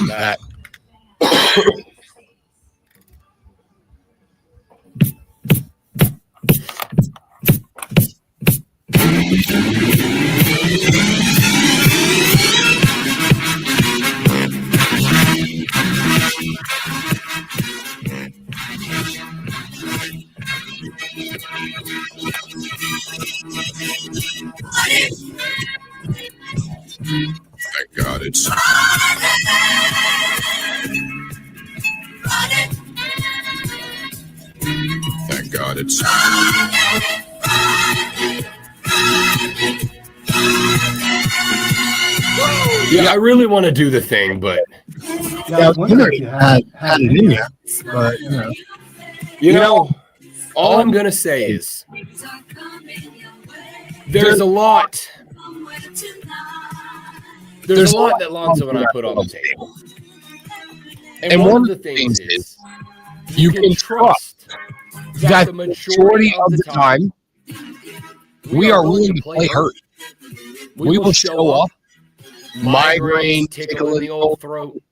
Matt. Thank God it's. Thank God it's. Yeah, I really want to do the thing, but yeah, I was wondering if you had it in you, but you know, all I'm gonna say is there's a lot. There's a lot that Lonzo and I put on the table, and one of the things is you can trust that the majority of the time we are willing to play hurt. We will show up, migraine, tickle in the old throat,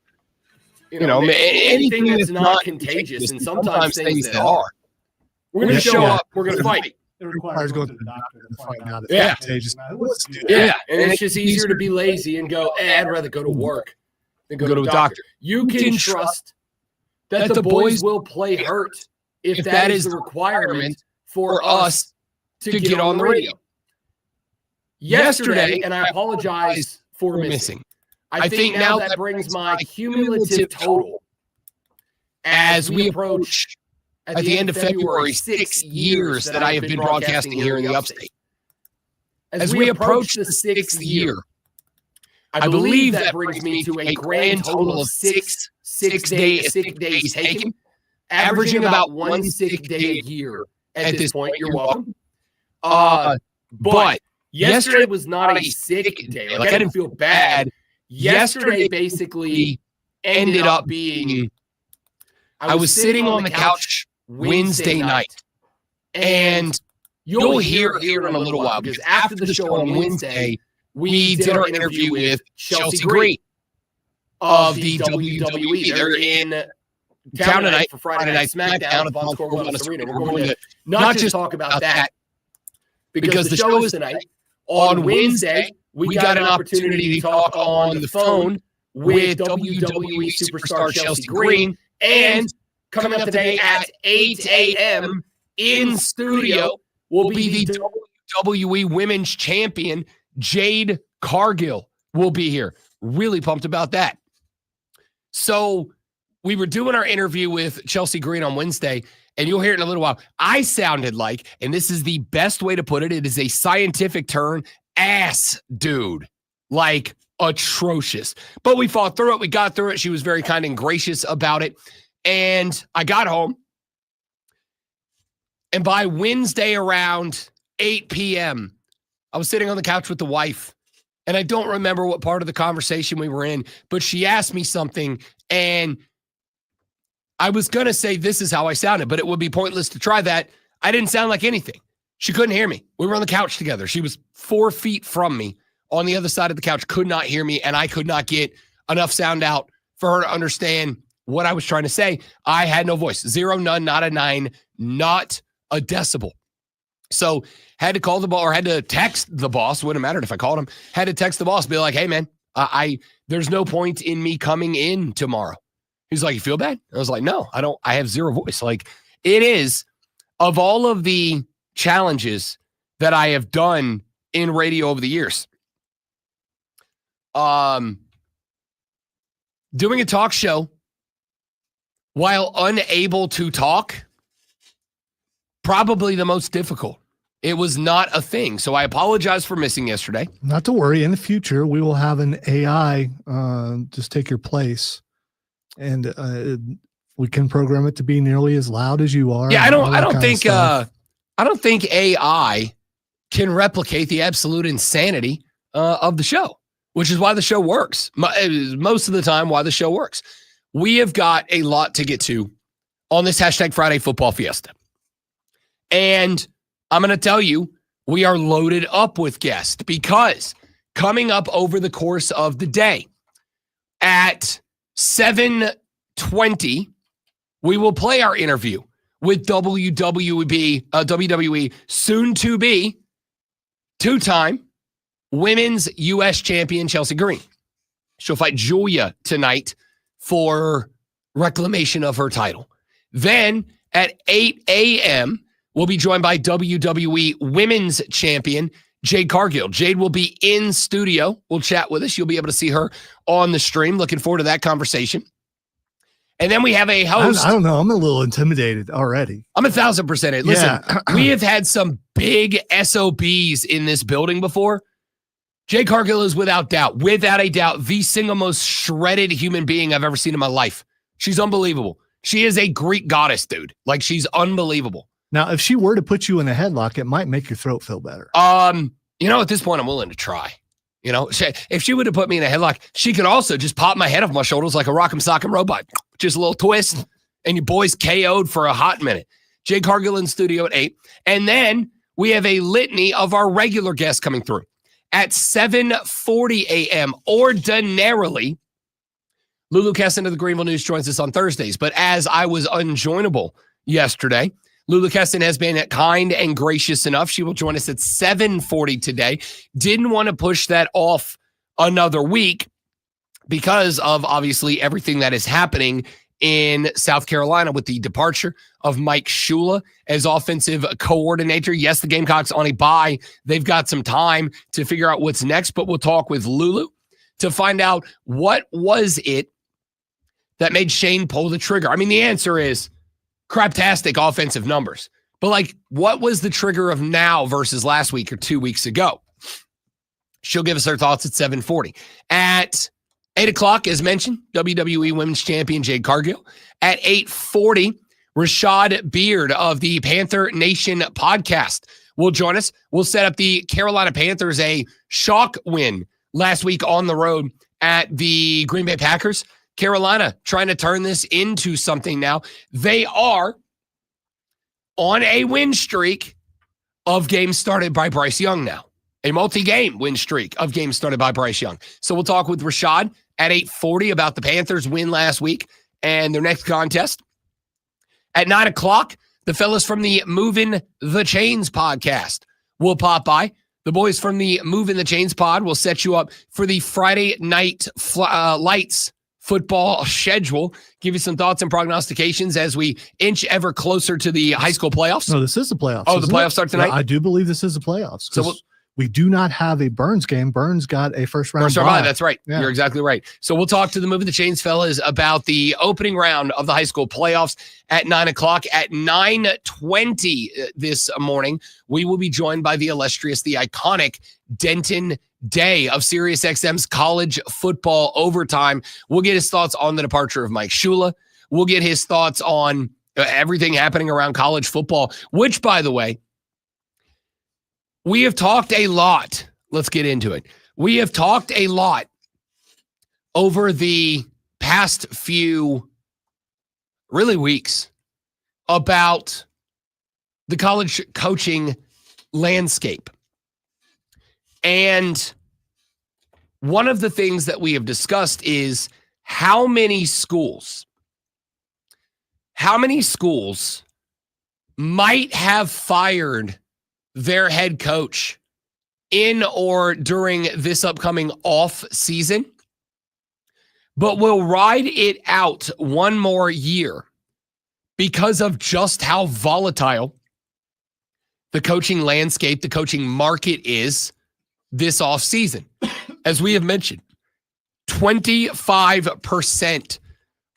you know, anything that's not contagious, and sometimes things that are. We're going to show up. We're going to fight. it requires going to the doctor to find out if it's contagious. Yeah, and it's just easier to be lazy and go, I'd rather go to work than go to a doctor. You can trust that the boys will play hurt if that is the requirement for us to get on the radio. Yesterday, and I apologize for missing, I think now that brings my cumulative total as we approach at the end of February 6 years that I have been broadcasting here in the upstate. As we approach the 6th year, I believe that brings me to a grand total of six days taken, averaging about one sick day a year at this point. You're welcome. But yesterday was not a sick day. Like, I didn't feel bad. Yesterday basically ended up being, I was sitting on the couch Wednesday night, and you'll hear here in a little while, because after the show on Wednesday, we did our interview with Chelsea Green of the WWE. They're in town tonight for Friday Night SmackDown at Von Score Wellness Arena. We're going to not just talk about that, because the show is tonight. On Wednesday, we got an opportunity to talk on the phone with WWE superstar Chelsea Green, and coming up today at 8 a.m. in studio will be the WWE Women's Champion, JADE CARGILL, will be here. Really pumped about that. So we were doing our interview with Chelsea Green on Wednesday, and you'll hear it in a little while. I sounded like, and this is the best way to put it, it is a scientific term, ass dude. Like, atrocious. But we fought through it. We got through it. She was very kind and gracious about it. And I got home, and by Wednesday around 8 p.m., I was sitting on the couch with the wife, and I don't remember what part of the conversation we were in, but she asked me something, and I was going to say this is how I sounded, but it would be pointless to try that. I didn't sound like anything. She couldn't hear me. We were on the couch together. She was 4 feet from me on the other side of the couch, could not hear me, and I could not get enough sound out for her to understand what I was trying to say. I had no voice. 0, none, not a 9, not a decibel. So had to call the boss, or had to text the boss. Wouldn't have mattered if I called him. Had to text the boss, be like, hey, man, there's no point in me coming in tomorrow. He's like, you feel bad? I was like, no, I don't. I have zero voice. Like, it is, of all of the challenges that I have done in radio over the years, doing a talk show while unable to talk, probably the most difficult. It was not a thing. So I apologize for missing yesterday. Not to worry. In the future, we will have an AI just take your place, and we can program it to be nearly as loud as you are. Yeah, I don't think AI can replicate the absolute insanity of the show, which is why the show works. Most of the time, why the show works. We have got a lot to get to on this hashtag Friday Football Fiesta. And I'm going to tell you, we are loaded up with guests, because coming up over the course of the day at 7:20, we will play our interview with WWE soon to be two-time women's U.S. champion Chelsea Green. She'll fight Julia tonight for reclamation of her title. Then at 8 a.m., we'll be joined by WWE women's champion JADE CARGILL. JADE will be in studio. We'll chat with us. You'll be able to see her on the stream. Looking forward to that conversation. And then we have a host. I don't know. I'm a little intimidated already. I'm 1,000%. Listen, we have had some big SOBs in this building before. JADE CARGILL is without a doubt, the single most shredded human being I've ever seen in my life. She's unbelievable. She is a Greek goddess, dude. Like, she's unbelievable. Now, if she were to put you in a headlock, it might make your throat feel better. At this point, I'm willing to try. If she would have put me in a headlock, she could also just pop my head off my shoulders like a rock'em sock'em robot. Just a little twist, and your boy's KO'd for a hot minute. JADE CARGILL in studio at 8. And then we have a litany of our regular guests coming through. At 7:40 a.m. ordinarily, Lulu Kesin of the Greenville News joins us on Thursdays. But as I was unjoinable yesterday, Lulu Kesin has been kind and gracious enough. She will join us at 7:40 today. Didn't want to push that off another week because of, obviously, everything that is happening in South Carolina with the departure of Mike Shula as offensive coordinator. Yes, the Gamecocks on a bye. They've got some time to figure out what's next, but we'll talk with Lulu to find out what was it that made Shane pull the trigger. I mean, the answer is craptastic offensive numbers. But, what was the trigger of now versus last week or 2 weeks ago? She'll give us her thoughts at 7:40. At 8 o'clock, as mentioned, WWE Women's Champion JADE CARGILL. At 8:40, Rashad Beard of the Panther Nation podcast will join us. We'll set up the Carolina Panthers a shock win last week on the road at the Green Bay Packers. Carolina trying to turn this into something now. They are on a win streak of games started by Bryce Young now. A multi-game win streak of games started by Bryce Young. So we'll talk with Rashad at 8:40 about the Panthers' win last week and their next contest. At 9 o'clock, the fellas from the Movin the Chains podcast will pop by. The boys from the Movin the Chains pod will set you up for the Friday night lights football schedule. Give you some thoughts and prognostications as we inch ever closer to the high school playoffs. No, this is the playoffs. Oh, the playoffs start tonight? Yeah, I do believe this is the playoffs. So we do not have a Burns game. Burns got a first round bye. That's right. Yeah. You're exactly right. So we'll talk to the Movin the Chains fellas about the opening round of the high school playoffs at 9 o'clock. At 9:20 this morning, we will be joined by the illustrious, the iconic Denton Day of SiriusXM's college football overtime. We'll get his thoughts on the departure of Mike Shula. We'll get his thoughts on everything happening around college football, which, by the way, we have talked a lot. Let's get into it. We have talked a lot over the past few weeks about the college coaching landscape. And one of the things that we have discussed is how many schools might have fired their head coach in or during this upcoming off season, but will ride it out one more year because of just how volatile the coaching landscape, the coaching market is this off season. As we have mentioned, 25%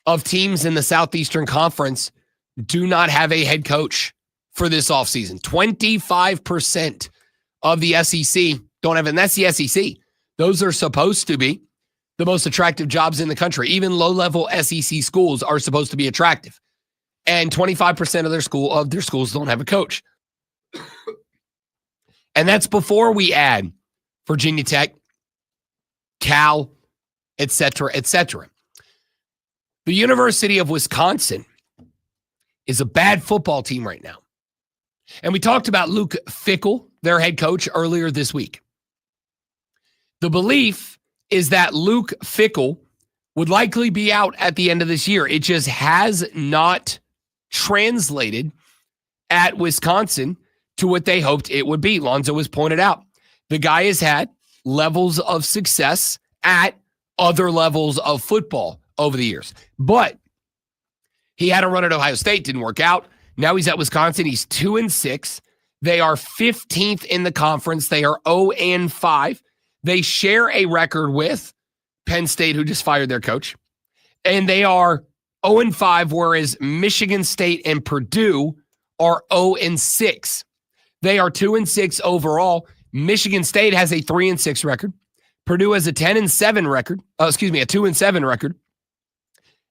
of teams in the Southeastern Conference do not have a head coach for this offseason. 25% of the SEC don't have it, and that's the SEC. Those are supposed to be the most attractive jobs in the country. Even low-level SEC schools are supposed to be attractive. And 25% of their schools don't have a coach. And that's before we add Virginia Tech, Cal, et cetera, et cetera. The University of Wisconsin is a bad football team right now. And we talked about Luke Fickell, their head coach, earlier this week. The belief is that Luke Fickell would likely be out at the end of this year. It just has not translated at Wisconsin to what they hoped it would be. Lonzo has pointed out the guy has had levels of success at other levels of football over the years. But he had a run at Ohio State, didn't work out. Now he's at Wisconsin. He's 2-6. They are 15th in the conference. They are 0-5. They share a record with Penn State, who just fired their coach. And they are 0-5, whereas Michigan State and Purdue are 0-6. They are 2-6 overall. Michigan State has a 3-6 record. Purdue has a 10-7 record. A 2-7 record.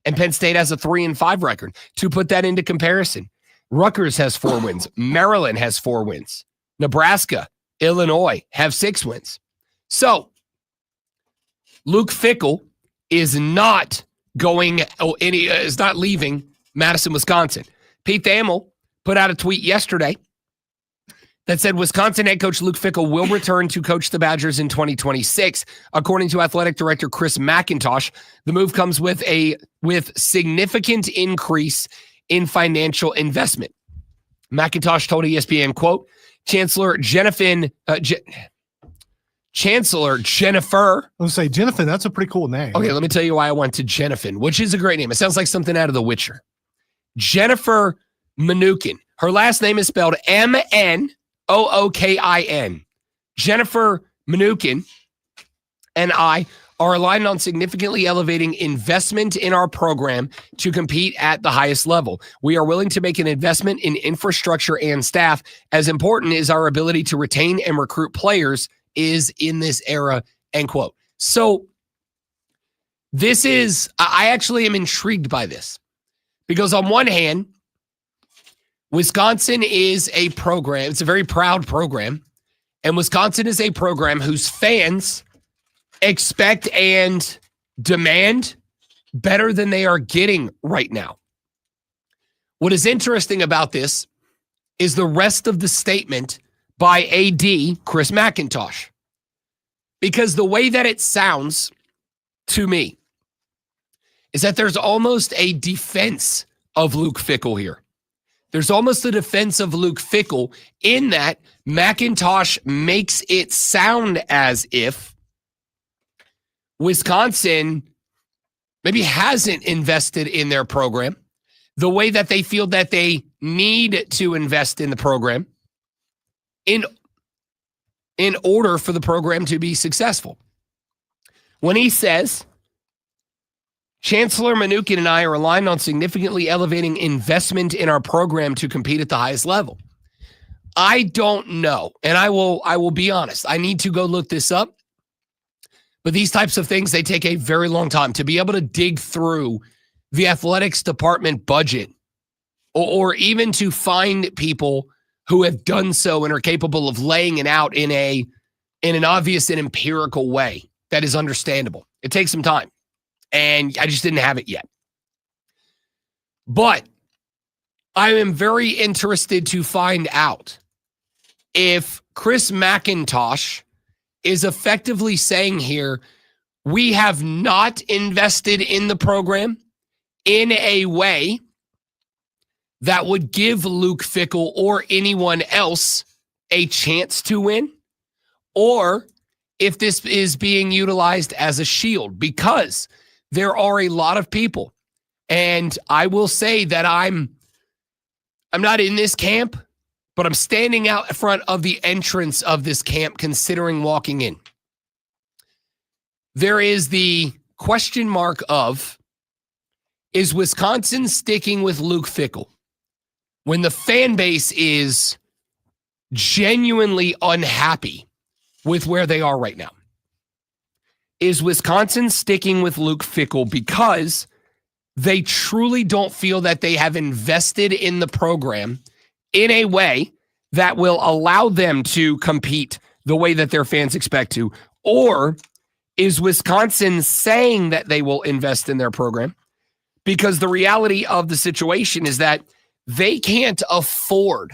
And Penn State has a 3-5 record. To put that into comparison, Rutgers has 4 wins. Maryland has 4 wins. Nebraska, Illinois have 6 wins. So Luke Fickell is not leaving Madison, Wisconsin. Pete Thamel put out a tweet yesterday that said Wisconsin head coach Luke Fickell will return to coach the Badgers in 2026. According to athletic director Chris McIntosh, the move comes with significant increase in financial investment. McIntosh told ESPN, quote, Chancellor Jennifer. I'll say Jennifer, that's a pretty cool name. Okay, let me tell you why I went to Jennifer, which is a great name. It sounds like something out of The Witcher. Jennifer Mnuchin. Her last name is spelled Mnookin. Jennifer Mnuchin and I are aligned on significantly elevating investment in our program to compete at the highest level. We are willing to make an investment in infrastructure and staff. As important as our ability to retain and recruit players is in this era, end quote. So I actually am intrigued by this because on one hand, Wisconsin is a program. It's a very proud program. And Wisconsin is a program whose fans expect and demand better than they are getting right now. What is interesting about this is the rest of the statement by AD Chris McIntosh. Because the way that it sounds to me is that there's almost a defense of Luke Fickell here. There's almost a defense of Luke Fickell in that McIntosh makes it sound as if Wisconsin maybe hasn't invested in their program the way that they feel that they need to invest in the program in order for the program to be successful. When he says, Chancellor Mnuchin and I are aligned on significantly elevating investment in our program to compete at the highest level. I don't know, and I will be honest. I need to go look this up. But these types of things, they take a very long time to be able to dig through the athletics department budget or even to find people who have done so and are capable of laying it out in an obvious and empirical way that is understandable. It takes some time. And I just didn't have it yet. But I am very interested to find out if Chris McIntosh is effectively saying here, we have not invested in the program in a way that would give Luke Fickell or anyone else a chance to win, or if this is being utilized as a shield, because there are a lot of people, and I will say that I'm not in this camp, but I'm standing out in front of the entrance of this camp considering walking in. There is the question mark of, is Wisconsin sticking with Luke Fickell when the fan base is genuinely unhappy with where they are right now? Is Wisconsin sticking with Luke Fickell because they truly don't feel that they have invested in the program in a way that will allow them to compete the way that their fans expect to? Or is Wisconsin saying that they will invest in their program because the reality of the situation is that they can't afford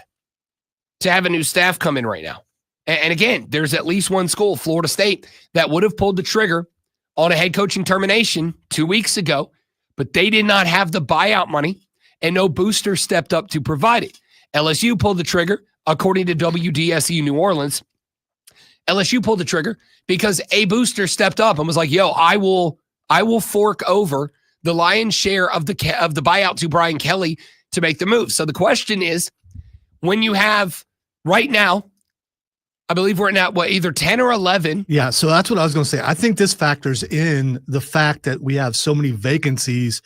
to have a new staff come in right now? And again, there's at least one school, Florida State, that would have pulled the trigger on a head coaching termination 2 weeks ago, but they did not have the buyout money, and no booster stepped up to provide it. LSU pulled the trigger, according to WDSU New Orleans. LSU pulled the trigger because a booster stepped up and was like, yo, I will fork over the lion's share of the buyout to Brian Kelly to make the move. So the question is, when you have right now, I believe we're at either 10 or 11. Yeah, so that's what I was going to say. I think this factors in the fact that we have so many vacancies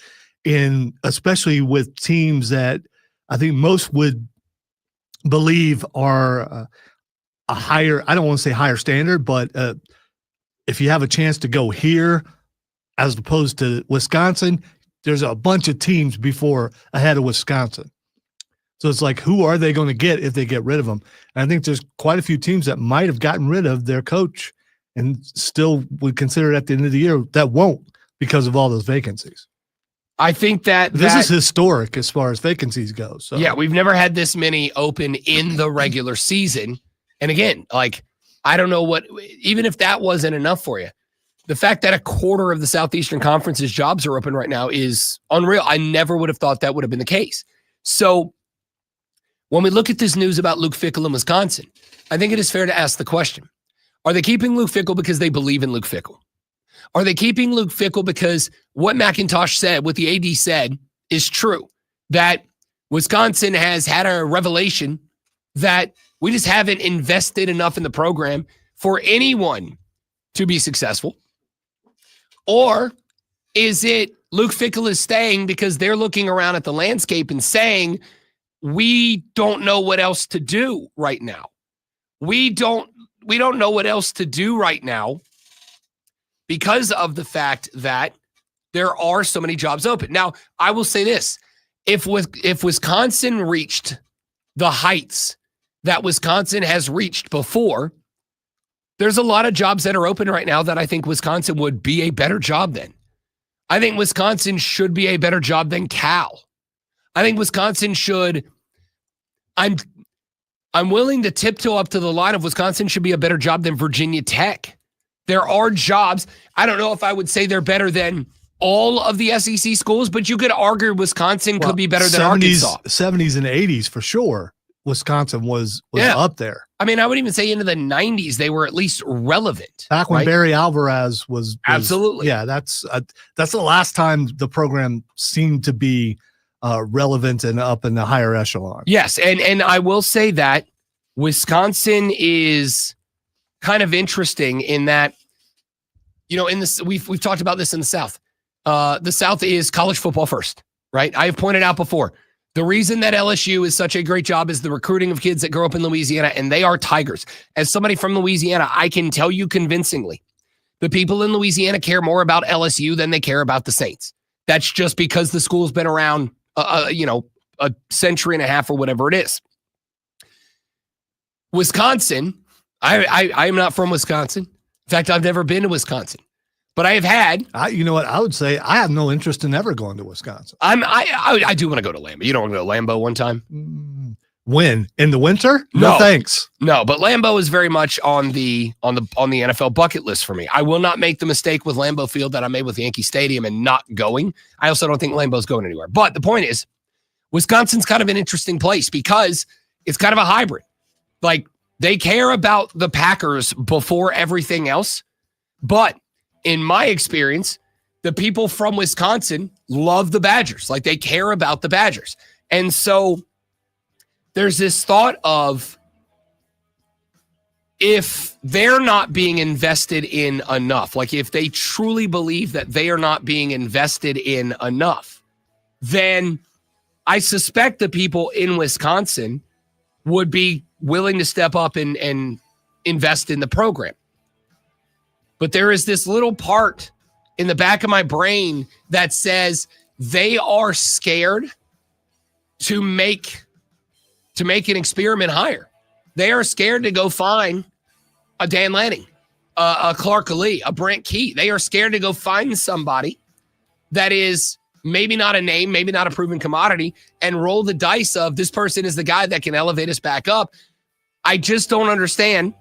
especially with teams that I think most would believe are a higher, I don't want to say higher standard, but if you have a chance to go here as opposed to Wisconsin, there's a bunch of teams ahead of Wisconsin. So it's like, who are they going to get if they get rid of them? And I think there's quite a few teams that might have gotten rid of their coach and still would consider it at the end of the year that won't because of all those vacancies. I think that this is historic as far as vacancies go. So yeah, we've never had this many open in the regular season. And again, like, I don't know even if that wasn't enough for you, the fact that a quarter of the Southeastern Conference's jobs are open right now is unreal. I never would have thought that would have been the case. So when we look at this news about Luke Fickell in Wisconsin, I think it is fair to ask the question, are they keeping Luke Fickell because they believe in Luke Fickell? Are they keeping Luke Fickell because what McIntosh said, what the AD said, is true, that Wisconsin has had a revelation that we just haven't invested enough in the program for anyone to be successful? Or is it Luke Fickell is staying because they're looking around at the landscape and saying, we don't know what else to do right now. We don't know what else to do right now because of the fact that there are so many jobs open. Now, I will say this. If Wisconsin reached the heights that Wisconsin has reached before, there's a lot of jobs that are open right now that I think Wisconsin would be a better job than. I think Wisconsin should be a better job than Cal. I think Wisconsin should. I'm willing to tiptoe up to the line of Wisconsin should be a better job than Virginia Tech. There are jobs. I don't know if I would say they're better than all of the SEC schools, but you could argue Wisconsin could be better than Arkansas. 70s and 80s for sure. Wisconsin was up there. I mean, I would even say into the 90s, they were at least relevant. Back when Barry Alvarez was absolutely. Yeah, that's the last time the program seemed to be relevant and up in the higher echelon. Yes, and I will say that Wisconsin is kind of interesting in that, you know, in this we've talked about this in the South. The South is college football first, right? I have pointed out before. The reason that LSU is such a great job is the recruiting of kids that grow up in Louisiana, and they are Tigers. As somebody from Louisiana, I can tell you convincingly, the people in Louisiana care more about LSU than they care about the Saints. That's just because the school's been around, a century and a half or whatever it is. Wisconsin, I am not from Wisconsin. In fact, I've never been to Wisconsin. But I have had. You know what? I would say I have no interest in ever going to Wisconsin. I do want to go to Lambeau. You don't want to go to Lambeau one time? When? In the winter? No thanks. No, but Lambeau is very much on the NFL bucket list for me. I will not make the mistake with Lambeau Field that I made with Yankee Stadium and not going. I also don't think Lambeau's going anywhere. But the point is, Wisconsin's kind of an interesting place because it's kind of a hybrid. Like, they care about the Packers before everything else, but in my experience, the people from Wisconsin love the Badgers. Like, they care about the Badgers. And so there's this thought of, if they're not being invested in enough, like if they truly believe that they are not being invested in enough, then I suspect the people in Wisconsin would be willing to step up and invest in the program. But there is this little part in the back of my brain that says they are scared to make an experiment hire. They are scared to go find a Dan Lanning, a Clark Lee, a Brent Key. They are scared to go find somebody that is maybe not a name, maybe not a proven commodity, and roll the dice of this person is the guy that can elevate us back up. I just don't understand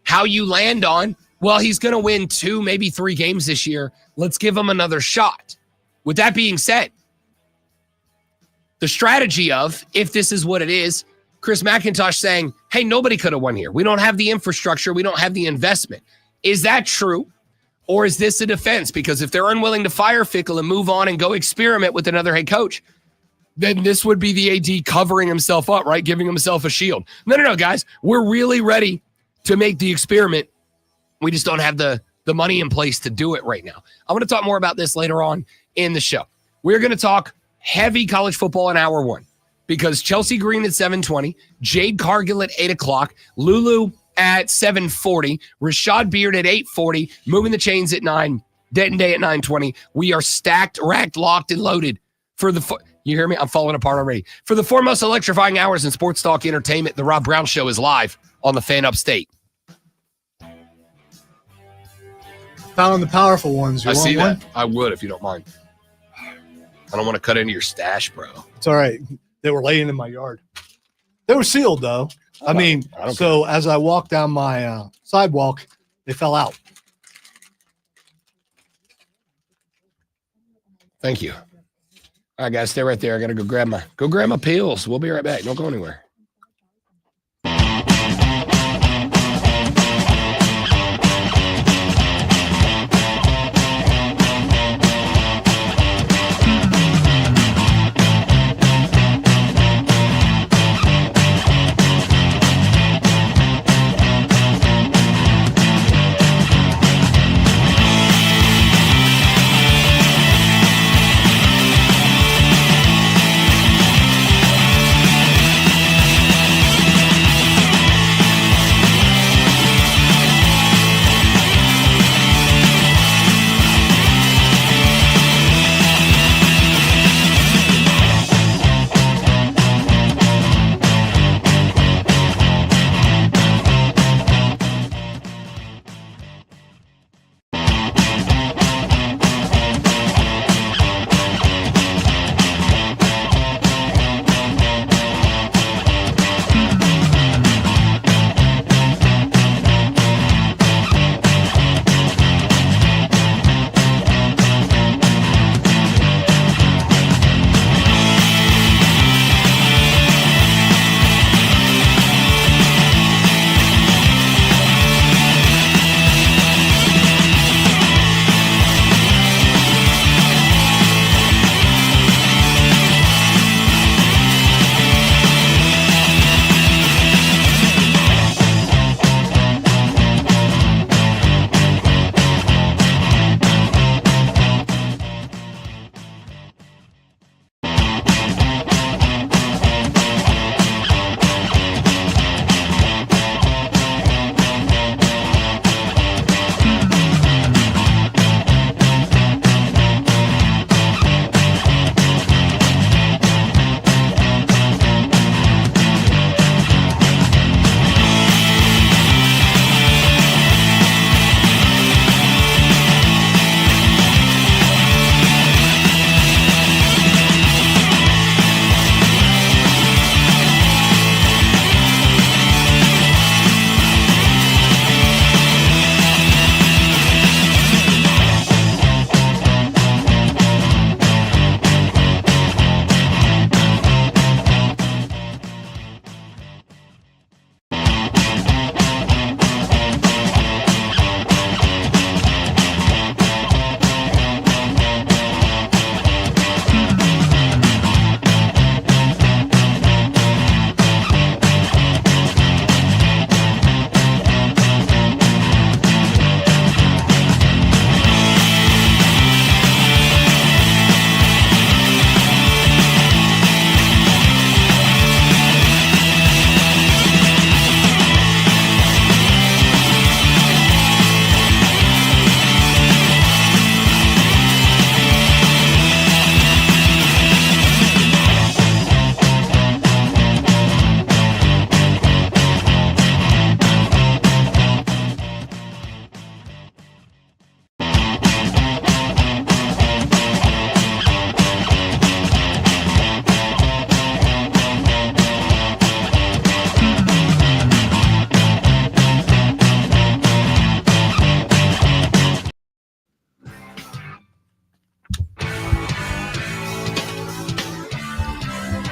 how you land on well, he's going to win 2, maybe 3 games this year. Let's give him another shot. With that being said, the strategy of, if this is what it is, Chris McIntosh saying, hey, nobody could have won here. We don't have the infrastructure. We don't have the investment. Is that true? Or is this a defense? Because if they're unwilling to fire Fickle and move on and go experiment with another head coach, then this would be the AD covering himself up, right? Giving himself a shield. No, guys. We're really ready to make the experiment. We just don't have the money in place to do it right now. I'm going to talk more about this later on in the show. We're going to talk heavy college football in hour 1 because Chelsea Green at 7:20, JADE CARGILL at 8 o'clock, Lulu at 7:40, Rashad Beard at 8:40, Movin the Chains at 9, Denton Day at 9:20. We are stacked, racked, locked, and loaded for the you hear me? I'm falling apart already. For the foremost electrifying hours in sports talk entertainment, the Rob Brown Show is live on the Fan Upstate. Found the powerful ones. You I want see one? that. I would if you don't mind. I don't want to cut into your stash, bro. It's all right. They were laying in my yard. They were sealed, though. I mean, so as I walked down my sidewalk, they fell out. Thank you. All right, guys, stay right there. I got to go grab my pills. We'll be right back. Don't go anywhere.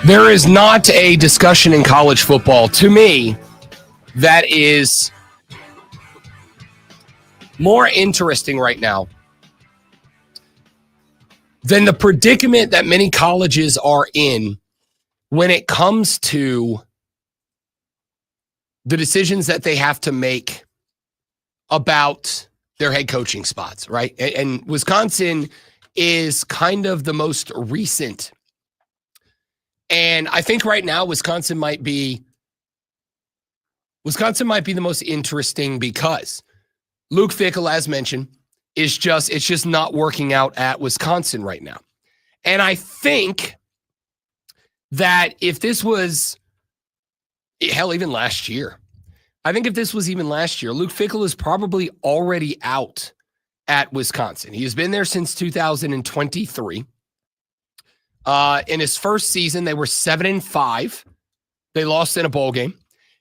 There is not a discussion in college football, to me, that is more interesting right now than the predicament that many colleges are in when it comes to the decisions that they have to make about their head coaching spots, right? And Wisconsin is kind of the most recent. And I think right now Wisconsin might be the most interesting because Luke Fickell, as mentioned, it's just not working out at Wisconsin right now. And I think that if this was, hell, even last year, Luke Fickell is probably already out at Wisconsin. He has been there since 2023. In his first season, they were 7-5. They lost in a bowl game.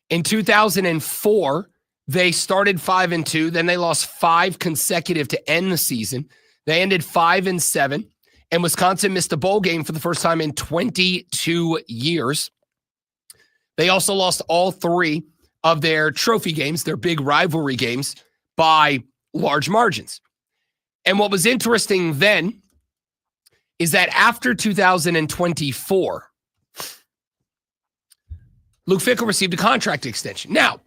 In 2004, they started 5-2. Then they lost 5 consecutive to end the season. They ended 5-7. And Wisconsin missed a bowl game for the first time in 22 years. They also lost all 3 of their trophy games, their big rivalry games, by large margins. And what was interesting then is that after 2024, Luke Fickell received a contract extension. Now,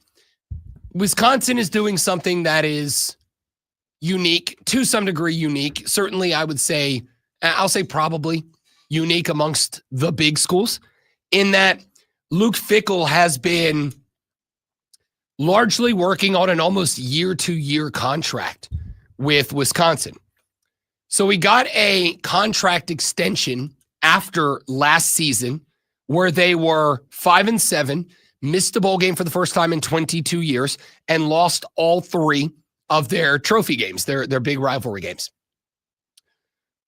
Wisconsin is doing something that is unique, to some degree unique. Certainly, I'll say probably unique amongst the big schools, in that Luke Fickell has been largely working on an almost year-to-year contract with Wisconsin. So he got a contract extension after last season where they were 5-7, missed a bowl game for the first time in 22 years, and lost all 3 of their trophy games, their big rivalry games.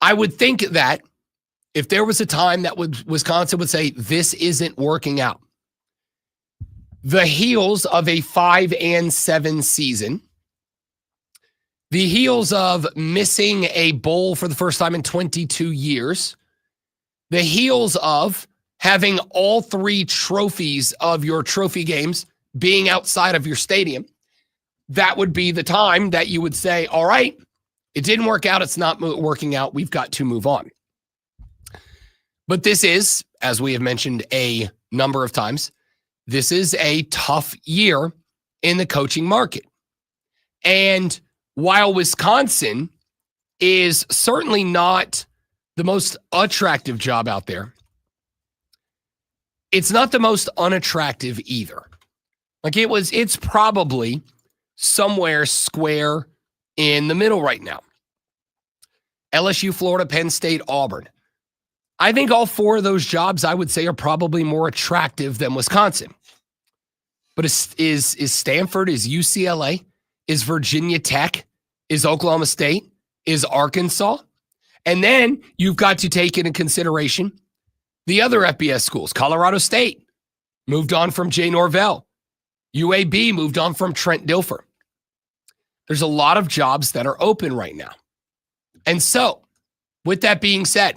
I would think that if there was a time that Wisconsin would say, this isn't working out, the heels of a 5-7 season, the heels of missing a bowl for the first time in 22 years, the heels of having all 3 trophies of your trophy games being outside of your stadium, that would be the time that you would say, all right, it didn't work out. It's not working out. We've got to move on. But this is, as we have mentioned a number of times, this is a tough year in the coaching market. And while Wisconsin is certainly not the most attractive job out there, it's not the most unattractive either. It's probably somewhere square in the middle right now. LSU, Florida, Penn State, Auburn. I think all 4 of those jobs, I would say, are probably more attractive than Wisconsin. But is Stanford, is UCLA, is Virginia Tech, is Oklahoma State, is Arkansas? And then you've got to take into consideration the other FBS schools. Colorado State moved on from Jay Norvell. UAB moved on from Trent Dilfer. There's a lot of jobs that are open right now. And so, with that being said,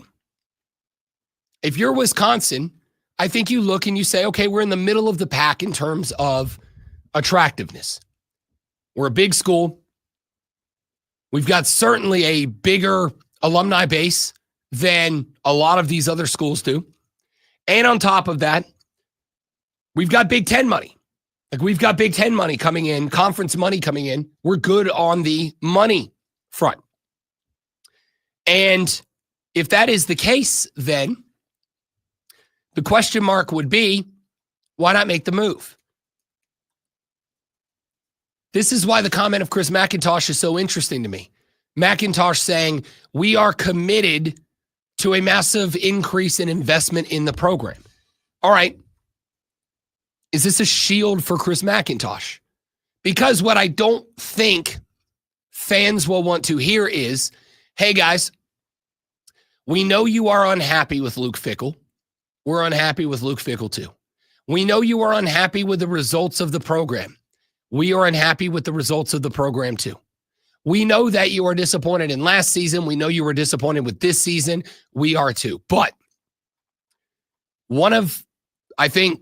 if you're Wisconsin, I think you look and you say, okay, we're in the middle of the pack in terms of attractiveness. We're a big school. We've got certainly a bigger alumni base than a lot of these other schools do. And on top of that, we've got Big Ten money. We've got Big Ten money coming in, conference money coming in. We're good on the money front. And if that is the case, then the question mark would be, why not make the move? This is why the comment of Chris McIntosh is so interesting to me. McIntosh saying, we are committed to a massive increase in investment in the program. All right. Is this a shield for Chris McIntosh? Because what I don't think fans will want to hear is, hey guys, we know you are unhappy with Luke Fickell. We're unhappy with Luke Fickell too. We know you are unhappy with the results of the program. We are unhappy with the results of the program too. We know that you are disappointed in last season. We know you were disappointed with this season. We are too. But I think,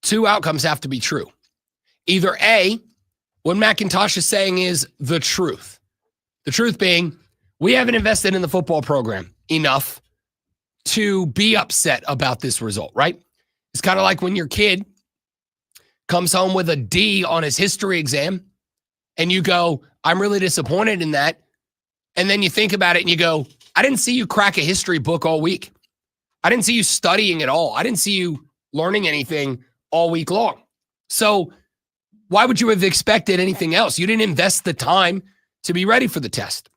two outcomes have to be true. Either A, what McIntosh is saying is the truth. The truth being, we haven't invested in the football program enough to be upset about this result, right? It's kind of like when your kid comes home with a D on his history exam and you go, I'm really disappointed in that. And then you think about it and you go, I didn't see you crack a history book all week. I didn't see you studying at all. I didn't see you learning anything all week long. So why would you have expected anything else? You didn't invest the time to be ready for the test.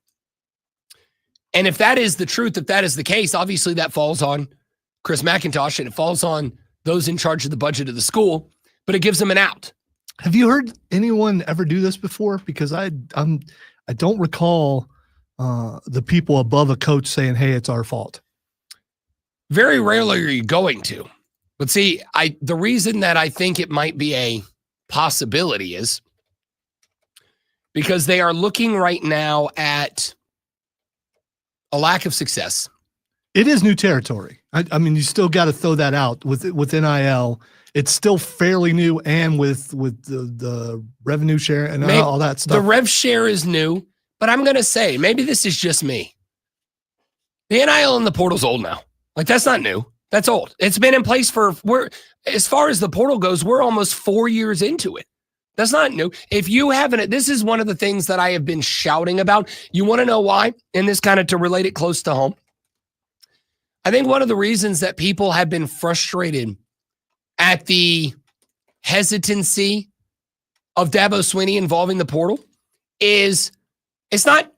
And if that is the truth, if that is the case, obviously that falls on Chris McIntosh and it falls on those in charge of the budget of the school, but it gives them an out. Have you heard anyone ever do this before? Because I don't recall the people above a coach saying, hey, it's our fault. Very rarely are you going to. But see, the reason that I think it might be a possibility is because they are looking right now at a lack of success. It is new territory. I mean, you still got to throw that out with NIL. It's still fairly new, and with the revenue share and all that stuff. The rev share is new, but I'm going to say, maybe this is just me. The NIL and the portal's old now. Like, that's not new. That's old. It's been in place as far as the portal goes, we're almost 4 years into it. That's not new. If you haven't, this is one of the things that I have been shouting about. You want to know why? And this kind of to relate it close to home. I think one of the reasons that people have been frustrated at the hesitancy of Dabo Swinney involving the portal is it's not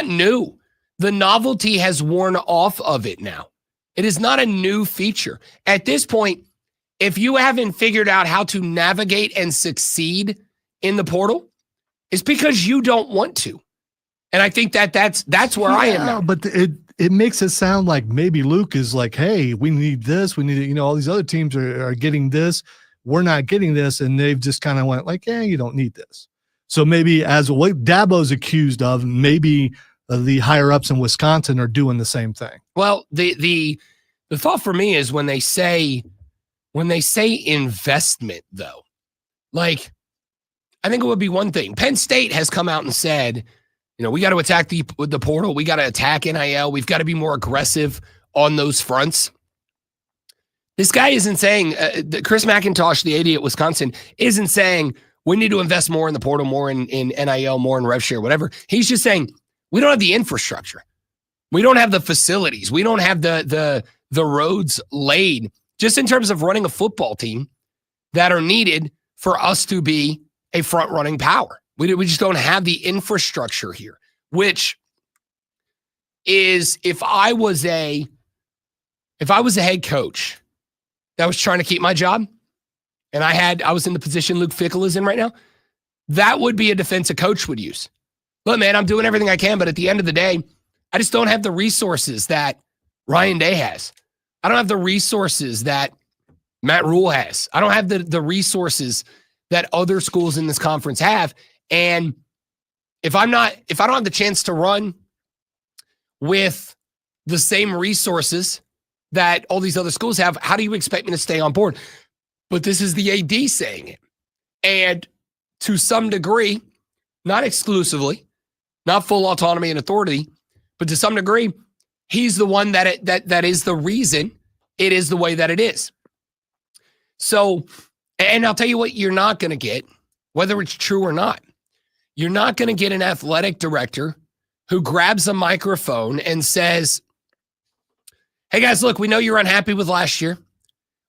new. The novelty has worn off of it now. It is not a new feature. At this point, if you haven't figured out how to navigate and succeed in the portal, it's because you don't want to. And I think that's where I am now. But it makes it sound like maybe Luke is like, hey, we need this. We need, all these other teams are getting this. We're not getting this. And they've just kind of went like, you don't need this. So maybe as what Dabo's accused of, maybe the higher ups in Wisconsin are doing the same thing. Well, the thought for me is when they say investment, though, like, I think it would be one thing. Penn State has come out and said, we got to attack the portal. We got to attack NIL. We've got to be more aggressive on those fronts. This guy isn't saying, Chris McIntosh, the AD at Wisconsin, isn't saying we need to invest more in the portal, more in NIL, more in rev share, whatever. He's just saying we don't have the infrastructure. We don't have the facilities. We don't have the roads laid just in terms of running a football team that are needed for us to be a front-running power. We just don't have the infrastructure here, which is if I was a head coach that was trying to keep my job and I was in the position Luke Fickell is in right now, that would be a defense a coach would use. Look, man, I'm doing everything I can, but at the end of the day, I just don't have the resources that Ryan Day has. I don't have the resources that Matt Rule has. I don't have the resources that other schools in this conference have. And if I don't have the chance to run with the same resources that all these other schools have, how do you expect me to stay on board? But this is the AD saying it. And to some degree, not exclusively, not full autonomy and authority, but to some degree, he's the one that is the reason it is the way that it is. So, and I'll tell you what you're not going to get, whether it's true or not. You're not going to get an athletic director who grabs a microphone and says, hey guys, look, we know you're unhappy with last year.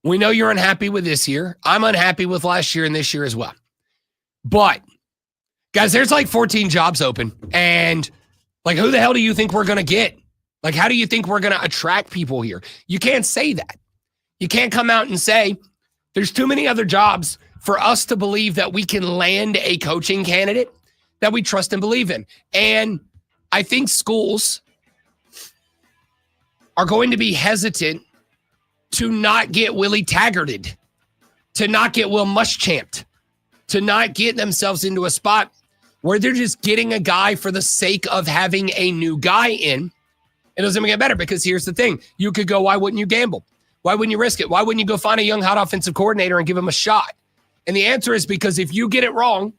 We know you're unhappy with this year. I'm unhappy with last year and this year as well. But guys, there's like 14 jobs open. And like, who the hell do you think we're going to get? Like, how do you think we're going to attract people here? You can't say that. You can't come out and say, there's too many other jobs for us to believe that we can land a coaching candidate that we trust and believe in. And I think schools are going to be hesitant to not get Willie Taggarted, to not get Will Muschamped, to not get themselves into a spot where they're just getting a guy for the sake of having a new guy in. It doesn't get better because here's the thing. You could go, why wouldn't you gamble? Why wouldn't you risk it? Why wouldn't you go find a young, hot offensive coordinator and give him a shot? And the answer is because if you get it wrong,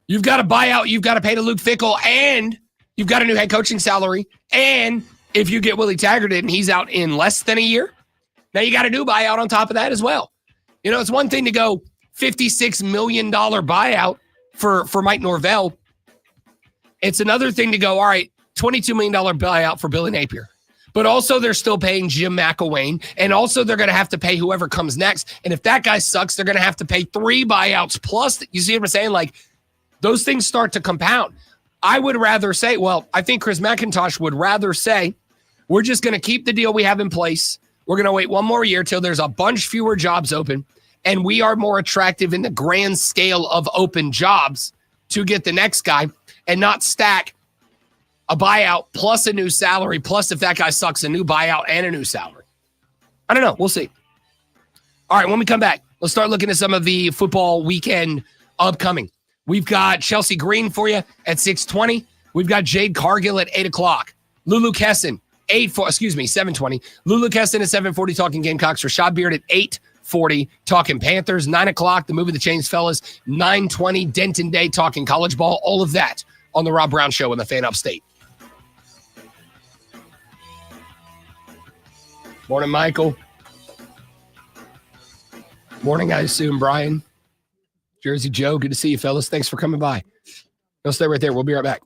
you've got to buy out, you've got to pay to Luke Fickell, and you've got a new head coaching salary. And if you get Willie Taggart and he's out in less than a year, now you got a new buyout on top of that as well. You know, it's one thing to go $56 million buyout for Mike Norvell. It's another thing to go, all right, $22 million buyout for Billy Napier. But also they're still paying Jim McElwain, and also they're going to have to pay whoever comes next. And if that guy sucks, they're going to have to pay 3 buyouts plus. You see what I'm saying? Like, those things start to compound. I would rather say, well, I think Chris McIntosh would rather say, we're just going to keep the deal we have in place. We're going to wait one more year till there's a bunch fewer jobs open, and we are more attractive in the grand scale of open jobs to get the next guy and not stack a buyout plus a new salary, plus if that guy sucks, a new buyout and a new salary. I don't know. We'll see. All right, when we come back, let's start looking at some of the football weekend upcoming. We've got Chelsea Green for you at 6:20. We've got Jade Cargill at 8 o'clock. Lulu Kesin, 7:20. Lulu Kesin at 7:40 talking Gamecocks. Rashad Beard at 8:40 talking Panthers. 9 o'clock, the Movin the Chains fellas. 9:20, Denton Day talking college ball. All of that on the Rob Brown Show in the Fan Upstate. Morning, Michael. Morning, I assume, Brian. Jersey Joe, good to see you, fellas. Thanks for coming by. Don't stay right there. We'll be right back.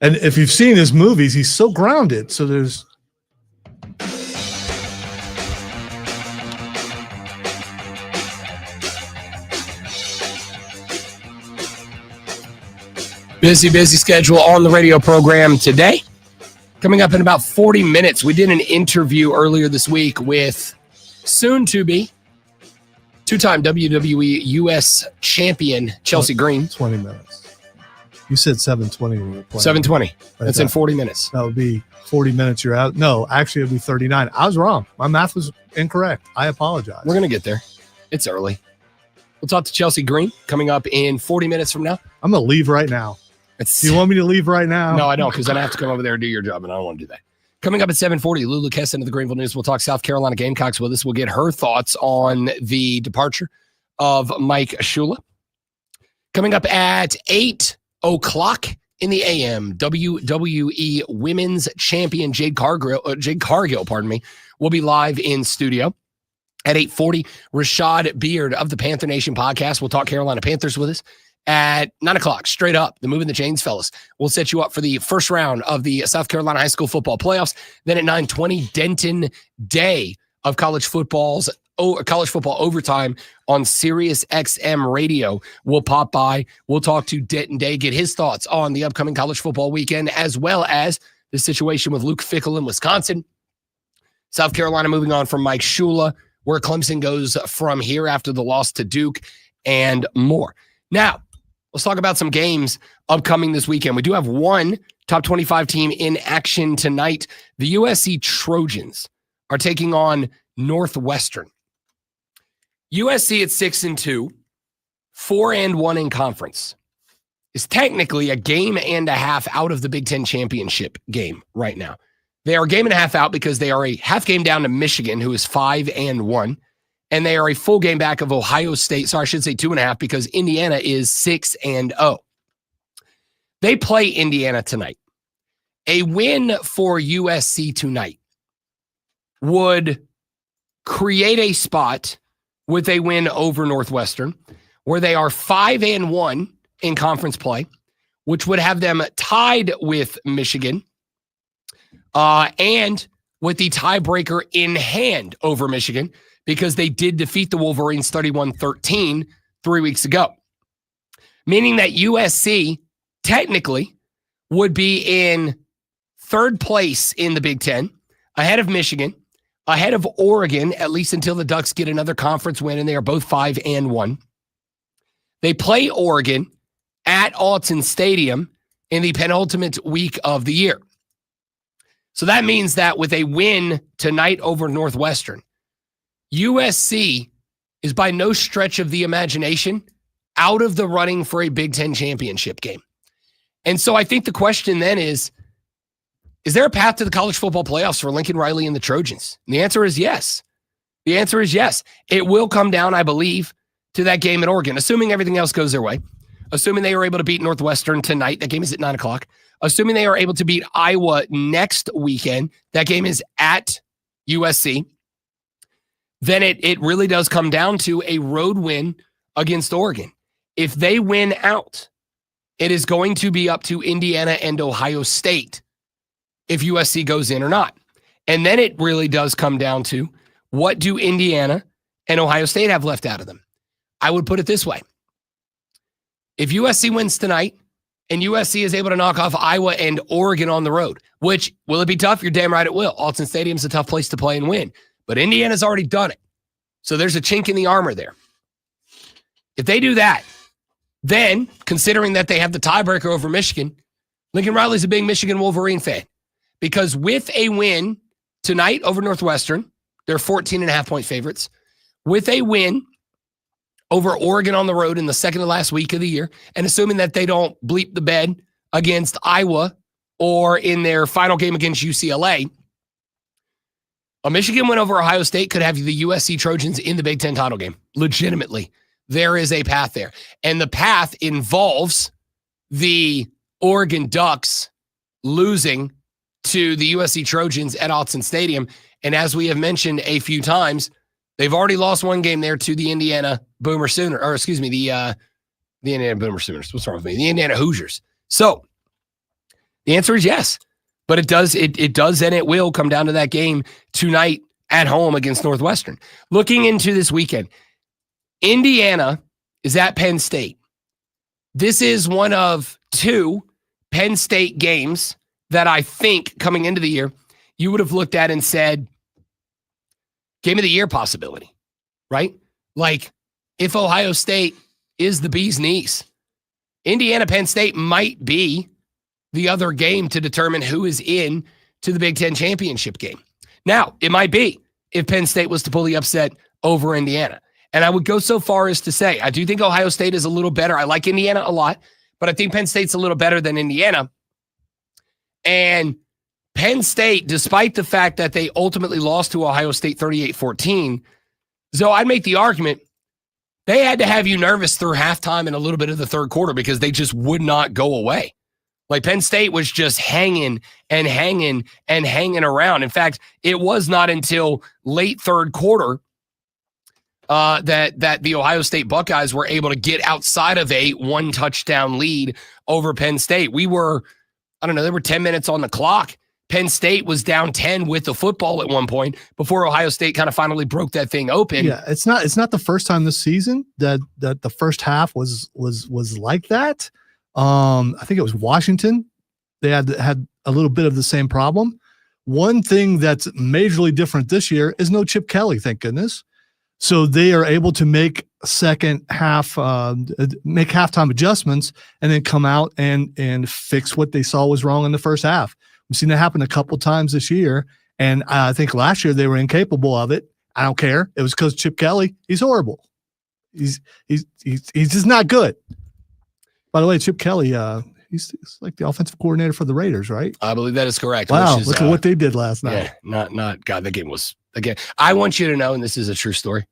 And if you've seen his movies, he's so grounded. So there's. Busy schedule on the radio program today. Coming up in about 40 minutes, we did an interview earlier this week with soon-to-be two-time WWE U.S. champion Chelsea Green. 20 minutes. You said 7:20 when we were playing. 7:20. That's in 40 minutes. That would be 40 minutes you're out. No, actually, it would be 39. I was wrong. My math was incorrect. I apologize. We're going to get there. It's early. We'll talk to Chelsea Green coming up in 40 minutes from now. I'm going to leave right now. Do you want me to leave right now? No, I don't, because then I have to come over there and do your job, and I don't want to do that. Coming up at 7:40, Lulu Kesin of the Greenville News. We'll talk South Carolina Gamecocks with us. We'll get her thoughts on the departure of Mike Shula. Coming up at 8 o'clock in the a.m., WWE Women's Champion Jade Cargill, will be live in studio. At 8:40, Rashad Beard of the Panther Nation podcast will talk Carolina Panthers with us. At 9 o'clock, straight up, the Movin the Chains fellas will set you up for the first round of the South Carolina High School football playoffs. Then at 9:20, Denton Day of college football overtime on Sirius XM radio will pop by. We'll talk to Denton Day, get his thoughts on the upcoming college football weekend, as well as the situation with Luke Fickell in Wisconsin. South Carolina moving on from Mike Shula, where Clemson goes from here after the loss to Duke, and more. Now, let's talk about some games upcoming this weekend. We do have one top 25 team in action tonight. The USC Trojans are taking on Northwestern. USC at 6-2, 4-1 in conference, is technically a game and a half out of the Big Ten championship game right now. They are a game and a half out because they are a half game down to Michigan, who is 5-1. And they are a full game back of Ohio State. Sorry, I should say 2.5 because Indiana is 6-0. They play Indiana tonight. A win for USC tonight would create a spot with a win over Northwestern, where they are 5-1 in conference play, which would have them tied with Michigan and with the tiebreaker in hand over Michigan, because they did defeat the Wolverines 31-13 3 weeks ago. Meaning that USC technically would be in third place in the Big Ten, ahead of Michigan, ahead of Oregon, at least until the Ducks get another conference win, and they are both 5-1. They play Oregon at Autzen Stadium in the penultimate week of the year. So that means that with a win tonight over Northwestern, USC is by no stretch of the imagination out of the running for a Big Ten championship game. And so I think the question then is there a path to the college football playoffs for Lincoln Riley and the Trojans? And the answer is yes. The answer is yes. It will come down, I believe, to that game at Oregon, assuming everything else goes their way, assuming they are able to beat Northwestern tonight. That game is at 9 o'clock. Assuming they are able to beat Iowa next weekend. That game is at USC. Then it really does come down to a road win against Oregon. If they win out, it is going to be up to Indiana and Ohio State if USC goes in or not. And then it really does come down to, what do Indiana and Ohio State have left out of them? I would put it this way. If USC wins tonight and USC is able to knock off Iowa and Oregon on the road, which, will it be tough? You're damn right it will. Autzen Stadium is a tough place to play and win. But Indiana's already done it. So there's a chink in the armor there. If they do that, then, considering that they have the tiebreaker over Michigan, Lincoln Riley's a big Michigan Wolverine fan. Because with a win tonight over Northwestern, they're 14.5-point favorites. With a win over Oregon on the road in the second to last week of the year, and assuming that they don't bleep the bed against Iowa or in their final game against UCLA, a Michigan win over Ohio State could have the USC Trojans in the Big Ten title game. Legitimately. There is a path there. And the path involves the Oregon Ducks losing to the USC Trojans at Autzen Stadium. And as we have mentioned a few times, they've already lost one game there to the Indiana Boomer Sooners, or excuse me, the Indiana Boomer Sooners. What's wrong with me? The Indiana Hoosiers. So The answer is yes. But it does and it will come down to that game tonight at home against Northwestern. Looking into this weekend, Indiana is at Penn State. This is one of 2 Penn State games that I think coming into the year, you would have looked at and said, game of the year possibility, right? Like if Ohio State is the bee's knees, Indiana Penn State might be the other game to determine who is in to the Big Ten championship game. Now, it might be if Penn State was to pull the upset over Indiana. And I would go so far as to say, I do think Ohio State is a little better. I like Indiana a lot, but I think Penn State's a little better than Indiana. And Penn State, despite the fact that they ultimately lost to Ohio State 38-14, so I'd make the argument they had to have you nervous through halftime and a little bit of the third quarter because they just would not go away. Like Penn State was just hanging around. In fact, it was not until late third quarter that the Ohio State Buckeyes were able to get outside of a 1-touchdown lead over Penn State. There were 10 minutes on the clock. Penn State was down 10 with the football at one point before Ohio State kind of finally broke that thing open. Yeah, it's not the first time this season that the first half was like that. I think it was Washington. They had a little bit of the same problem. One thing that's majorly different this year is no Chip Kelly, thank goodness. So they are able to make second half, make halftime adjustments and then come out and fix what they saw was wrong in the first half. We've seen that happen a couple times this year. And I think last year they were incapable of it. I don't care. It was because Chip Kelly, he's horrible. He's just not good. By the way, Chip Kelly, he's like the offensive coordinator for the Raiders, right? I believe that is correct. Wow, look at what they did last night. Yeah, not God, that game was again. I want you to know, and this is a true story.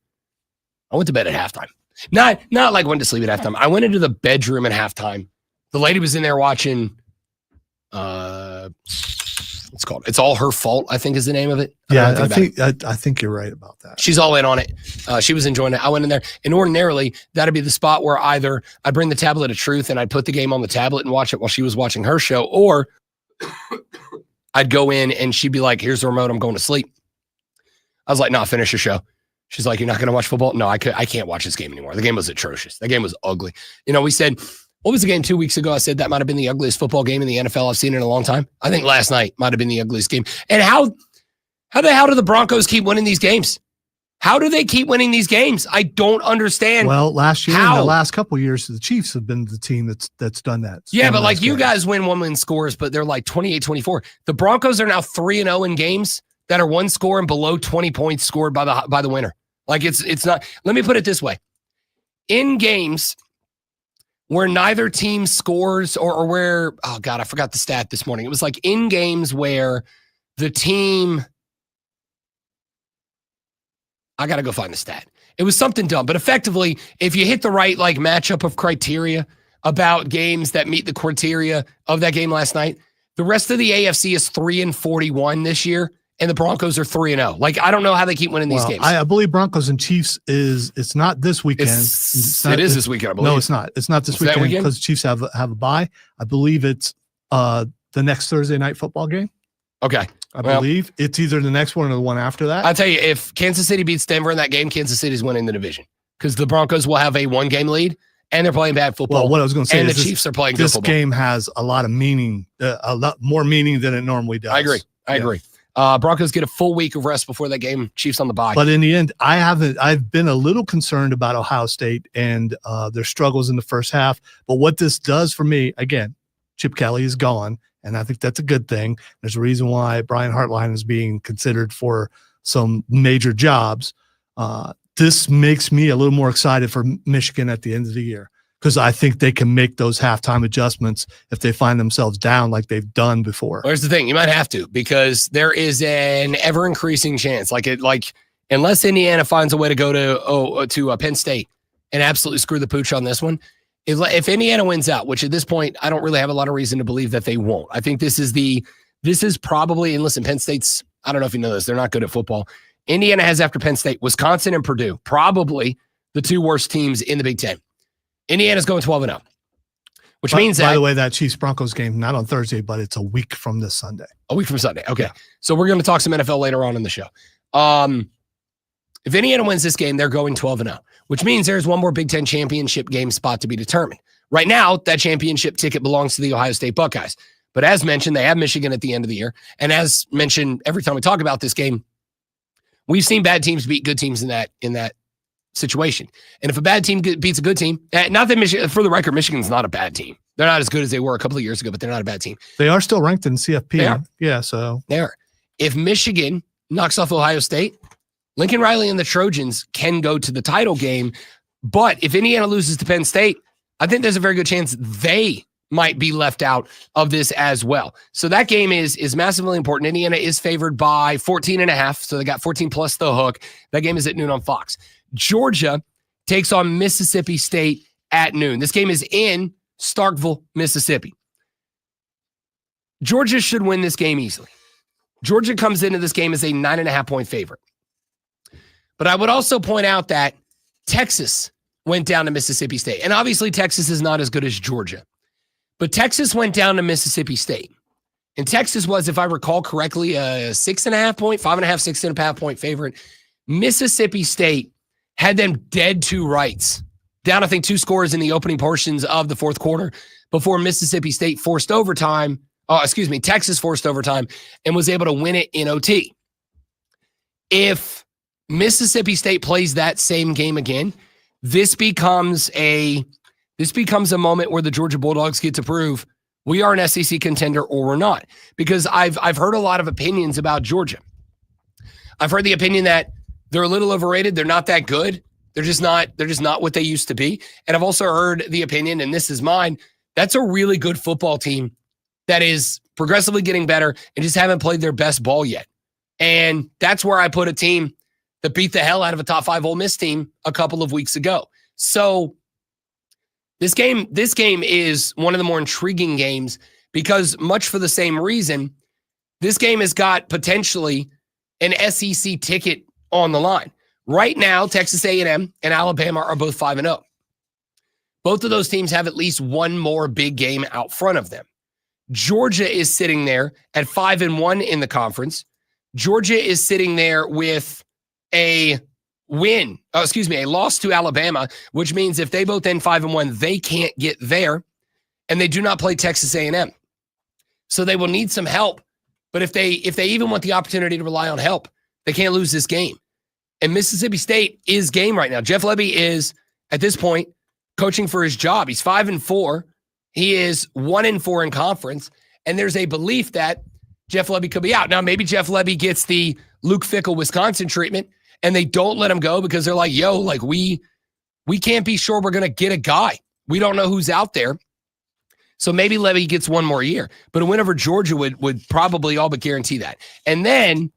I went to bed at halftime. Not like went to sleep at halftime. I went into the bedroom at halftime. The lady was in there watching what's it called? It's All Her Fault, I think is the name of it. Yeah, I think you're right about that. She's all in on it. She was enjoying it. I went in there, and ordinarily that'd be the spot where either I'd bring the tablet of truth and I'd put the game on the tablet and watch it while she was watching her show, or I'd go in and she'd be like, "Here's the remote. I'm going to sleep." I was like, "No, finish your show." She's like, "You're not going to watch football?" No, I can't watch this game anymore. The game was atrocious. The game was ugly. We said, what was the game 2 weeks ago? I said that might have been the ugliest football game in the NFL I've seen in a long time. I think last night might have been the ugliest game. And how the hell do the Broncos keep winning these games? How do they keep winning these games? I don't understand. Well, last year and the last couple of years, the Chiefs have been the team that's done that. Yeah, but like you guys win one-win scores, but they're like 28-24. The Broncos are now 3-0 in games that are one score and below 20 points scored by the winner. Like it's not. Let me put it this way: in games where neither team scores, or where, oh God, I forgot the stat this morning. It was like in games where the team, I got to go find the stat. It was something dumb, but effectively, if you hit the right like matchup of criteria about games that meet the criteria of that game last night, the rest of the AFC is 3-41 this year, and the Broncos are 3-0. Like, I don't know how they keep winning these games. I believe Broncos and Chiefs it's not this weekend. It is this weekend, I believe. No, it's not. It's not this weekend because the Chiefs have a bye. I believe it's the next Thursday night football game. Okay. I believe it's either the next one or the one after that. I'll tell you, if Kansas City beats Denver in that game, Kansas City's winning the division because the Broncos will have a 1-game lead and they're playing bad football. Well, what I was going to say is the Chiefs are playing good football. This game has a lot of meaning, a lot more meaning than it normally does. I agree. Broncos get a full week of rest before that game. Chiefs on the bye. But in the end, I've been a little concerned about Ohio State and their struggles in the first half. But what this does for me, again, Chip Kelly is gone, and I think that's a good thing. There's a reason why Brian Hartline is being considered for some major jobs. This makes me a little more excited for Michigan at the end of the year, because I think they can make those halftime adjustments if they find themselves down like they've done before. Well, here's the thing. You might have to, because there is an ever-increasing chance. Unless Indiana finds a way to go to Penn State and absolutely screw the pooch on this one, if Indiana wins out, which at this point, I don't really have a lot of reason to believe that they won't. I think this is probably, and listen, Penn State's, I don't know if you know this, they're not good at football. Indiana has, after Penn State, Wisconsin and Purdue, probably the two worst teams in the Big Ten. Indiana's going 12-0. which means that, by the way, that Chiefs-Broncos game, not on Thursday, but it's a week from this Sunday. A week from Sunday. Okay. Yeah. So we're going to talk some NFL later on in the show. If Indiana wins this game, they're going 12-0, which means there's one more Big Ten championship game spot to be determined. Right now, that championship ticket belongs to the Ohio State Buckeyes. But as mentioned, they have Michigan at the end of the year. And as mentioned, every time we talk about this game, we've seen bad teams beat good teams in that situation. And if a bad team beats a good team, not that Michigan, for the record, Michigan's not a bad team. They're not as good as they were a couple of years ago, but they're not a bad team. They are still ranked in CFP. They are. Yeah, so. They are. If Michigan knocks off Ohio State, Lincoln Riley and the Trojans can go to the title game. But if Indiana loses to Penn State, I think there's a very good chance they might be left out of this as well. So that game is massively important. Indiana is favored by 14.5. So they got 14 plus the hook. That game is at noon on Fox. Georgia takes on Mississippi State at noon. This game is in Starkville, Mississippi. Georgia should win this game easily. Georgia comes into this game as a 9.5-point favorite. But I would also point out that Texas went down to Mississippi State. And obviously Texas is not as good as Georgia. But Texas went down to Mississippi State. And Texas was, if I recall correctly, a 6.5-point, 5.5, 6.5-point favorite. Mississippi State had them dead to rights. Down, I think, 2 scores in the opening portions of the fourth quarter before Mississippi State forced overtime. Texas forced overtime and was able to win it in OT. If Mississippi State plays that same game again, this becomes a moment where the Georgia Bulldogs get to prove we are an SEC contender or we're not. Because I've heard a lot of opinions about Georgia. I've heard the opinion that they're a little overrated. They're not that good. They're just not what they used to be. And I've also heard the opinion, and this is mine, that's a really good football team that is progressively getting better and just haven't played their best ball yet. And that's where I put a team that beat the hell out of a top 5 Ole Miss team a couple of weeks ago. So this game is one of the more intriguing games because much for the same reason, this game has got potentially an SEC ticket on the line. Right now, Texas A&M and Alabama are both 5-0. Both of those teams have at least one more big game out front of them. Georgia is sitting there at 5-1 in the conference. Georgia is sitting there with a loss to Alabama, which means if they both end 5-1, they can't get there, and they do not play Texas A&M. So they will need some help. But if they even want the opportunity to rely on help, they can't lose this game. And Mississippi State is game right now. Jeff Lebby is, at this point, coaching for his job. He's 5-4. He is 1-4 in conference. And there's a belief that Jeff Lebby could be out. Now, maybe Jeff Lebby gets the Luke Fickell Wisconsin treatment, and they don't let him go because they're like, we can't be sure we're going to get a guy. We don't know who's out there. So maybe Lebby gets one more year. But a win over Georgia would probably all but guarantee that. And then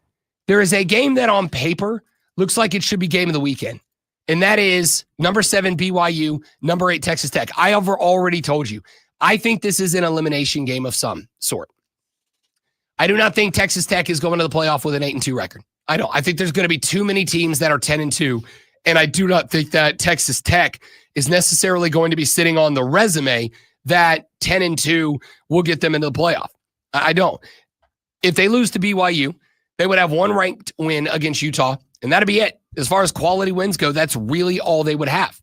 there is a game that on paper looks like it should be game of the weekend. And that is number 7 BYU, number 8 Texas Tech. I have already told you, I think this is an elimination game of some sort. I do not think Texas Tech is going to the playoff with an 8-2 record. I don't. I think there's going to be too many teams that are 10-2, and I do not think that Texas Tech is necessarily going to be sitting on the resume that 10-2 will get them into the playoff. I don't. If they lose to BYU, they would have one ranked win against Utah, and that'd be it. As far as quality wins go, that's really all they would have.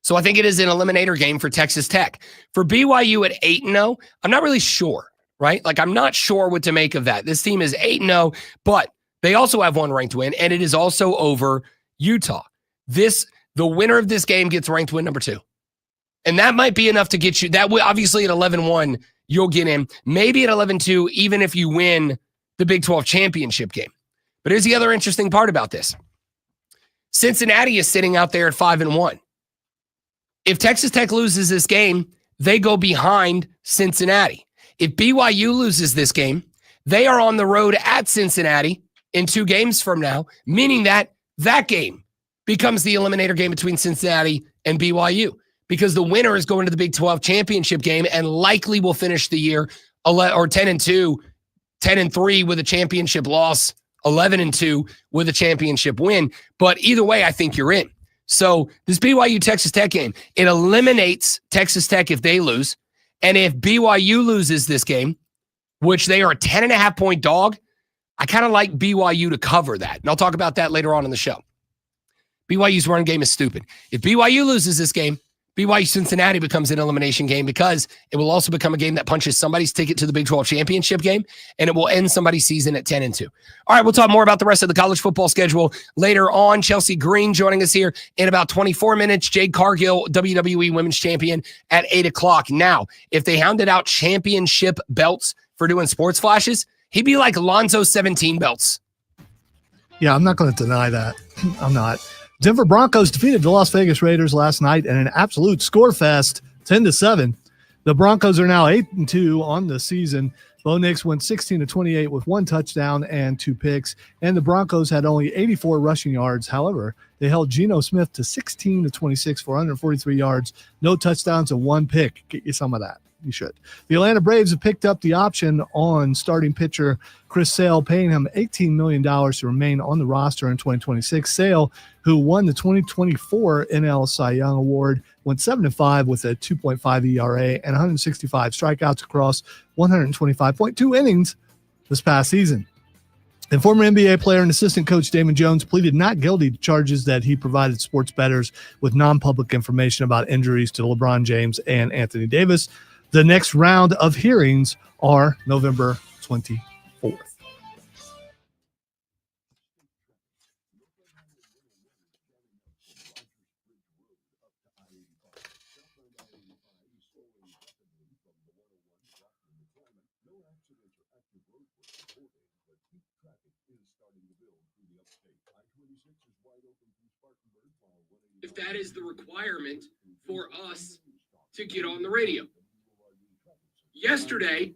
So I think it is an eliminator game for Texas Tech. For BYU at 8-0, I'm not really sure, right? Like, I'm not sure what to make of that. This team is 8-0, but they also have one ranked win, and it is also over Utah. The winner of this game gets ranked win number 2. And that might be enough to get you. That will obviously at 11-1, you'll get in. Maybe at 11-2, even if you win the Big 12 championship game. But here's the other interesting part about this. Cincinnati is sitting out there at 5-1. If Texas Tech loses this game, they go behind Cincinnati. If BYU loses this game, they are on the road at Cincinnati in 2 games from now, meaning that game becomes the eliminator game between Cincinnati and BYU, because the winner is going to the Big 12 championship game and likely will finish the year 10-2, 10-3 with a championship loss, 11-2 with a championship win. But either way, I think you're in. So this BYU Texas Tech game, it eliminates Texas Tech if they lose. And if BYU loses this game, which they are a 10.5 point dog, I kind of like BYU to cover that. And I'll talk about that later on in the show. BYU's run game is stupid. If BYU loses this game, BYU Cincinnati becomes an elimination game because it will also become a game that punches somebody's ticket to the Big 12 championship game, and it will end somebody's season at 10-2. All right, we'll talk more about the rest of the college football schedule later on. Chelsea Green joining us here in about 24 minutes. Jade Cargill, WWE Women's Champion at 8 o'clock. Now, if they hounded out championship belts for doing sports flashes, he'd be like Lonzo 17 belts. Yeah, I'm not going to deny that. I'm not. Denver Broncos defeated the Las Vegas Raiders last night in an absolute score fest, 10-7. The Broncos are now 8-2 on the season. Bo Nix went 16-28 with 1 touchdown and 2 picks, and the Broncos had only 84 rushing yards. However, they held Geno Smith to 16-26 for 143 yards, no touchdowns, and 1 pick. Get you some of that. You should. The Atlanta Braves have picked up the option on starting pitcher Chris Sale, paying him $18 million to remain on the roster in 2026. Sale, who won the 2024 NL Cy Young Award, went 7-5 with a 2.5 ERA and 165 strikeouts across 125.2 innings this past season. And former NBA player and assistant coach Damon Jones pleaded not guilty to charges that he provided sports bettors with non-public information about injuries to LeBron James and Anthony Davis. The next round of hearings are November 24th. If that is the requirement for us to get on the radio. Yesterday.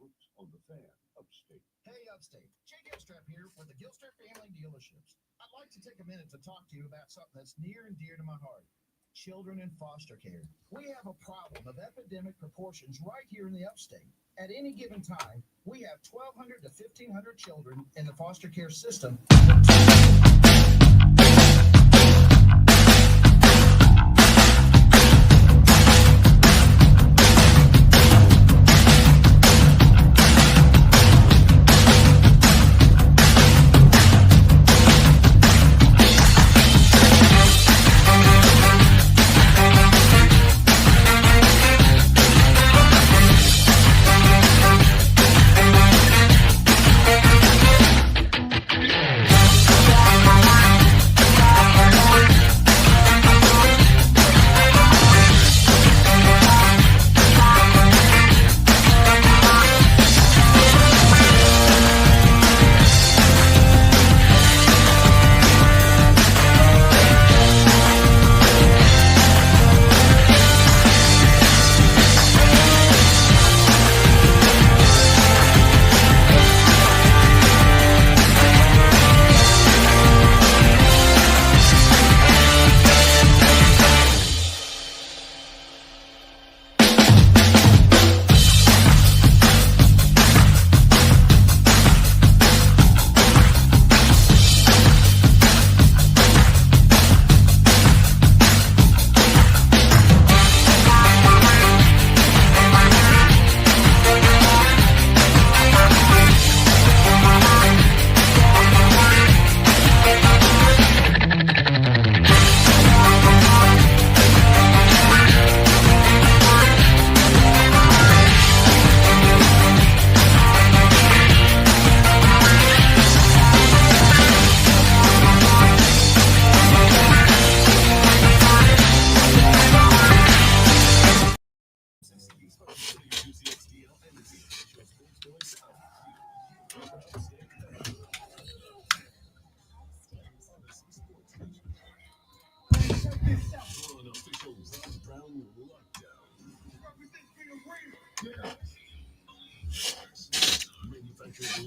Hey, Upstate. Jay Gilstrap here for the Gilstrap Family Dealerships. I'd like to take a minute to talk to you about something that's near and dear to my heart. Children in foster care. We have a problem of epidemic proportions right here in the Upstate. At any given time, we have 1,200 to 1,500 children in the foster care system.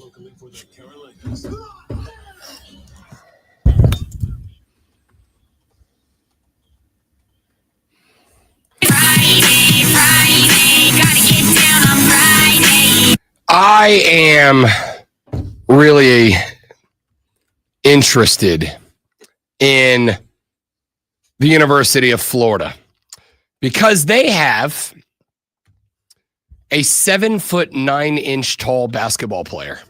Locally for the Carolinas. I am really interested in the University of Florida, because they have a 7'9" tall basketball player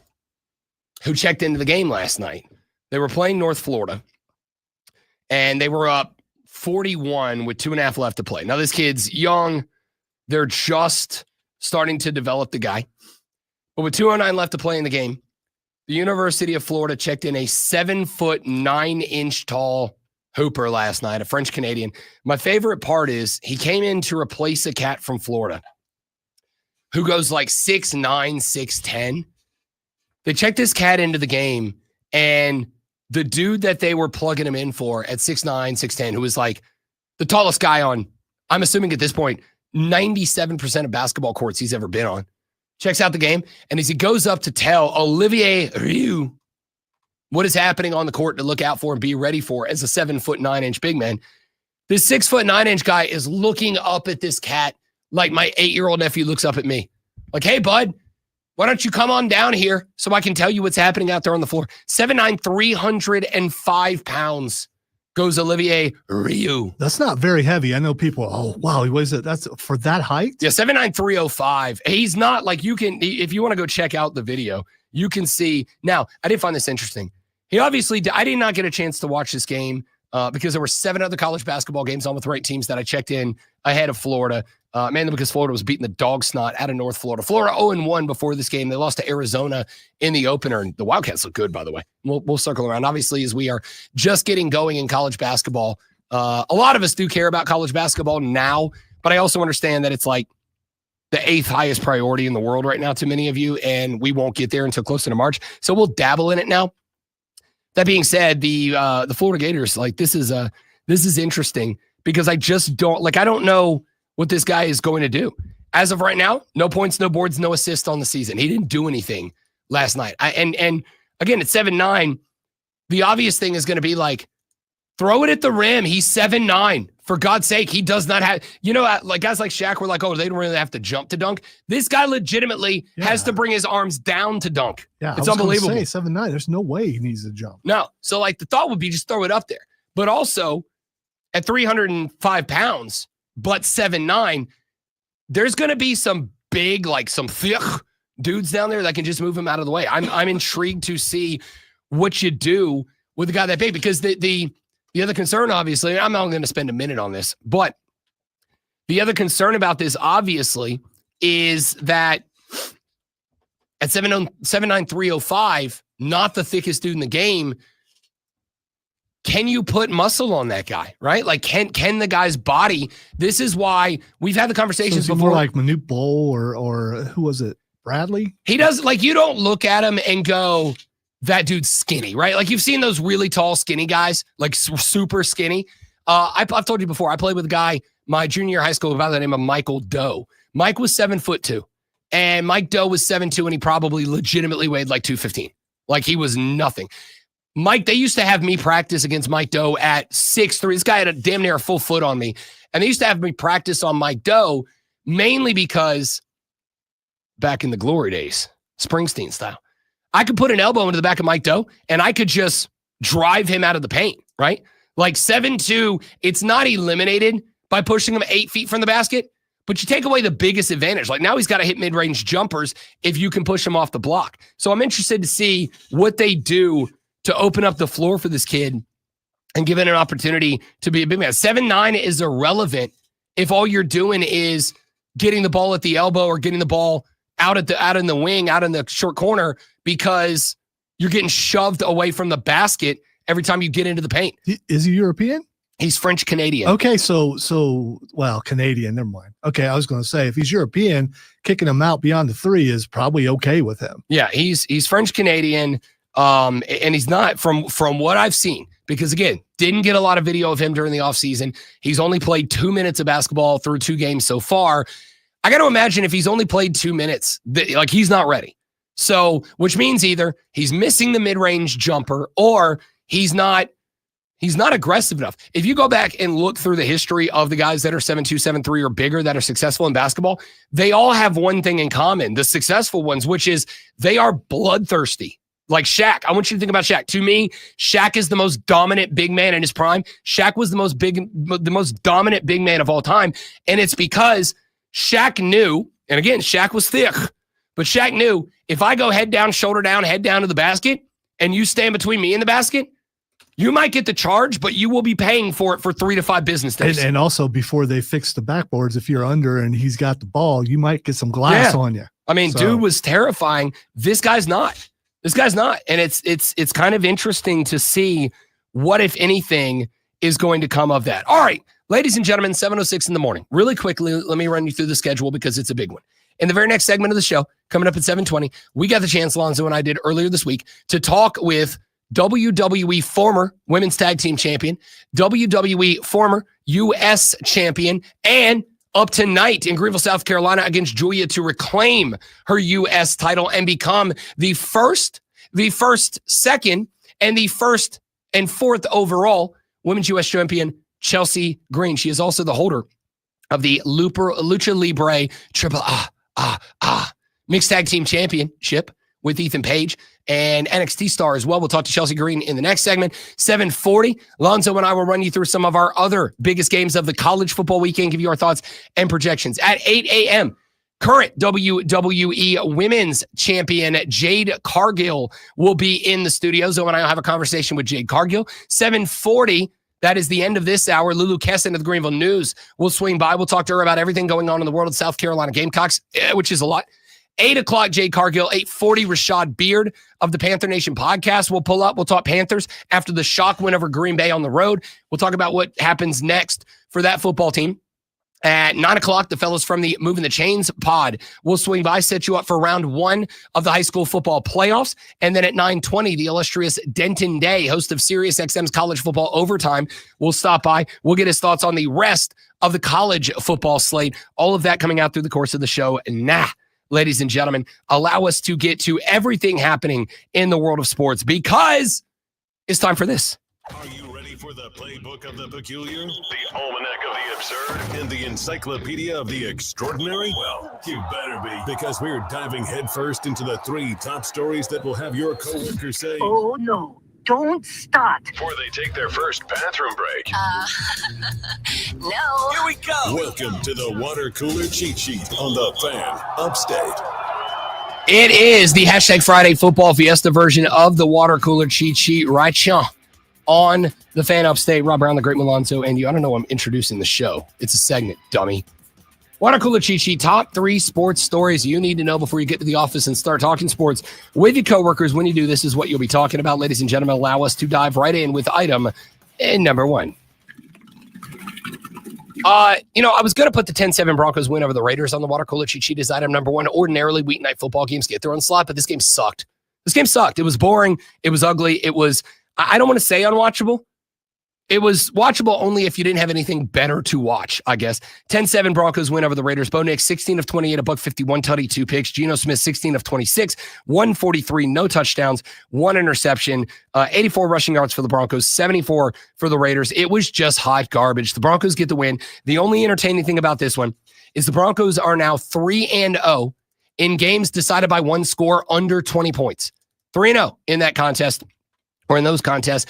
who checked into the game last night. They were playing North Florida, and they were up 41 with 2.5 left to play. Now, this kid's young. They're just starting to develop the guy. But with 2:09 left to play in the game, the University of Florida checked in a 7'9" tall hooper last night, a French Canadian. My favorite part is he came in to replace a cat from Florida who goes like 6'9", 6'10". They checked this cat into the game, and the dude that they were plugging him in for at 6'9", 6'10", who was like the tallest guy on, I'm assuming at this point, 97% of basketball courts he's ever been on, checks out the game, and as he goes up to tell Olivier Rioux what is happening on the court to look out for and be ready for as a 7'9" big man, this 6'9" guy is looking up at this cat like my 8-year-old nephew looks up at me. Like, hey, bud, why don't you come on down here so I can tell you what's happening out there on the floor? 7'9", 305 pounds goes Olivier Rioux. That's not very heavy. I know people, oh, wow, what is it? That's for that height? Yeah, 7'9", 305. He's not like, you can, if you want to go check out the video, you can see. Now, I did find this interesting. He obviously, I did not get a chance to watch this game because there were 7 other college basketball games on with the right teams that I checked in ahead of Florida. Mainly because Florida was beating the dog snot out of North Florida. Florida 0-1 before this game. They lost to Arizona in the opener. And the Wildcats look good, by the way. We'll circle around. Obviously, as we are just getting going in college basketball, a lot of us do care about college basketball now, but I also understand that it's like the 8th highest priority in the world right now to many of you, and we won't get there until closer to March. So we'll dabble in it now. That being said, the Florida Gators, like this is interesting because I just don't I don't know what this guy is going to do. As of right now, no points, no boards, no assists on the season. He didn't do anything last night. And again, at 7'9", the obvious thing is going to be like, throw it at the rim. He's 7'9". For God's sake, he does not have, like guys like Shaq were like, oh, they don't really have to jump to dunk. This guy legitimately has to bring his arms down to dunk. Yeah, it's unbelievable. 7'9", there's no way he needs to jump. No. So like the thought would be just throw it up there. But also at 305 pounds, but 7'9", there's going to be some big, like some thick dudes down there that can just move him out of the way. I'm intrigued to see what you do with a guy that big, because the other concern, obviously, I'm not going to spend a minute on this, but the other concern about this, obviously, is that at 7'9", 305, not the thickest dude in the game, can you put muscle on that guy, right? Like, can the guy's body? This is why we've had the conversations before. More like Manute Bol or who was it? Bradley? He does, like, you don't look at him and go, that dude's skinny, right? Like, you've seen those really tall, skinny guys, like super skinny. I've told you before, I played with a guy my junior year of high school by the name of Michael Doe. Mike was 7'2", and Mike Doe was 7'2", and he probably legitimately weighed like 215. Like, he was nothing. Mike, they used to have me practice against Mike Doe at 6'3". This guy had a damn near a full foot on me. And they used to have me practice on Mike Doe, mainly because back in the glory days, Springsteen style, I could put an elbow into the back of Mike Doe and I could just drive him out of the paint, right? Like 7'2", it's not eliminated by pushing him 8 feet from the basket, but you take away the biggest advantage. Like, now he's got to hit mid-range jumpers if you can push him off the block. So I'm interested to see what they do to open up the floor for this kid and give it an opportunity to be a big man. 7'9" is irrelevant if all you're doing is getting the ball at the elbow or getting the ball out in the wing, out in the short corner, because you're getting shoved away from the basket every time you get into the paint. Is he European? He's French Canadian. Okay, so well, Canadian, never mind. Okay, I was going to say, if he's European, kicking him out beyond the 3 is probably okay with him. Yeah, he's French Canadian, and he's not, from what I've seen, because again, didn't get a lot of video of him during the offseason. He's only played 2 minutes of basketball through 2 games so far. I got to imagine if he's only played 2 minutes, like, he's not ready. So, which means either he's missing the mid-range jumper or he's not aggressive enough. If you go back and look through the history of the guys that are 7'2", 7'3", or bigger that are successful in basketball, they all have one thing in common, the successful ones, which is they are bloodthirsty. Like Shaq, I want you to think about Shaq. To me, Shaq is the most dominant big man in his prime. Shaq was the most dominant big man of all time. And it's because Shaq knew, and again, Shaq was thick, but Shaq knew if I go head down to the basket, and you stand between me and the basket, you might get the charge, but you will be paying for it for 3 to 5 business days. And also, before they fix the backboards, if you're under and he's got the ball, you might get some glass on you. I mean, dude was terrifying. This guy's not. And it's kind of interesting to see what, if anything, is going to come of that. All right, ladies and gentlemen, 7:06 in the morning. Really quickly, let me run you through the schedule because it's a big one. In the very next segment of the show, coming up at 7:20, we got the chance, Lonzo and I did earlier this week, to talk with WWE former women's tag team champion, WWE former U.S. champion, and up tonight in Greenville, South Carolina against Julia to reclaim her U.S. title and become the first, second, and the first and fourth overall women's U.S. champion, Chelsea Green. She is also the holder of the Lucha Libre Triple Mixed Tag Team Championship with Ethan Page and NXT star as well. We'll talk to Chelsea Green in the next segment. 7:40, Lonzo and I will run you through some of our other biggest games of the college football weekend, give you our thoughts and projections. At 8 a.m., current WWE Women's Champion Jade Cargill will be in the studio. Zoe and I will have a conversation with Jade Cargill. 7:40, that is the end of this hour. Lulu Kesin of the Greenville News will swing by. We'll talk to her about everything going on in the world of South Carolina Gamecocks, which is a lot. 8 o'clock, Jade Cargill. 8:40, Rashad Beard of the Panther Nation podcast will pull up. We'll talk Panthers after the shock win over Green Bay on the road. We'll talk about what happens next for that football team. At 9 o'clock, the fellows from the Movin the Chains pod will swing by, set you up for round 1 of the high school football playoffs. And then at 9:20, the illustrious Denton Day, host of Sirius XM's College Football Overtime, will stop by. We'll get his thoughts on the rest of the college football slate. All of that coming out through the course of the show. Ladies and gentlemen, allow us to get to everything happening in the world of sports because it's time for this. Are you ready for the playbook of the peculiar, the almanac of the absurd, and the encyclopedia of the extraordinary? Well, you better be, because we're diving headfirst into the 3 top stories that will have your coworkers say, "Oh no, don't start," before they take their first bathroom break. No. Here we go. Welcome to the water cooler cheat sheet on the Fan Upstate. It is the #Friday Football Fiesta version of the water cooler cheat sheet right here on the Fan Upstate. Rob Brown, the Great Milonzo, and you. I don't know, I'm introducing the show. It's a segment, dummy. Water cooler cheat sheet, top 3 sports stories you need to know before you get to the office and start talking sports with your coworkers. When you do, this is what you'll be talking about. Ladies and gentlemen, allow us to dive right in with item number 1. I was going to put the 10-7 Broncos win over the Raiders on the water cooler cheat sheet as item number 1. Ordinarily, weeknight football games get their own slot, but this game sucked. It was boring. It was ugly. It was, I don't want to say unwatchable. It was watchable only if you didn't have anything better to watch, I guess. 10-7 Broncos win over the Raiders. Bo Nix, 16 of 28, a $151 tutty, 2 picks. Geno Smith, 16 of 26, 143, no touchdowns, 1 interception, 84 rushing yards for the Broncos, 74 for the Raiders. It was just hot garbage. The Broncos get the win. The only entertaining thing about this one is the Broncos are now 3-0 in games decided by 1 score under 20 points. 3-0 in that contest, or in those contests.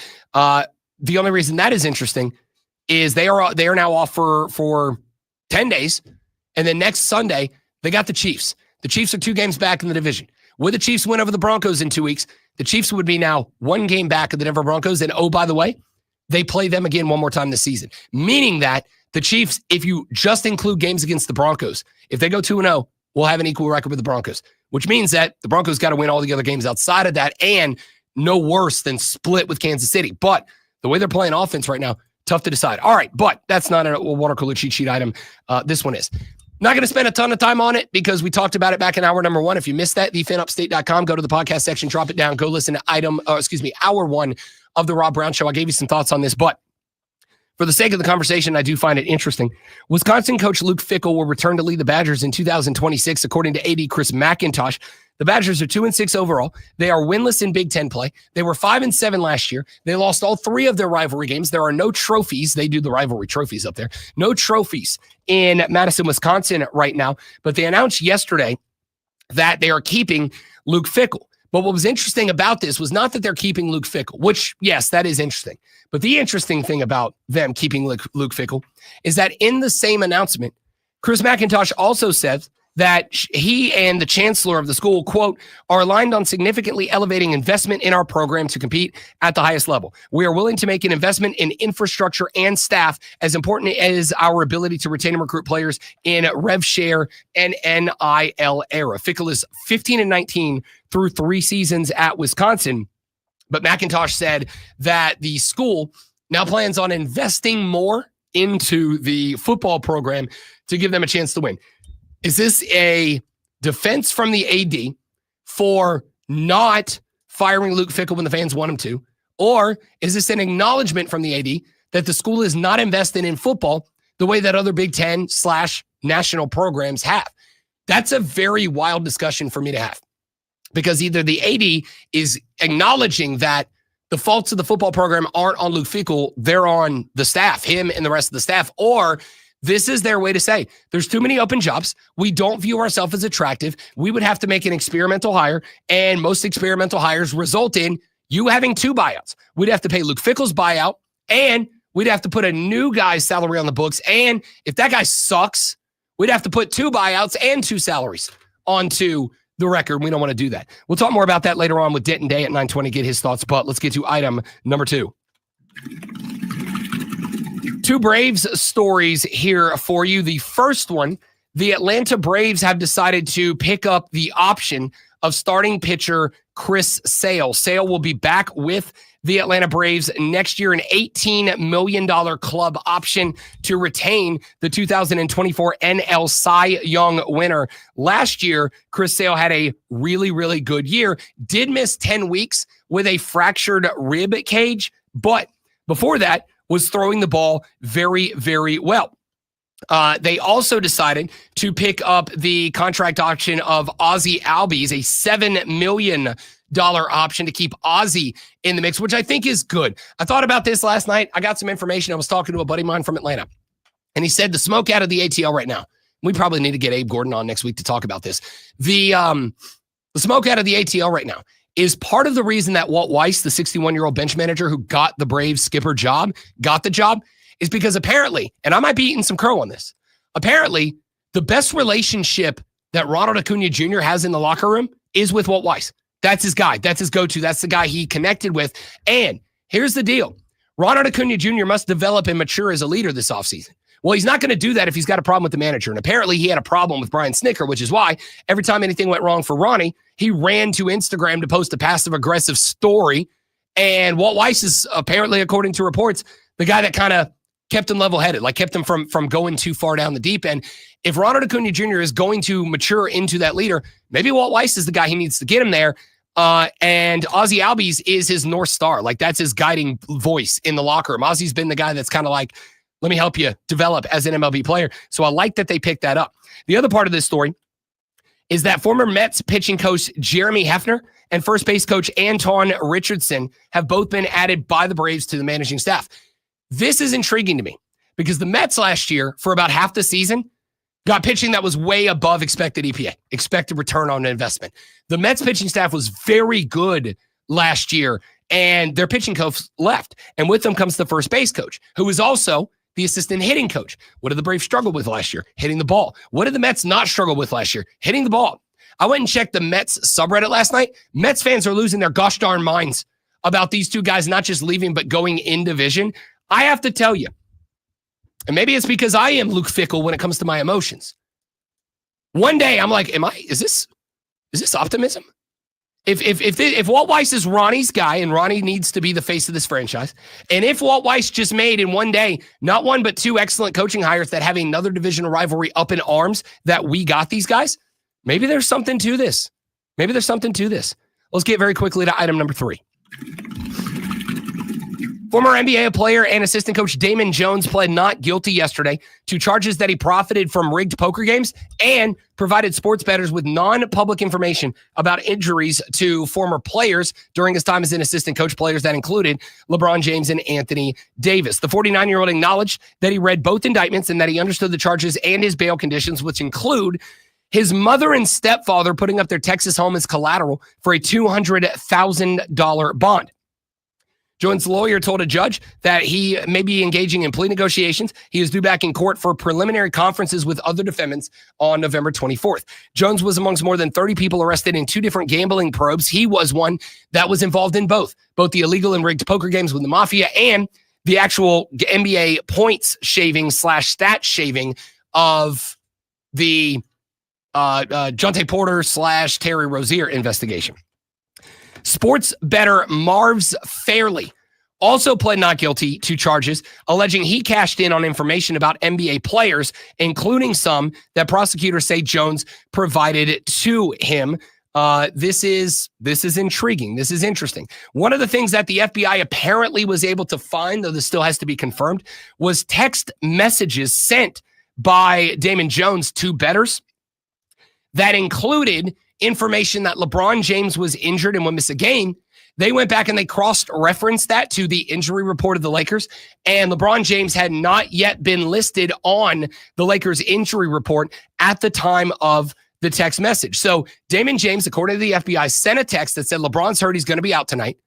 The only reason that is interesting is they are now off for 10 days. And then next Sunday, they got the Chiefs. The Chiefs are 2 games back in the division. Would the Chiefs win over the Broncos in 2 weeks? The Chiefs would be now 1 game back of the Denver Broncos. And oh, by the way, they play them again one more time this season. Meaning that the Chiefs, if you just include games against the Broncos, if they go 2-0, will have an equal record with the Broncos, which means that the Broncos got to win all the other games outside of that and no worse than split with Kansas City. But the way they're playing offense right now, tough to decide. All right, but that's not a water cooler cheat sheet item. This one is. Not going to spend a ton of time on it because we talked about it back in hour number 1. If you missed that, thefanupstate.com, go to the podcast section, drop it down, go listen to hour 1 of the Rob Brown Show. I gave you some thoughts on this, but for the sake of the conversation, I do find it interesting. Wisconsin coach Luke Fickell will return to lead the Badgers in 2026, according to AD Chris McIntosh. The Badgers are 2-6 overall. They are winless in Big Ten play. They were 5-7 last year. They lost all 3 of their rivalry games. There are no trophies. They do the rivalry trophies up there. No trophies in Madison, Wisconsin right now. But they announced yesterday that they are keeping Luke Fickell. But what was interesting about this was not that they're keeping Luke Fickell, which, yes, that is interesting. But the interesting thing about them keeping Luke Fickell is that in the same announcement, Chris McIntosh also said that he and the chancellor of the school, quote, are aligned on significantly elevating investment in our program to compete at the highest level. We are willing to make an investment in infrastructure and staff as important as our ability to retain and recruit players in rev share and NIL era. Fickell is 15-19 through 3 seasons at Wisconsin. But McIntosh said that the school now plans on investing more into the football program to give them a chance to win. Is this a defense from the AD for not firing Luke Fickell when the fans want him to? Or is this an acknowledgement from the AD that the school is not investing in football the way that other Big Ten/national programs have? That's a very wild discussion for me to have, because either the AD is acknowledging that the faults of the football program aren't on Luke Fickell, they're on the staff, him and the rest of the staff, or this is their way to say, there's too many open jobs. We don't view ourselves as attractive. We would have to make an experimental hire, and most experimental hires result in you having 2 buyouts. We'd have to pay Luke Fickell's buyout, and we'd have to put a new guy's salary on the books. And if that guy sucks, we'd have to put 2 buyouts and 2 salaries onto the record. We don't want to do that. We'll talk more about that later on with Denton Day at 9:20, get his thoughts. But let's get to item number 2. 2 Braves stories here for you. The first one, the Atlanta Braves have decided to pick up the option of starting pitcher Chris Sale. Sale will be back with the Atlanta Braves next year, an $18 million club option to retain the 2024 NL Cy Young winner. Last year, Chris Sale had a really, really good year, did miss 10 weeks with a fractured rib cage, but before that, was throwing the ball very, very well. They also decided to pick up the contract option of Ozzie Albies, a $7 million option to keep Ozzie in the mix, which I think is good. I thought about this last night. I got some information. I was talking to a buddy of mine from Atlanta, and he said the smoke out of the ATL right now. We probably need to get Abe Gordon on next week to talk about this. The smoke out of the ATL right now is part of the reason that Walt Weiss, the 61-year-old bench manager who got the Braves skipper job, got the job, is because apparently, and I might be eating some crow on this, apparently the best relationship that Ronald Acuna Jr. has in the locker room is with Walt Weiss. That's his guy. That's his go-to. That's the guy he connected with. And here's the deal. Ronald Acuna Jr. must develop and mature as a leader this offseason. Well, he's not going to do that if he's got a problem with the manager. And apparently he had a problem with Brian Snicker, which is why every time anything went wrong for Ronnie, he ran to Instagram to post a passive-aggressive story. And Walt Weiss is apparently, according to reports, the guy that kind of kept him level-headed, like kept him from going too far down the deep end. If Ronald Acuna Jr. is going to mature into that leader, maybe Walt Weiss is the guy he needs to get him there. And Ozzie Albies is his North Star. Like, that's his guiding voice in the locker room. Ozzie's been the guy that's kind of like, let me help you develop as an MLB player. So I like that they picked that up. The other part of this story is that former Mets pitching coach Jeremy Hefner and first base coach Anton Richardson have both been added by the Braves to the managing staff. This is intriguing to me because the Mets last year, for about half the season, got pitching that was way above expected EPA, expected return on investment. The Mets pitching staff was very good last year, and their pitching coach left. And with them comes the first base coach, who is also the assistant hitting coach. What did the Braves struggle with last year? Hitting the ball. What did the Mets not struggle with last year? Hitting the ball. I went and checked the Mets subreddit last night. Mets fans are losing their gosh darn minds about these two guys not just leaving, but going in division. I have to tell you, and maybe it's because I am Luke Fickell when it comes to my emotions. One day I'm like, is this optimism? If Walt Weiss is Ronnie's guy and Ronnie needs to be the face of this franchise, and if Walt Weiss just made in one day, not one, but 2 excellent coaching hires that have another divisional rivalry up in arms that we got these guys, maybe there's something to this. Let's get very quickly to item number 3. Former NBA player and assistant coach Damon Jones pled not guilty yesterday to charges that he profited from rigged poker games and provided sports bettors with non-public information about injuries to former players during his time as an assistant coach. Players that included LeBron James and Anthony Davis. The 49-year-old acknowledged that he read both indictments and that he understood the charges and his bail conditions, which include his mother and stepfather putting up their Texas home as collateral for a $200,000 bond. Jones' lawyer told a judge that he may be engaging in plea negotiations. He is due back in court for preliminary conferences with other defendants on November 24th. Jones was amongst more than 30 people arrested in 2 different gambling probes. He was one that was involved in both the illegal and rigged poker games with the Mafia and the actual NBA points shaving / stat shaving of the Jonte Porter / Terry Rozier investigation. Sports bettor Marv's Fairley also pled not guilty to charges alleging he cashed in on information about NBA players, including some that prosecutors say Jones provided to him. This is intriguing. This is interesting. One of the things that the FBI apparently was able to find, though this still has to be confirmed, was text messages sent by Damon Jones to bettors that included information that LeBron James was injured and would miss a game. They went back and they cross-referenced that to the injury report of the Lakers, and LeBron James had not yet been listed on the Lakers injury report at the time of the text message. So Damon James, according to the FBI, sent a text that said LeBron's hurt, he's going to be out tonight.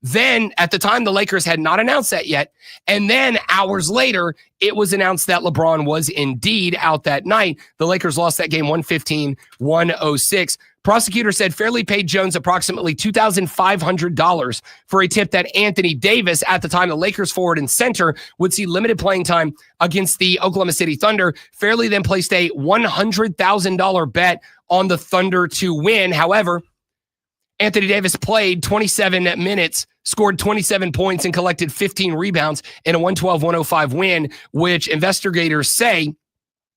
Then at the time, the Lakers had not announced that yet. And then hours later, it was announced that LeBron was indeed out that night. The Lakers lost that game 115-106. Prosecutors said Fairley paid Jones approximately $2,500 for a tip that Anthony Davis, at the time the Lakers forward and center, would see limited playing time against the Oklahoma City Thunder. Fairley then placed a $100,000 bet on the Thunder to win. However, Anthony Davis played 27 minutes, scored 27 points, and collected 15 rebounds in a 112-105 win, which investigators say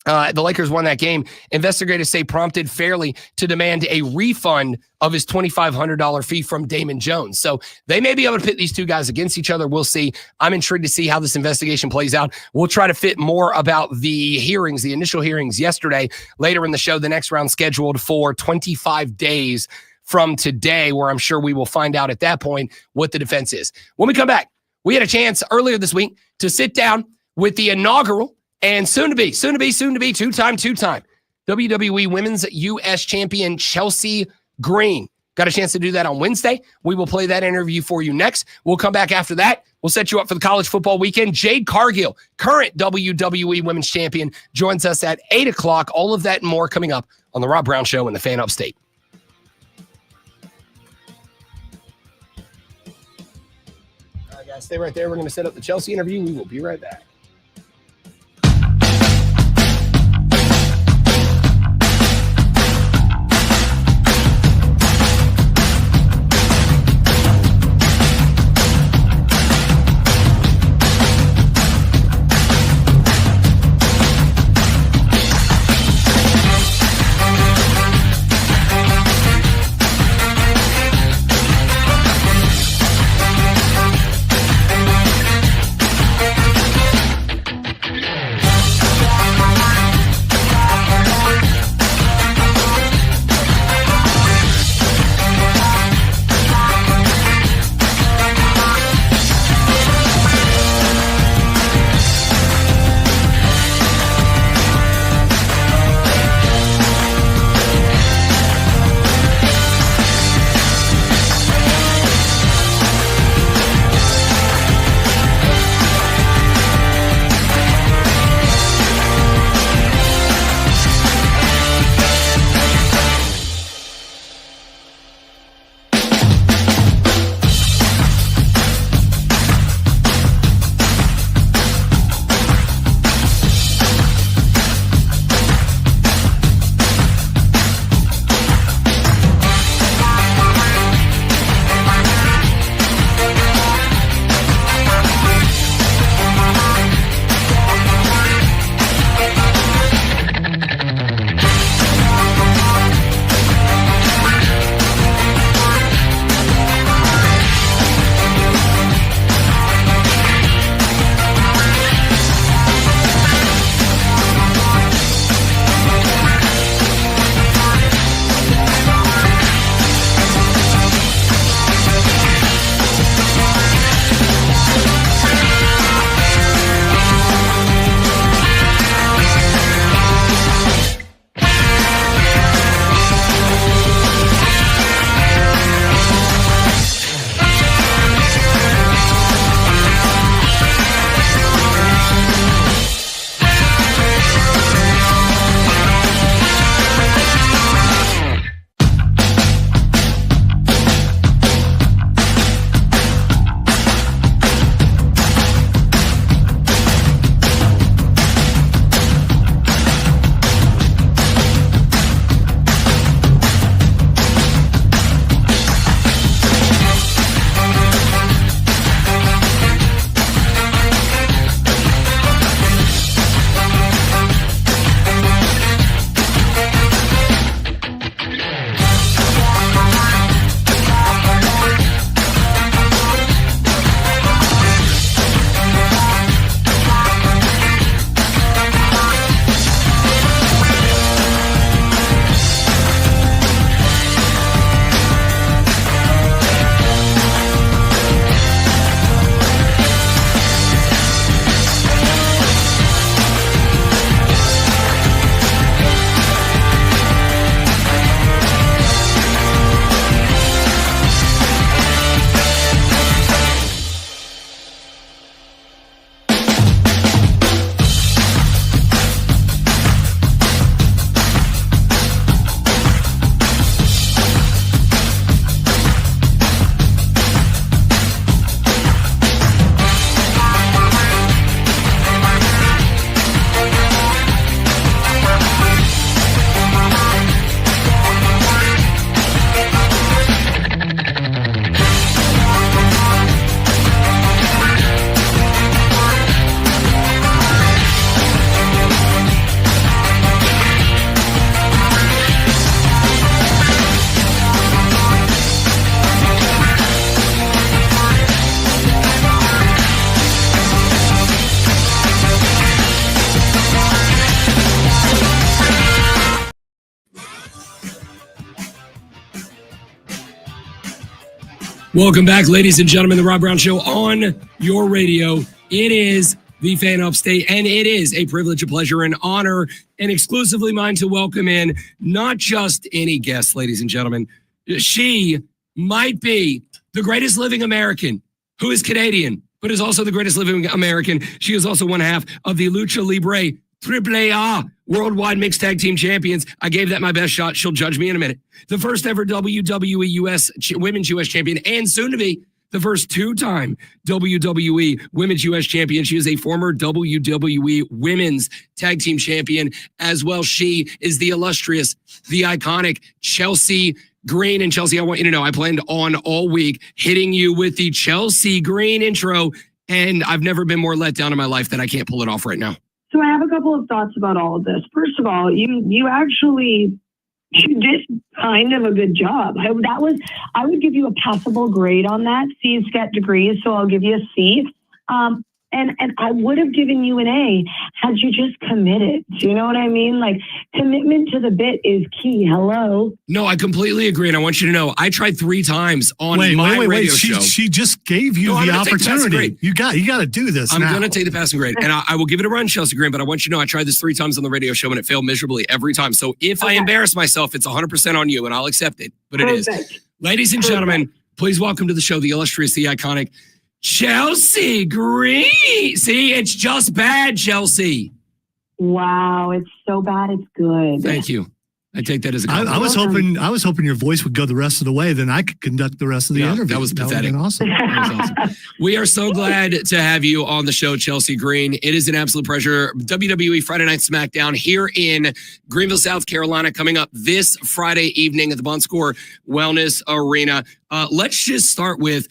the Lakers won that game. Investigators say prompted Fairley to demand a refund of his $2,500 fee from Damon Jones. So they may be able to pit these two guys against each other. We'll see. I'm intrigued to see how this investigation plays out. We'll try to fit more about the hearings, the initial hearings yesterday, later in the show, the next round scheduled for 25 days from today, where I'm sure we will find out at that point what the defense is. When we come back, we had a chance earlier this week to sit down with the inaugural and soon to be two-time WWE Women's U.S. Champion Chelsea Green. Got a chance to do that on Wednesday. We will play that interview for you next. We'll come back after that. We'll set you up for the college football weekend. Jade Cargill, current WWE Women's Champion, joins us at 8 o'clock. All of that and more coming up on The Rob Brown Show and the Fan Upstate. All right, guys, stay right there. We're going to set up the Chelsea interview. We will be right back. Welcome back, ladies and gentlemen, the Rob Brown Show on your radio. It is the Fan Upstate, and it is a privilege, a pleasure, and honor, and exclusively mine to welcome in not just any guest, ladies and gentlemen. She might be the greatest living American who is Canadian, but is also the greatest living American. She is also one half of the Lucha Libre AAA Worldwide Mixed Tag Team Champions. I gave that my best shot. She'll judge me in a minute. The first ever WWE Women's US Champion, and soon to be the first two-time WWE Women's US Champion. She is a former WWE Women's Tag Team Champion as well. She is the illustrious, the iconic Chelsea Green. And Chelsea, I want you to know, I planned on all week hitting you with the Chelsea Green intro, and I've never been more let down in my life that I can't pull it off right now. So I have a couple of thoughts about all of this. First of all, you actually did kind of a good job. I would give you a passable grade on that. C's get degrees, so I'll give you a C. And I would have given you an A had you just committed. Do you know what I mean? Like, commitment to the bit is key. Hello? No, I completely agree. And I want you to know, I tried 3 times on my radio show. She just gave you the opportunity. You got to do this. I'm going to take the passing grade. And I will give it a run, Chelsea Green, but I want you to know I tried this 3 times on the radio show and it failed miserably every time. So if I embarrass myself, it's 100% on you and I'll accept it. But it is. Ladies and gentlemen, please welcome to the show the illustrious, the iconic Chelsea Green. See, it's just bad, Chelsea. Wow, it's so bad it's good. Thank you. I take that as a compliment. I was hoping your voice would go the rest of the way, then I could conduct the rest of the interview. That was pathetic. That awesome. That was awesome. We are so glad to have you on the show, Chelsea Green. It is an absolute pleasure. WWE Friday Night SmackDown here in Greenville, South Carolina, coming up this Friday evening at the Bon Score Wellness Arena. Let's just start with,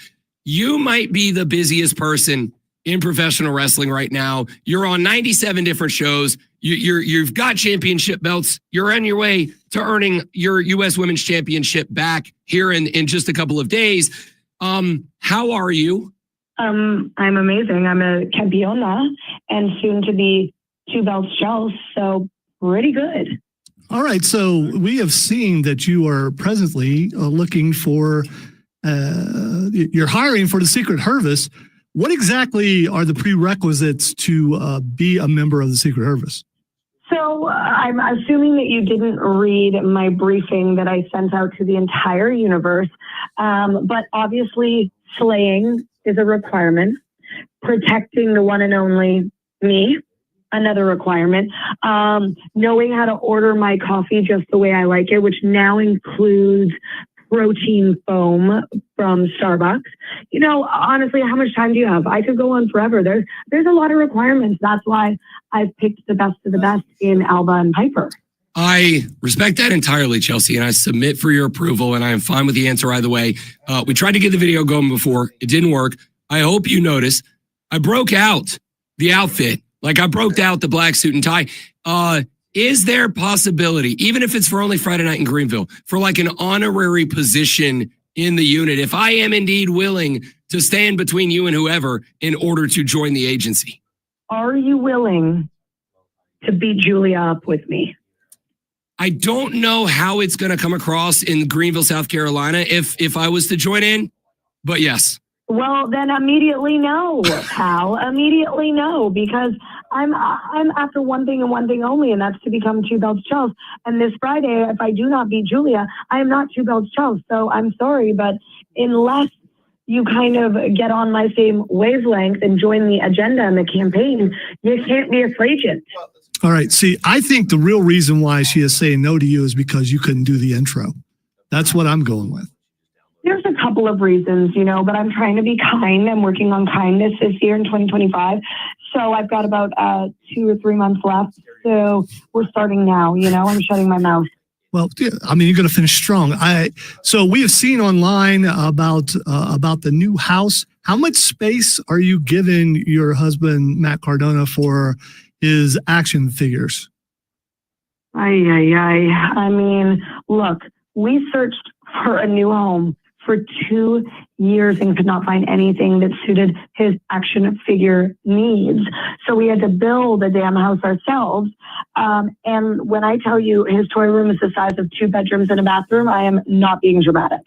you might be the busiest person in professional wrestling right now. You're on 97 different shows. You've got championship belts. You're on your way to earning your U.S. Women's Championship back here in just a couple of days. How are you? I'm amazing. I'm a campeona and soon to be 2 belts Chelsea, so pretty good. All right, so we have seen that you are presently looking for, you're hiring for the Secret Service. What exactly are the prerequisites to be a member of the Secret Service? So I'm assuming that you didn't read my briefing that I sent out to the entire universe, but obviously slaying is a requirement. Protecting the one and only me, another requirement. Knowing how to order my coffee just the way I like it, which now includes protein foam from Starbucks. You know, honestly, how much time do you have? I could go on forever. There's a lot of requirements. That's why I've picked the best of the best in Alba and Piper. I respect that entirely, Chelsea, and I submit for your approval, and I am fine with the answer either way. We tried to get the video going before. It didn't work. I hope you notice I broke out the outfit. Like, I broke out the black suit and tie. Is there possibility, even if it's for only Friday night in Greenville, for like an honorary position in the unit, if I am indeed willing to stand between you and whoever in order to join the agency? Are you willing to beat Julia up with me? I don't know how it's going to come across in Greenville, South Carolina if I was to join in, but yes. Well, then immediately no, pal. Immediately no, because I'm after one thing and one thing only, and that's to become 2 belts Chelsea. And this Friday, if I do not beat Julia, I am not 2 belts Chelsea. So I'm sorry, but unless you kind of get on my same wavelength and join the agenda and the campaign, you can't be a agent. All right. See, I think the real reason why she is saying no to you is because you couldn't do the intro. That's what I'm going with. There's a couple of reasons, you know, but I'm trying to be kind. I'm working on kindness this year in 2025. So I've got about 2 or 3 months left. So we're starting now, you know, I'm shutting my mouth. Well, yeah, I mean, you're going to finish strong. So we have seen online about the new house. How much space are you giving your husband, Matt Cardona, for his action figures? I mean, look, we searched for a new home for 2 years and could not find anything that suited his action figure needs. So we had to build a damn house ourselves. And when I tell you his toy room is the size of 2 bedrooms and a bathroom, I am not being dramatic.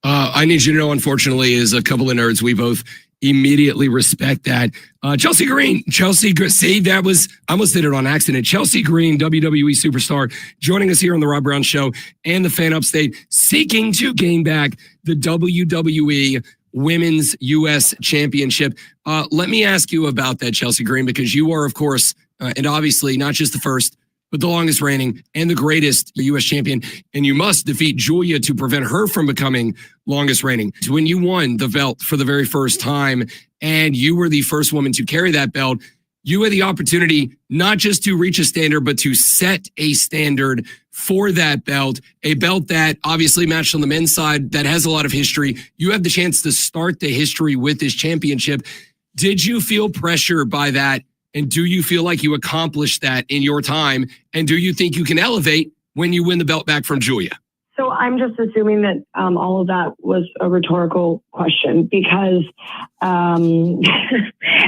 I need you to know, unfortunately, as a couple of nerds, we both immediately respect that. Chelsea Green, see, that was, I almost did it on accident. Chelsea Green, WWE superstar, joining us here on the Rob Brown Show and the Fan Upstate, seeking to gain back the WWE Women's U.S. Championship. Let me ask you about that, Chelsea Green, because you are, of course, and obviously not just the first, but the longest reigning and the greatest U.S. champion, and you must defeat Julia to prevent her from becoming longest reigning. When you won the belt for the very first time, and you were the first woman to carry that belt, you had the opportunity not just to reach a standard, but to set a standard for that belt, a belt that obviously matched on the men's side, that has a lot of history. You have the chance to start the history with this championship. Did you feel pressure by that? And do you feel like you accomplished that in your time? And do you think you can elevate when you win the belt back from Julia? So I'm just assuming that all of that was a rhetorical question, because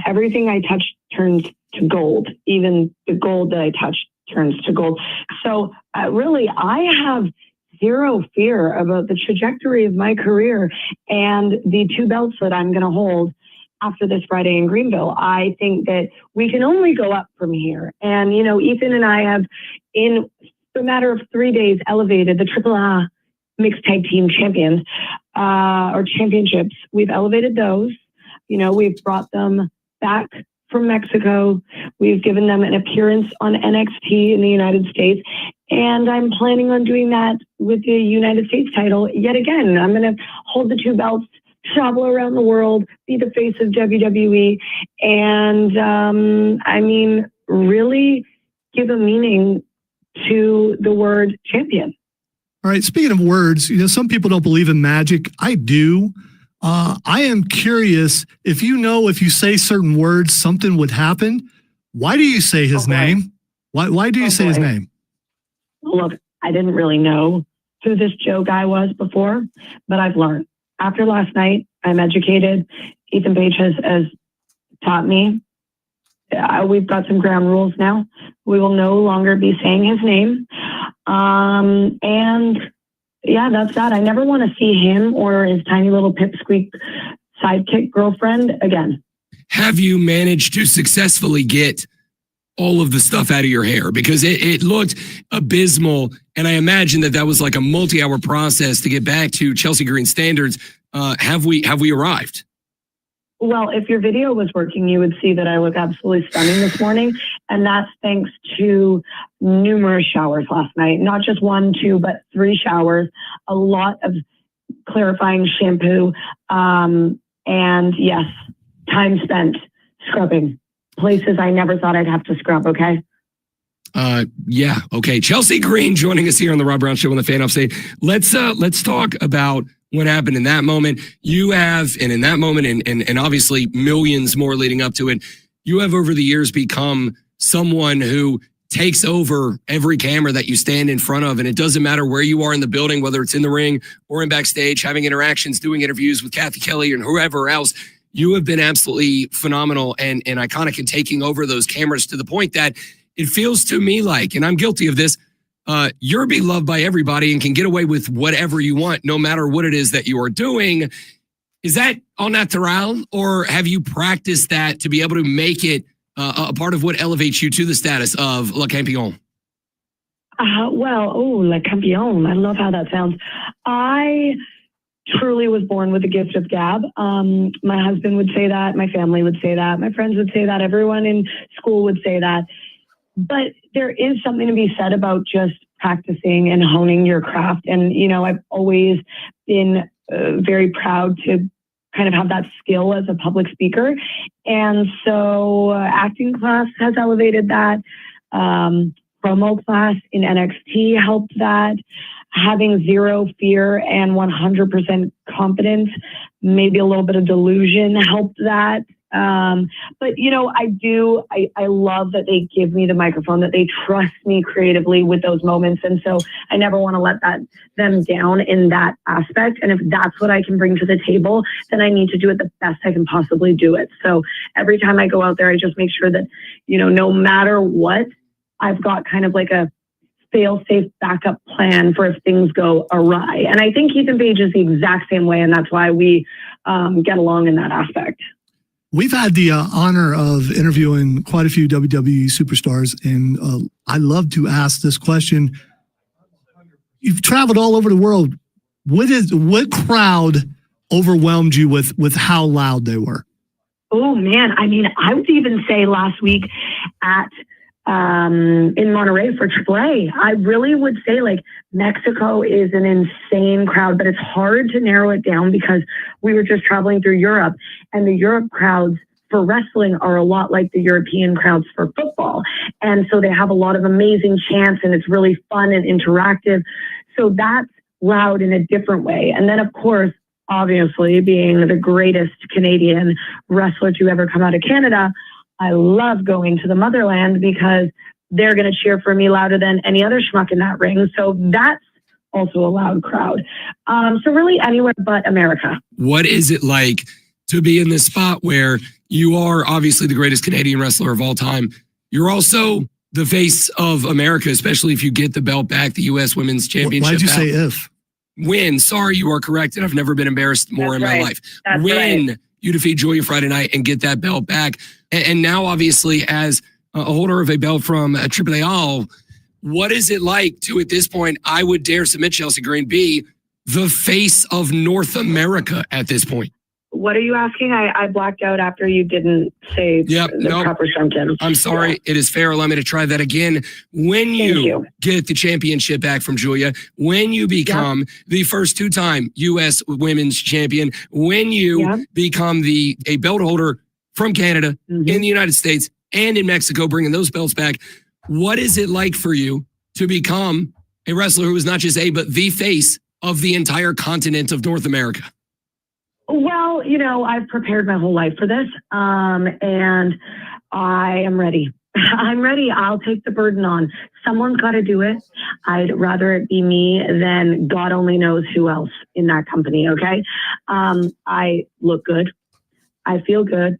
everything I touch turns to gold. Even the gold that I touch turns to gold. So really, I have zero fear about the trajectory of my career and the 2 belts that I'm going to hold after this Friday in Greenville. I think that we can only go up from here. And, you know, Ethan and I have, in a matter of 3 days, elevated the AAA mixed tag team champions, or championships. We've elevated those. You know, we've brought them back from Mexico. We've given them an appearance on NXT in the United States. And I'm planning on doing that with the United States title yet again. I'm going to hold the 2 belts, travel around the world, be the face of WWE, and I mean, really give a meaning to the word champion. All right. Speaking of words, you know, some people don't believe in magic. I do. I am curious if you say certain words, something would happen. Why do you say his name? Why do you say his name? Look, I didn't really know who this Joe guy was before, but I've learned. After last night, I'm educated. Ethan Page has taught me. We've got some ground rules now. We will no longer be saying his name. And yeah, that's that. I never want to see him or his tiny little pipsqueak sidekick girlfriend again. Have you managed to successfully get all of the stuff out of your hair? Because it looked abysmal, and I imagine that was like a multi-hour process to get back to Chelsea Green standards. Have we arrived? Well, if your video was working, you would see that I look absolutely stunning this morning, and that's thanks to numerous showers last night. Not just 1, 2, but 3 showers, a lot of clarifying shampoo, and yes, time spent scrubbing places I never thought I'd have to scrub, okay? Yeah, okay. Chelsea Green joining us here on the Rob Brown Show on the Fan Upstate. Let's talk about what happened in that moment. You have, and in that moment, and obviously millions more leading up to it, you have over the years become someone who takes over every camera that you stand in front of, and it doesn't matter where you are in the building, whether it's in the ring or in backstage, having interactions, doing interviews with Kathy Kelly and whoever else. You have been absolutely phenomenal and iconic in taking over those cameras to the point that it feels to me like, and I'm guilty of this, you're beloved by everybody and can get away with whatever you want, no matter what it is that you are doing. Is that au natural, or have you practiced that to be able to make it a part of what elevates you to the status of Le Campion? Le Campion. I love how that sounds. I truly was born with the gift of gab. My husband would say that. My family would say that. My friends would say that. Everyone in school would say that. But there is something to be said about just practicing and honing your craft. And, you know, I've always been very proud to kind of have that skill as a public speaker. And so acting class has elevated that. Promo class in NXT helped that. Having zero fear and 100% confidence, maybe a little bit of delusion helped that. But, you know, I love that they give me the microphone, that they trust me creatively with those moments. And so I never want to let them down in that aspect. And if that's what I can bring to the table, then I need to do it the best I can possibly do it. So every time I go out there, I just make sure that, you know, no matter what, I've got kind of like a fail-safe backup plan for if things go awry. And I think Ethan Page is the exact same way, and that's why we get along in that aspect. We've had the honor of interviewing quite a few WWE superstars, and I love to ask this question. You've traveled all over the world. What crowd overwhelmed you with how loud they were? Oh man, I mean, I would even say last week at in Monterey for AAA, I really would say like Mexico is an insane crowd, but it's hard to narrow it down because we were just traveling through Europe, and the Europe crowds for wrestling are a lot like the European crowds for football. And so they have a lot of amazing chants, and it's really fun and interactive. So that's loud in a different way. And then of course, obviously being the greatest Canadian wrestler to ever come out of Canada, I love going to the motherland because they're going to cheer for me louder than any other schmuck in that ring. So that's also a loud crowd. So really anywhere but America. What is it like to be in this spot where you are obviously the greatest Canadian wrestler of all time? You're also the face of America, especially if you get the belt back, the U.S. Women's Championship. Why'd you say if? Win. Sorry, you are correct. And I've never been embarrassed more in my life. That's Win. right. You defeat Julia Friday night and get that belt back. And now, obviously, as a holder of a belt from AAA, what is it like to, at this point, I would dare submit, Chelsea Green, be the face of North America at this point? What are you asking? I blacked out after you didn't say the proper sentence. I'm sorry. Yeah. It is fair. Allow me to try that again. When you get the championship back from Julia, when you become the first two-time U.S. Women's Champion, when you become a belt holder from Canada in the United States and in Mexico, bringing those belts back, what is it like for you to become a wrestler who is not just but the face of the entire continent of North America? Well, you know, I've prepared my whole life for this, and I am ready. I'm ready. I'll take the burden on. Someone's got to do it. I'd rather it be me than God only knows who else in that company, okay? I look good. I feel good.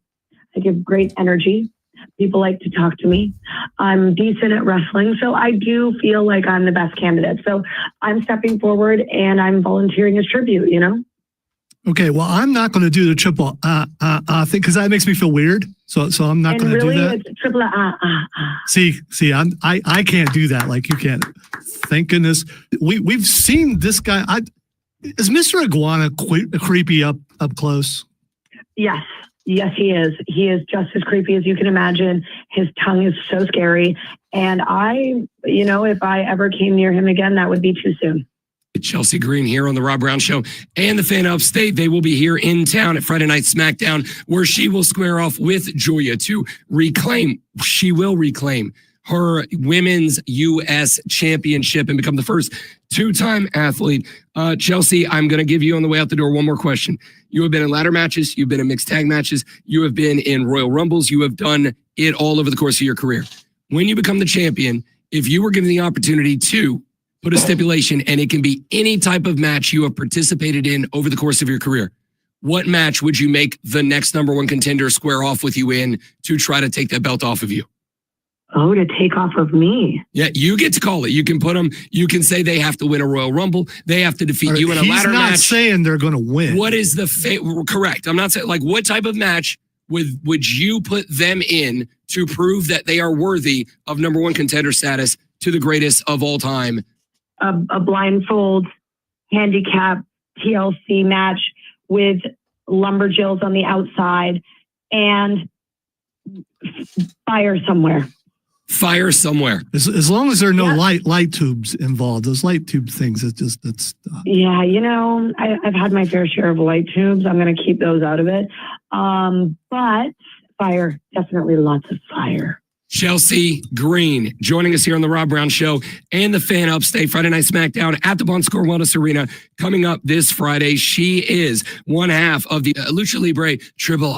I give great energy. People like to talk to me. I'm decent at wrestling, so I do feel like I'm the best candidate. So I'm stepping forward, and I'm volunteering as tribute, you know? Okay, well, I'm not going to do the triple thing because that makes me feel weird. So I'm not going to do that. It's triple See, I can't do that. Like you can't. Thank goodness we've seen this guy. Is Mr. Iguana creepy up close? Yes, he is. He is just as creepy as you can imagine. His tongue is so scary, and if I ever came near him again, that would be too soon. Chelsea Green here on the Rob Brown Show and the Fan Upstate. They will be here in town at Friday Night SmackDown, where she will square off with Julia to reclaim her Women's U.S. Championship and become the first two-time athlete. Chelsea, I'm going to give you on the way out the door one more question. You have been in ladder matches. You've been in mixed tag matches. You have been in Royal Rumbles. You have done it all over the course of your career. When you become the champion, if you were given the opportunity to put a stipulation, and it can be any type of match you have participated in over the course of your career, what match would you make the next number one contender square off with you in to try to take that belt off of you? Oh, to take off of me. Yeah, you get to call it. You can put them, you can say they have to win a Royal Rumble. They have to defeat you in a ladder match. He's not saying they're going to win. What is correct? I'm not saying, like, what type of match would you put them in to prove that they are worthy of number one contender status to the greatest of all time? A blindfold handicap TLC match with lumberjills on the outside and fire somewhere. Fire somewhere. As long as there are no light tubes involved, those light tube things, it's yeah, I've had my fair share of light tubes. I'm going to keep those out of it. But fire, definitely lots of fire. Chelsea Green joining us here on the Rob Brown Show and the Fan Upstate Friday Night SmackDown at the Bon Score Wellness Arena coming up this Friday. She is one half of the Lucha Libre Triple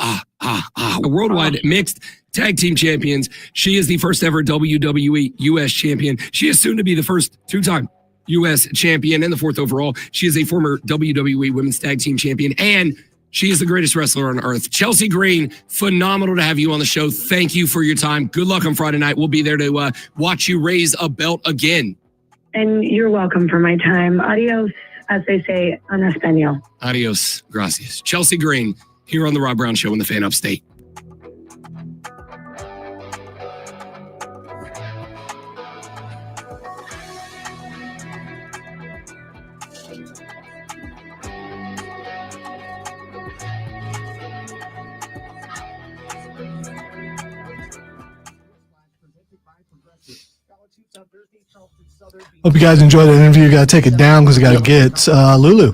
Worldwide Mixed Tag Team Champions. She is the first ever WWE U.S. Champion. She is soon to be the first two-time U.S. Champion and the fourth overall. She is a former WWE Women's Tag Team Champion, and she is the greatest wrestler on earth. Chelsea Green, phenomenal to have you on the show. Thank you for your time. Good luck on Friday night. We'll be there to watch you raise a belt again. And you're welcome for my time. Adios, as they say en Espanol. Adios, gracias. Chelsea Green here on the Rob Brown Show in the Fan Upstate. Hope you guys enjoyed the interview. You got to take it down because you got to get Lulu.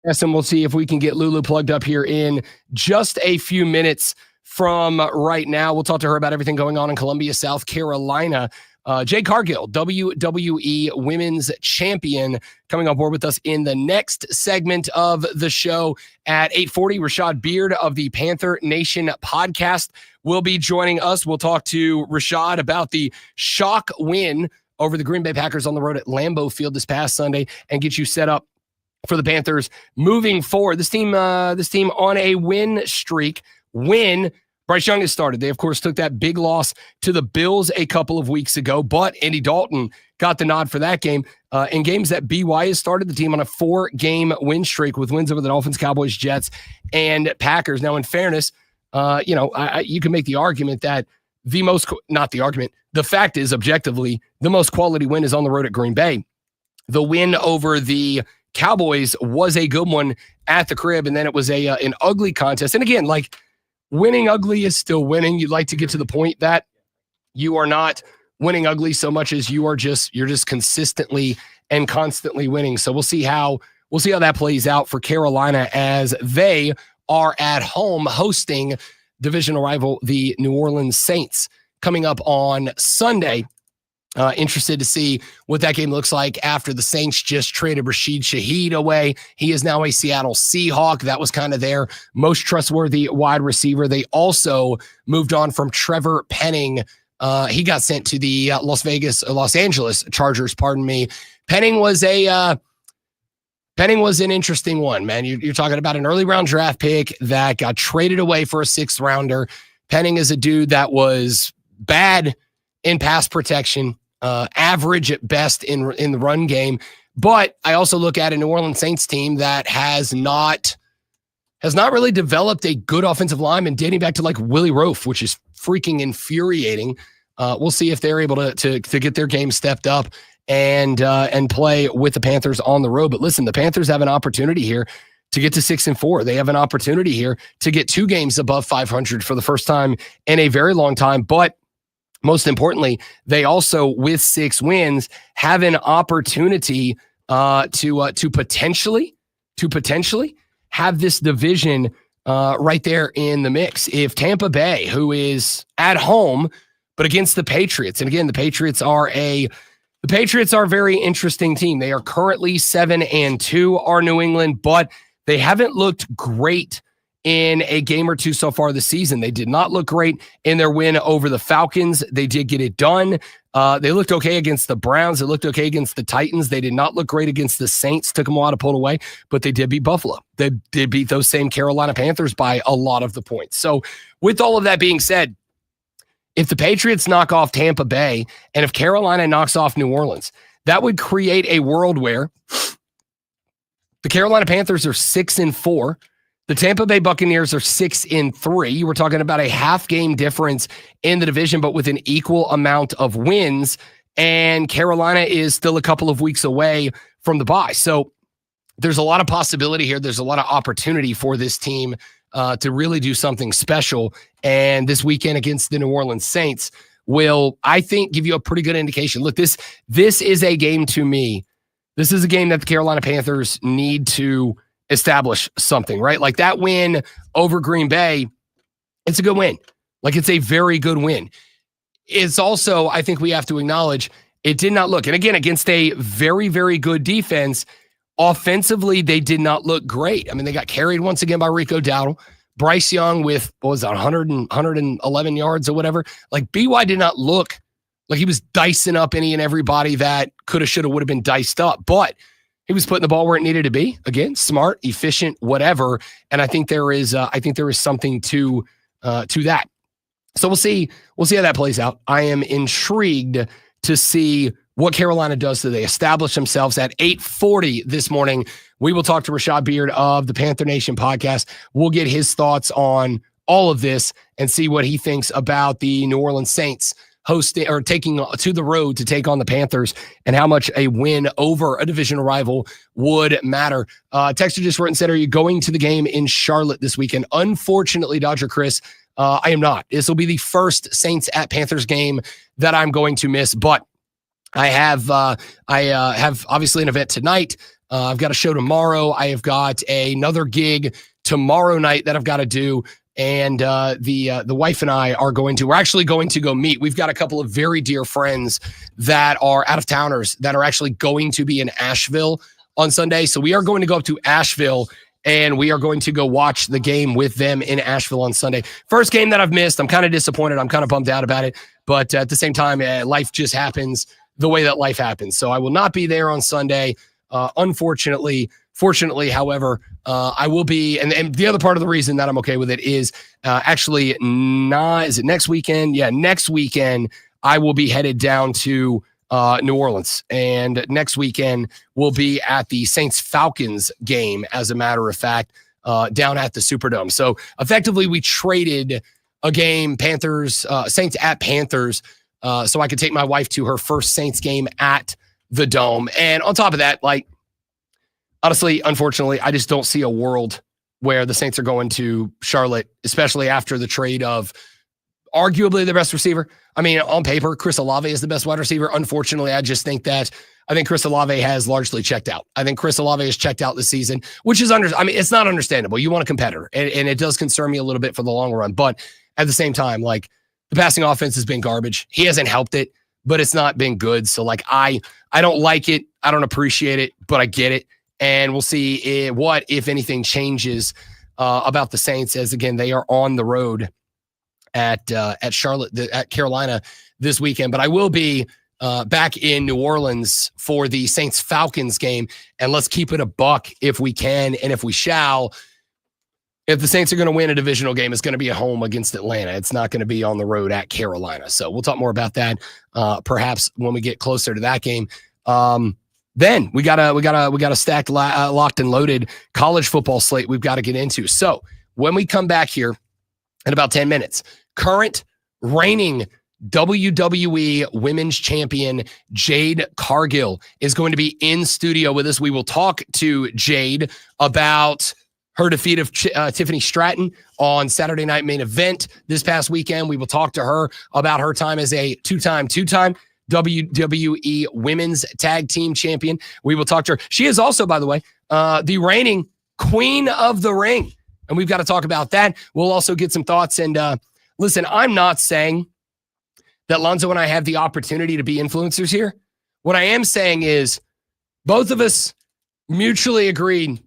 Yes, and we'll see if we can get Lulu plugged up here in just a few minutes from right now. We'll talk to her about everything going on in Columbia, South Carolina. Jade Cargill, WWE Women's Champion, coming on board with us in the next segment of the show at 8:40. Rashad Beard of the Panther Nation podcast will be joining us. We'll talk to Rashad about the shock win over the Green Bay Packers on the road at Lambeau Field this past Sunday and get you set up for the Panthers moving forward. This team on a win streak. Bryce Young has started. They, of course, took that big loss to the Bills a couple of weeks ago, but Andy Dalton got the nod for that game. In games that BY has started, the team on a 4-game win streak with wins over the Dolphins, Cowboys, Jets, and Packers. Now, in fairness, you can make the argument that the fact is, objectively, the most quality win is on the road at Green Bay. The win over the Cowboys was a good one at the crib, and then it was an ugly contest. And again, winning ugly is still winning. You'd like to get to the point that you are not winning ugly so much as you're just consistently and constantly winning. So we'll see how that plays out for Carolina as they are at home hosting divisional rival the New Orleans Saints coming up on Sunday. Interested to see what that game looks like after the Saints just traded Rashid Shaheed away. He is now a Seattle Seahawk. That was kind of their most trustworthy wide receiver. They also moved on from Trevor Penning. He got sent to the Los Angeles Chargers, Penning was an interesting one, man. You're talking about an early round draft pick that got traded away for a 6th rounder. Penning is a dude that was bad in pass protection, average at best in the run game. But I also look at a New Orleans Saints team that has not really developed a good offensive lineman dating back to Willie Roaf, which is freaking infuriating. We'll see if they're able to get their game stepped up and play with the Panthers on the road. But listen, the Panthers have an opportunity here to get to 6-4. They have an opportunity here to get 2 games above 500 for the first time in a very long time. But most importantly, they also, with 6 wins, have an opportunity to potentially have this division right there in the mix. If Tampa Bay, who is at home but against the Patriots, and again, the Patriots are a very interesting team. They are currently 7-2, are New England, but they haven't looked great in a game or two so far this season. They did not look great in their win over the Falcons. They did get it done. They looked okay against the Browns. They looked okay against the Titans. They did not look great against the Saints. Took them a while to pull it away, but they did beat Buffalo. They did beat those same Carolina Panthers by a lot of the points. So with all of that being said, if the Patriots knock off Tampa Bay and if Carolina knocks off New Orleans, that would create a world where the Carolina Panthers are 6-4. The Tampa Bay Buccaneers are 6-3. We're talking about a half-game difference in the division, but with an equal amount of wins. And Carolina is still a couple of weeks away from the bye. So there's a lot of possibility here. There's a lot of opportunity for this team to really do something special. And this weekend against the New Orleans Saints will, I think, give you a pretty good indication. Look, this is a game to me. This is a game that the Carolina Panthers need to establish something, right? Like that win over Green Bay, it's a good win. It's a very good win. It's also, I think we have to acknowledge, it did not look, and again, against a very, very good defense, offensively, they did not look great. I mean, they got carried once again by Rico Dowdle. Bryce Young with, 111 yards or whatever. BY did not look like he was dicing up any and everybody that coulda, shoulda, would have been diced up, but he was putting the ball where it needed to be. Again, smart, efficient, whatever. And I think there is something to that. So we'll see how that plays out. I am intrigued to see what Carolina does. So they establish themselves at 8:40 this morning. We will talk to Rashad Beard of the Panther Nation podcast. We'll get his thoughts on all of this and see what he thinks about the New Orleans Saints hosting or taking to the road to take on the Panthers and how much a win over a divisional rival would matter. Texter just wrote and said, are you going to the game in Charlotte this weekend? Unfortunately, Dodger Chris, I am not. This will be the first Saints at Panthers game that I'm going to miss, but I have obviously an event tonight. I've got a show tomorrow. I have got another gig tomorrow night that I've got to do. And the wife and I we're actually going to go meet. We've got a couple of very dear friends that are out of towners that are actually going to be in Asheville on Sunday. So we are going to go up to Asheville and we are going to go watch the game with them in Asheville on Sunday. First game that I've missed. I'm kind of disappointed. I'm kind of bummed out about it. But at the same time, life just happens the way that life happens. So I will not be there on Sunday. Unfortunately. Fortunately, however, I will be, and the other part of the reason that I'm okay with it is actually is it next weekend? Yeah, next weekend I will be headed down to New Orleans, and next weekend we'll be at the Saints-Falcons game, as a matter of fact, down at the Superdome. So effectively, we traded a game, Saints at Panthers, so I could take my wife to her first Saints game at the Dome. And on top of that, like, honestly, unfortunately, I just don't see a world where the Saints are going to Charlotte, especially after the trade of arguably the best receiver. I mean, on paper, Chris Olave is the best wide receiver. Unfortunately, I think Chris Olave has largely checked out. I think Chris Olave has checked out this season, which is it's not understandable. You want a competitor, and it does concern me a little bit for the long run. But at the same time, like, the passing offense has been garbage. He hasn't helped it, but it's not been good. So, like, I don't like it. I don't appreciate it, but I get it. And we'll see what, if anything, changes about the Saints, as, again, they are on the road at Charlotte, at Carolina this weekend. But I will be back in New Orleans for the Saints-Falcons game. And let's keep it a buck if we can and if we shall. If the Saints are going to win a divisional game, it's going to be at home against Atlanta. It's not going to be on the road at Carolina. So we'll talk more about that perhaps when we get closer to that game. Then we got a stacked, locked and loaded college football slate we've got to get into. So when we come back here in about 10 minutes, current reigning WWE Women's Champion JADE CARGILL is going to be in studio with us. We will talk to JADE about her defeat of Tiffany Stratton on Saturday Night Main Event this past weekend. We will talk to her about her time as a two-time WWE Women's Tag Team Champion. We will talk to her. She is also, by the way, the reigning Queen of the Ring. And we've got to talk about that. We'll also get some thoughts. And listen, I'm not saying that Lonzo and I have the opportunity to be influencers here. What I am saying is both of us mutually agreed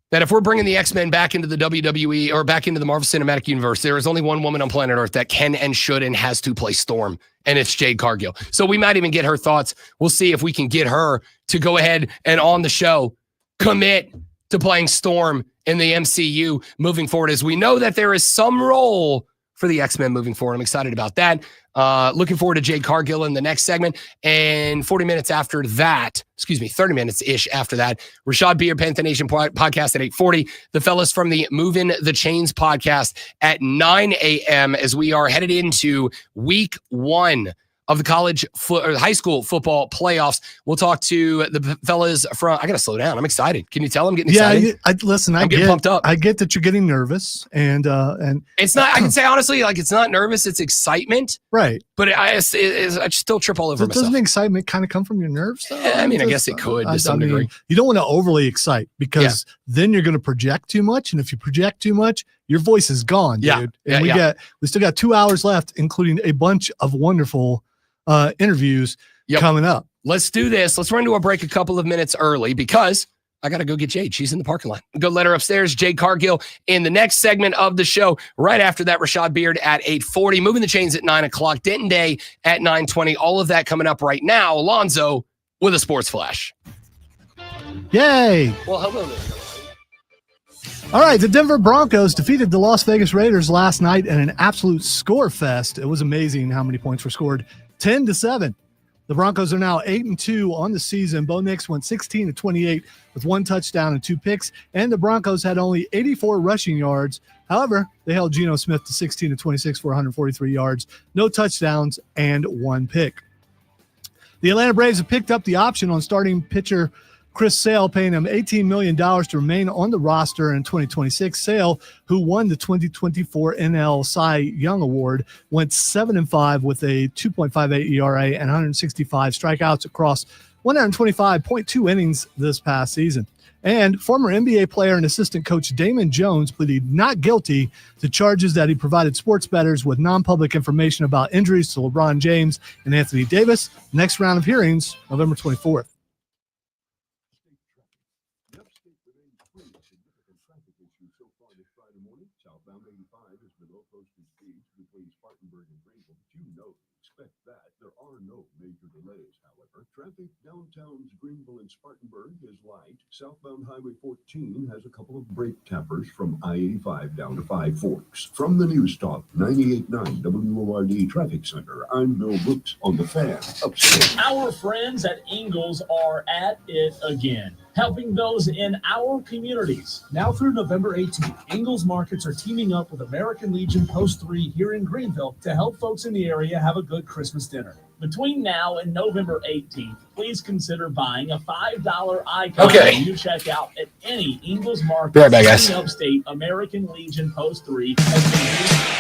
that if we're bringing the X-Men back into the WWE or back into the Marvel Cinematic Universe, there is only one woman on planet Earth that can and should and has to play Storm, and it's JADE CARGILL. So we might even get her thoughts. We'll see if we can get her to go ahead and on the show commit to playing Storm in the MCU moving forward, as we know that there is some role for the X-Men moving forward. I'm excited about that. Looking forward to JADE CARGILL in the next segment. And 30 minutes-ish after that, Rashad Beard, Penn Nation podcast at 8:40. The fellas from the Movin the Chains podcast at 9 a.m. as we are headed into week 1 of the high school football playoffs. We'll talk to the fellas from, I got to slow down. I'm excited. Can you tell I'm getting excited? Yeah, I'm getting pumped up. I get that you're getting nervous and it's not, I can say honestly, like, it's not nervous. It's excitement. Right. But I still trip all over myself. Doesn't excitement kind of come from your nerves though? Yeah, I mean, I guess it could to some degree. You don't want to overly excite because then you're going to project too much. And if you project too much, your voice is gone, dude. And we still got 2 hours left, including a bunch of wonderful interviews coming up. Let's do this. Let's run to a break a couple of minutes early because I got to go get Jade. She's in the parking lot. Go let her upstairs. JADE CARGILL in the next segment of the show. Right after that, Rashad Beard at 8:40. Moving the Chains at 9 o'clock. Denton Day at 9:20. All of that coming up right now. Alonzo with a sports flash. Yay. Well, hello there. All right, the Denver Broncos defeated the Las Vegas Raiders last night in an absolute score fest. It was amazing how many points were scored. 10-7. The Broncos are now 8-2 on the season. Bo Nix went 16-28 with 1 touchdown and 2 picks, and the Broncos had only 84 rushing yards. However, they held Geno Smith to 16-26 for 143 yards, no touchdowns, and 1 pick. The Atlanta Braves have picked up the option on starting pitcher Chris Sale, paying him $18 million to remain on the roster in 2026. Sale, who won the 2024 NL Cy Young Award, went 7-5 with a 2.58 ERA and 165 strikeouts across 125.2 innings this past season. And former NBA player and assistant coach Damon Jones pleaded not guilty to charges that he provided sports bettors with non-public information about injuries to LeBron James and Anthony Davis. Next round of hearings, November 24th. Southbound 85 is below posted speeds between Spartanburg and Greenville, but you know to expect that. There are no major delays, however. Traffic downtown's Greenville and Spartanburg is light. Southbound Highway 14 has a couple of brake tappers from I-85 down to Five Forks. From the News Talk 98.9 WORD Traffic Center, I'm Bill Brooks on the Fan Upstate. Our friends at Ingalls are at it again, helping those in our communities. Now through November 18th, Ingalls Markets are teaming up with American Legion Post 3 here in Greenville to help folks in the area have a good Christmas dinner. Between now and November 18th, please consider buying a $5 icon when you check out at any Ingalls Market. Be right back, guys. Upstate American Legion Post 3 has been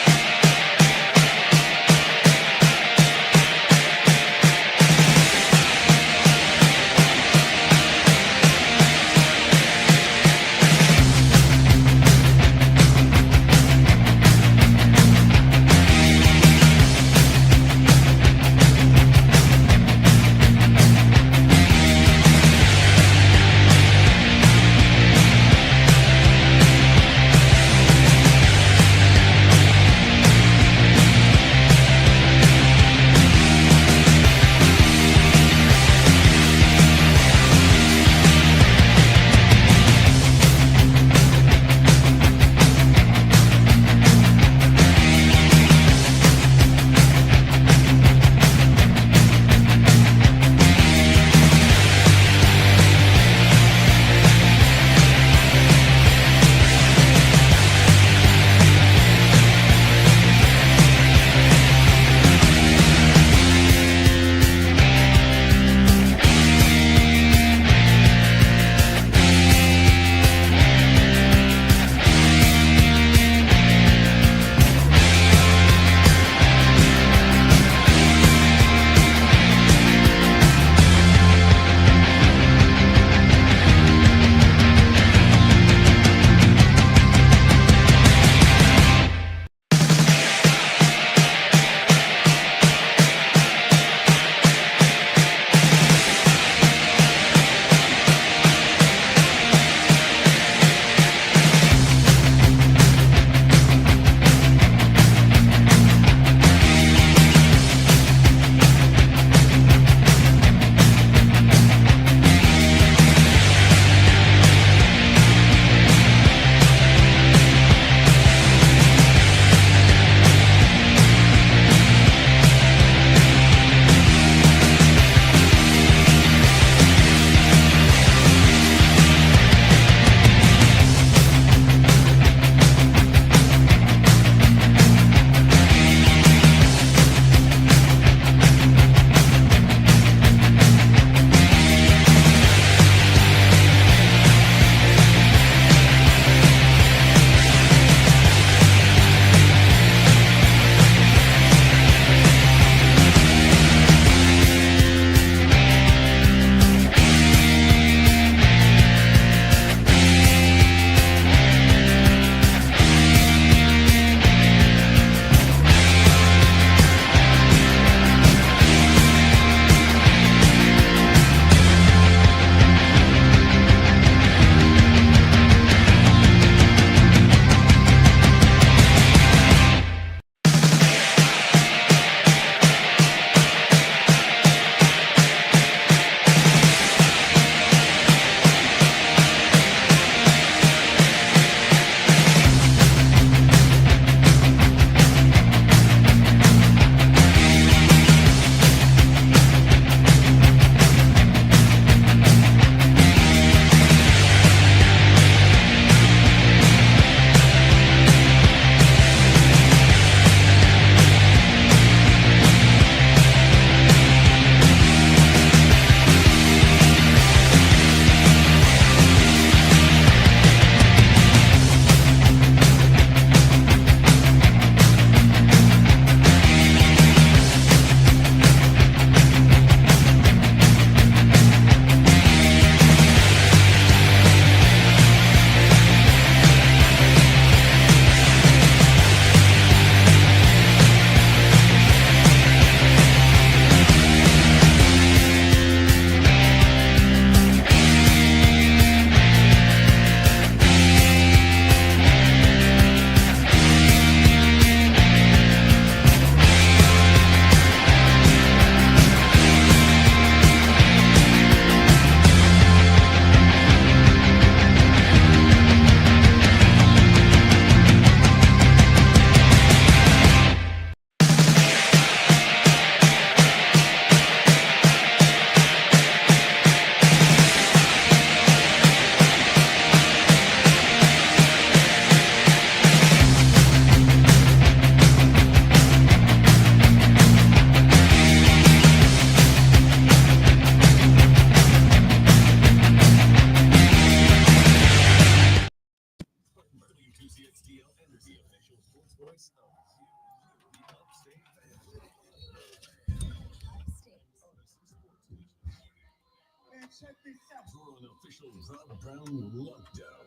For an official Rob Brown lockdown.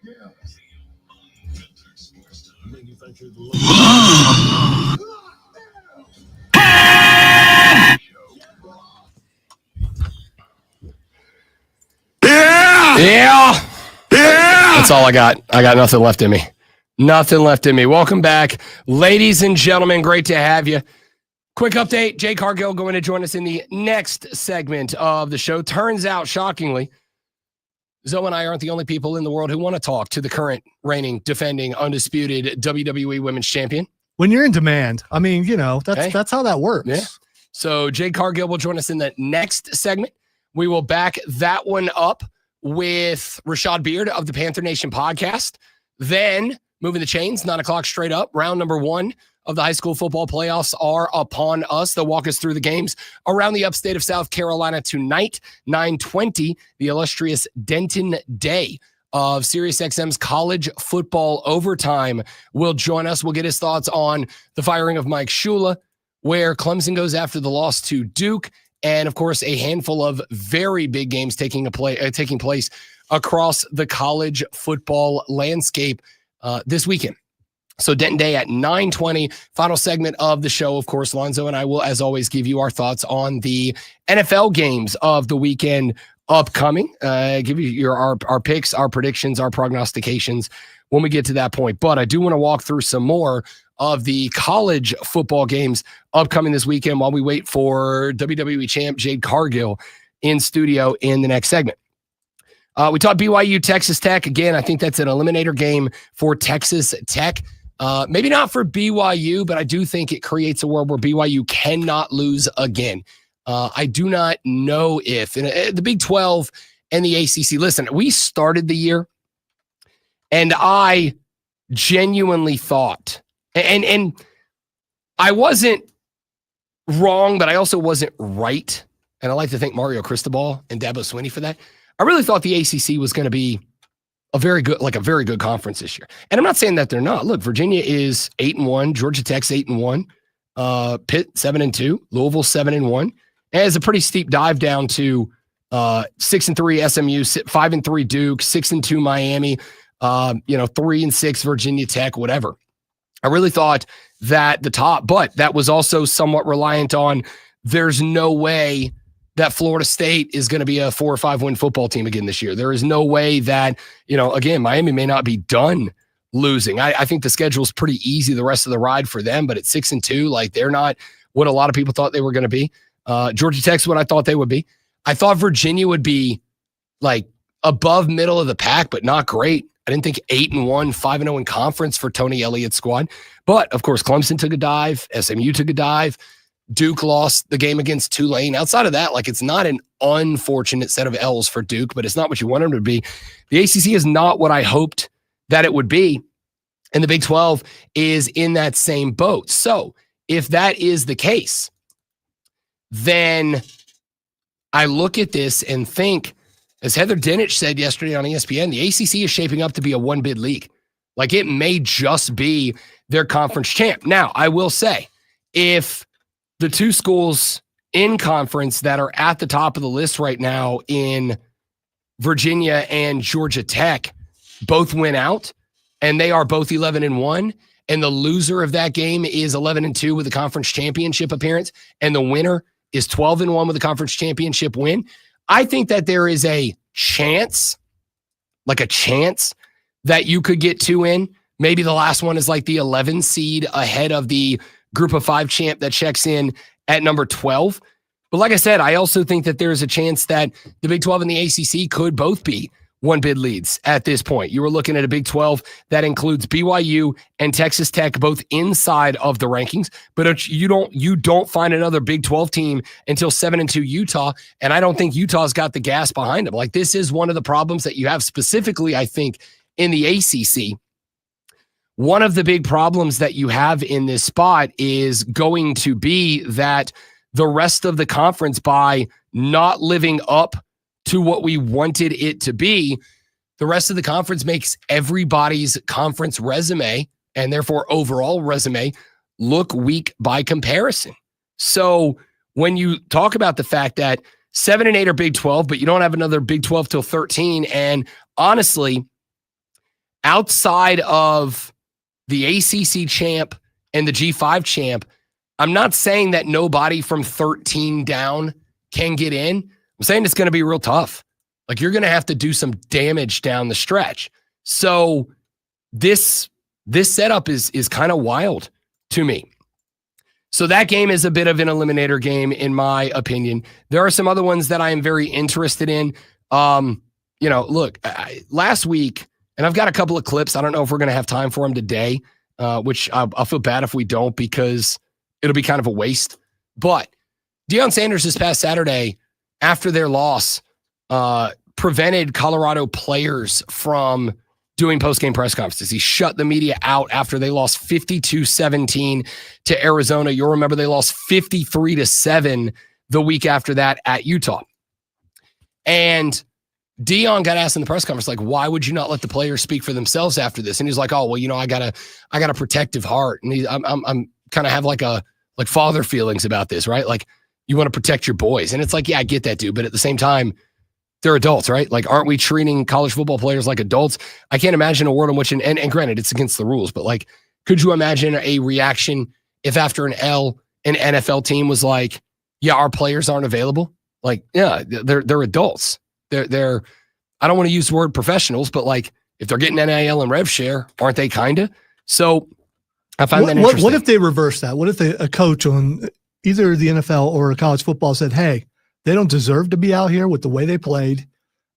Yeah. Manufactured Yeah. That's all I got. I got nothing left in me. Nothing left in me. Welcome back, ladies and gentlemen. Great to have you. Quick update. Jay Cargill going to join us in the next segment of the show. Turns out, shockingly, Zoe and I aren't the only people in the world who want to talk to the current reigning, defending, undisputed WWE Women's Champion. When you're in demand, I mean, that's how that works. Yeah. So Jay Cargill will join us in the next segment. We will back that one up with Rashad Beard of the Panther Nation podcast. Then Movin the Chains, 9 o'clock straight up. Round number 1 of the high school football playoffs are upon us. They'll walk us through the games around the upstate of South Carolina tonight, 9:20, the illustrious Denton Day of SiriusXM's college football overtime will join us. We'll get his thoughts on the firing of Mike Shula, where Clemson goes after the loss to Duke, and of course a handful of very big games taking place across the college football landscape this weekend. So Denton Day at 9:20, final segment of the show. Of course, Lonzo and I will, as always, give you our thoughts on the NFL games of the weekend upcoming. Give you our picks, our predictions, our prognostications when we get to that point. But I do want to walk through some more of the college football games upcoming this weekend while we wait for WWE champ Jade Cargill in studio in the next segment. We talked BYU, Texas Tech. Again, I think that's an eliminator game for Texas Tech. Maybe not for BYU, but I do think it creates a world where BYU cannot lose again. I do not know if in the Big 12 and the ACC. Listen, we started the year, and I genuinely thought, and I wasn't wrong, but I also wasn't right. And I like to thank Mario Cristobal and Dabo Swinney for that. I really thought the ACC was going to be a very good conference this year. And I'm not saying that they're not. Look, Virginia is 8-1, Georgia Tech's 8-1, Pitt 7-2, Louisville 7-1. And it's a pretty steep dive down to 6-3 SMU, 5-3 Duke, 6-2 Miami, 3-6 Virginia Tech, whatever. I really thought that the top, but that was also somewhat reliant on there's no way that Florida State is going to be a 4 or 5 win football team again this year. There is no way that, again, Miami may not be done losing. I think the schedule is pretty easy the rest of the ride for them, but at 6-2, like they're not what a lot of people thought they were going to be. Georgia Tech's what I thought they would be. I thought Virginia would be like above middle of the pack, but not great. I didn't think 8-1, 5-0 in conference for Tony Elliott's squad. But of course, Clemson took a dive. SMU took a dive. Duke lost the game against Tulane. Outside of that, like it's not an unfortunate set of L's for Duke, but it's not what you want them to be. The ACC is not what I hoped that it would be. And the Big 12 is in that same boat. So if that is the case, then I look at this and think, as Heather Dinich said yesterday on ESPN, the ACC is shaping up to be a one-bid league. Like it may just be their conference champ. Now, I will say, if the two schools in conference that are at the top of the list right now in Virginia and Georgia Tech both win out, and they are both 11-1, and the loser of that game is 11-2 with a conference championship appearance, and the winner is 12-1 with a conference championship win, I think that there is a chance that you could get 2 in. Maybe the last one is like the 11 seed ahead of the Group of 5 champ that checks in at number 12. But like I said, I also think that there's a chance that the Big 12 and the ACC could both be one-bid leads at this point. You were looking at a Big 12 that includes BYU and Texas Tech both inside of the rankings, but you don't find another Big 12 team until 7-2 Utah, and I don't think Utah's got the gas behind them. Like this is one of the problems that you have specifically, I think, in the ACC. One of the big problems that you have in this spot is going to be that the rest of the conference, by not living up to what we wanted it to be, the rest of the conference makes everybody's conference resume and therefore overall resume look weak by comparison. So when you talk about the fact that 7 and 8 are Big 12, but you don't have another Big 12 till 13. And honestly, outside of the ACC champ and the G5 champ, I'm not saying that nobody from 13 down can get in. I'm saying it's going to be real tough. Like, you're going to have to do some damage down the stretch. So this setup is kind of wild to me. So that game is a bit of an eliminator game, in my opinion. There are some other ones that I am very interested in. Look, last week, and I've got a couple of clips. I don't know if we're going to have time for them today, which I'll feel bad if we don't, because it'll be kind of a waste. But Deion Sanders this past Saturday, after their loss, prevented Colorado players from doing post-game press conferences. He shut the media out after they lost 52-17 to Arizona. You'll remember they lost 53-7 the week after that at Utah. And Deion got asked in the press conference, like, why would you not let the players speak for themselves after this? And he's like, oh, well, I got a protective heart. And I'm kind of have like father feelings about this, right? Like, you want to protect your boys. And it's like, yeah, I get that, dude. But at the same time, they're adults, right? Like, aren't we treating college football players like adults? I can't imagine a world in which, and granted, it's against the rules, but like, could you imagine a reaction if after an L, an NFL team was like, yeah, our players aren't available? Like, yeah, they're adults. They're I don't want to use the word professionals, but like, if they're getting NIL and rev share, aren't they kinda? So I find that interesting. What if they reverse that? What if a coach on either the NFL or college football said, hey, they don't deserve to be out here with the way they played.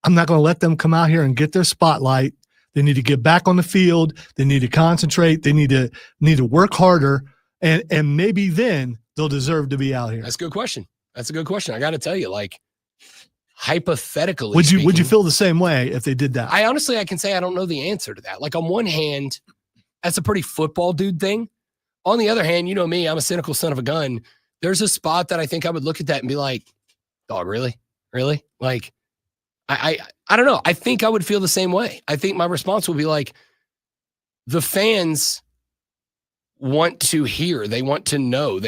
I'm not going to let them come out here and get their spotlight. They need to get back on the field. They need to concentrate. They need to work harder, and maybe then they'll deserve to be out here. That's a good question. I got to tell you, like, hypothetically, would you feel the same way if they did that? I can say I don't know the answer to that. Like, on one hand, that's a pretty football dude thing. On the other hand, you know me, I'm a cynical son of a gun. There's a spot that I think I would look at that and be like, dog, really? Like, I don't know. I think I would feel the same way. I think my response would be like, the fans want to hear, they want to know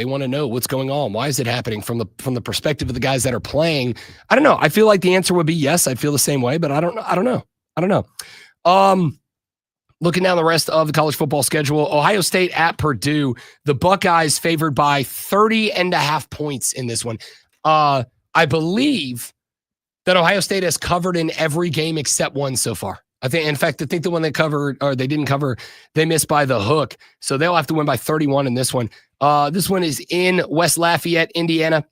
what's going on. Why is it happening from the perspective of the guys that are playing? I don't know. I feel like the answer would be yes. I'd feel the same way, but I don't know. Looking down the rest of the college football schedule, Ohio State at Purdue, the Buckeyes favored by 30.5 points in this one. I believe that Ohio State has covered in every game except one so far. I think the one they covered, or they didn't cover, they missed by the hook. So they'll have to win by 31 in this one. This one is in West Lafayette, Indiana.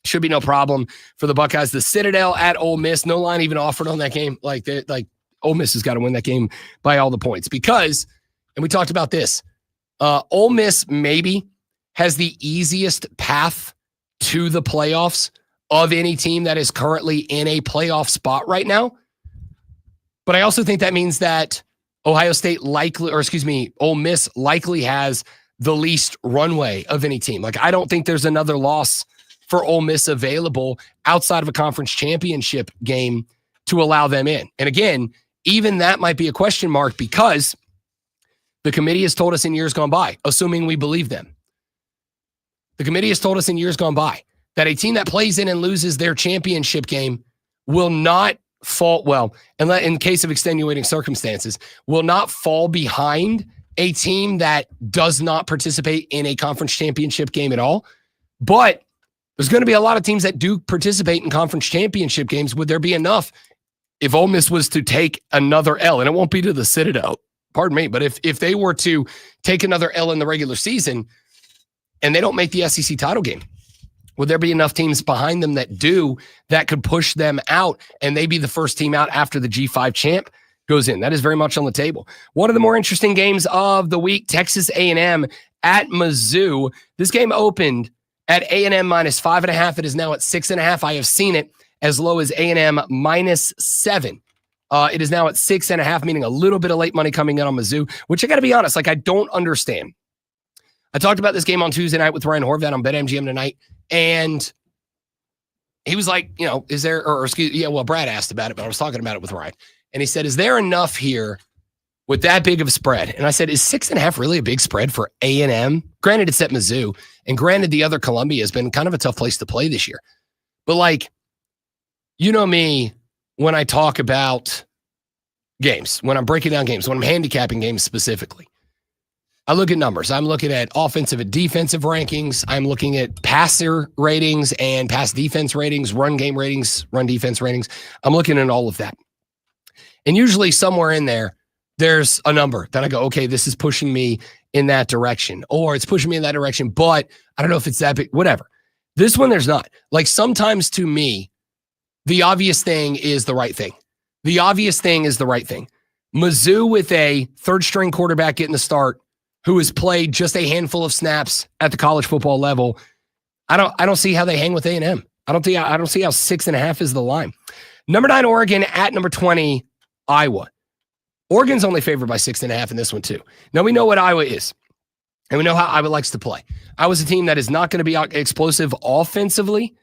Should be no problem for the Buckeyes. The Citadel at Ole Miss, no line even offered on that game. Like Ole Miss has got to win that game by all the points because, and we talked about this, Ole Miss maybe has the easiest path to the playoffs of any team that is currently in a playoff spot right now. But I also think that means that Ole Miss likely has the least runway of any team. Like, I don't think there's another loss for Ole Miss available outside of a conference championship game to allow them in. And again, even that might be a question mark because the committee has told us in years gone by, assuming we believe them. The committee has told us in years gone by that a team that plays in and loses their championship game will not fall, well, in case of extenuating circumstances, will not fall behind a team that does not participate in a conference championship game at all. But there's going to be a lot of teams that do participate in conference championship games. Would there be enough if Ole Miss was to take another L? And it won't be to the Citadel, pardon me, but if they were to take another L in the regular season and they don't make the SEC title game, would there be enough teams behind them that could push them out and they be the first team out after the G5 champ goes in? That is very much on the table. One of the more interesting games of the week, Texas A&M at Mizzou. This game opened at A&M -5.5. It is now at 6.5. I have seen it as low as A&M -7. It is now at 6.5, meaning a little bit of late money coming in on Mizzou, which I got to be honest, like, I don't understand. I talked about this game on Tuesday night with Ryan Horvath on BetMGM tonight, and he was like, Brad asked about it, but I was talking about it with Ryan. And he said, is there enough here with that big of a spread? And I said, is 6.5 really a big spread for A&M? Granted, it's at Mizzou, and granted, the other Columbia has been kind of a tough place to play this year. But like, you know me when I talk about games, when I'm breaking down games, when I'm handicapping games specifically. I look at numbers. I'm looking at offensive and defensive rankings. I'm looking at passer ratings and pass defense ratings, run game ratings, run defense ratings. I'm looking at all of that. And usually somewhere in there, there's a number that I go, okay, this is pushing me in that direction, or it's pushing me in that direction, but I don't know if it's that big, whatever. This one, there's not. Like sometimes to me, the obvious thing is the right thing. The obvious thing is the right thing. Mizzou with a third string quarterback getting the start, who has played just a handful of snaps at the college football level. I don't see how they hang with A&M. I don't see how 6.5 is the line. Number 9, Oregon at number 20, Iowa. Oregon's only favored by 6.5 in this one too. Now we know what Iowa is, and we know how Iowa likes to play. Iowa's a team that is not going to be explosive offensively.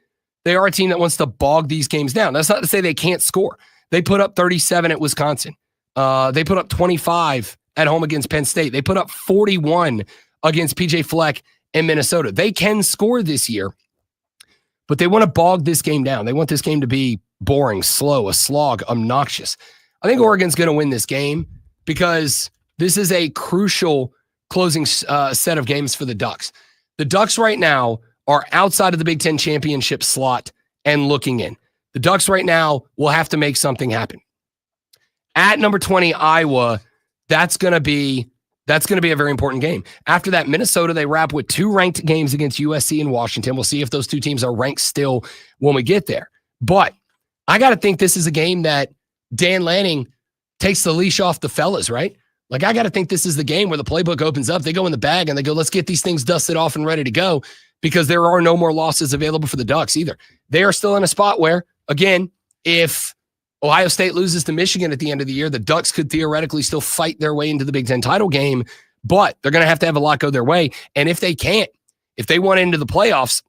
They are a team that wants to bog these games down. That's not to say they can't score. They put up 37 at Wisconsin. They put up 25 at home against Penn State. They put up 41 against PJ Fleck in Minnesota. They can score this year, but they want to bog this game down. They want this game to be boring, slow, a slog, obnoxious. I think Oregon's going to win this game because this is a crucial closing set of games for the Ducks. The Ducks right now are outside of the Big Ten championship slot and looking in. The Ducks right now will have to make something happen. At number 20, Iowa, that's going to be a very important game. After that, Minnesota, they wrap with 2 ranked games against USC and Washington. We'll see if those 2 teams are ranked still when we get there. But I got to think this is a game that Dan Lanning takes the leash off the fellas, right? Like, I got to think this is the game where the playbook opens up. They go in the bag and they go, let's get these things dusted off and ready to go, because there are no more losses available for the Ducks either. They are still in a spot where, again, if Ohio State loses to Michigan at the end of the year, the Ducks could theoretically still fight their way into the Big Ten title game, but they're going to have a lot go their way. And if they can't, if they want into the playoffs,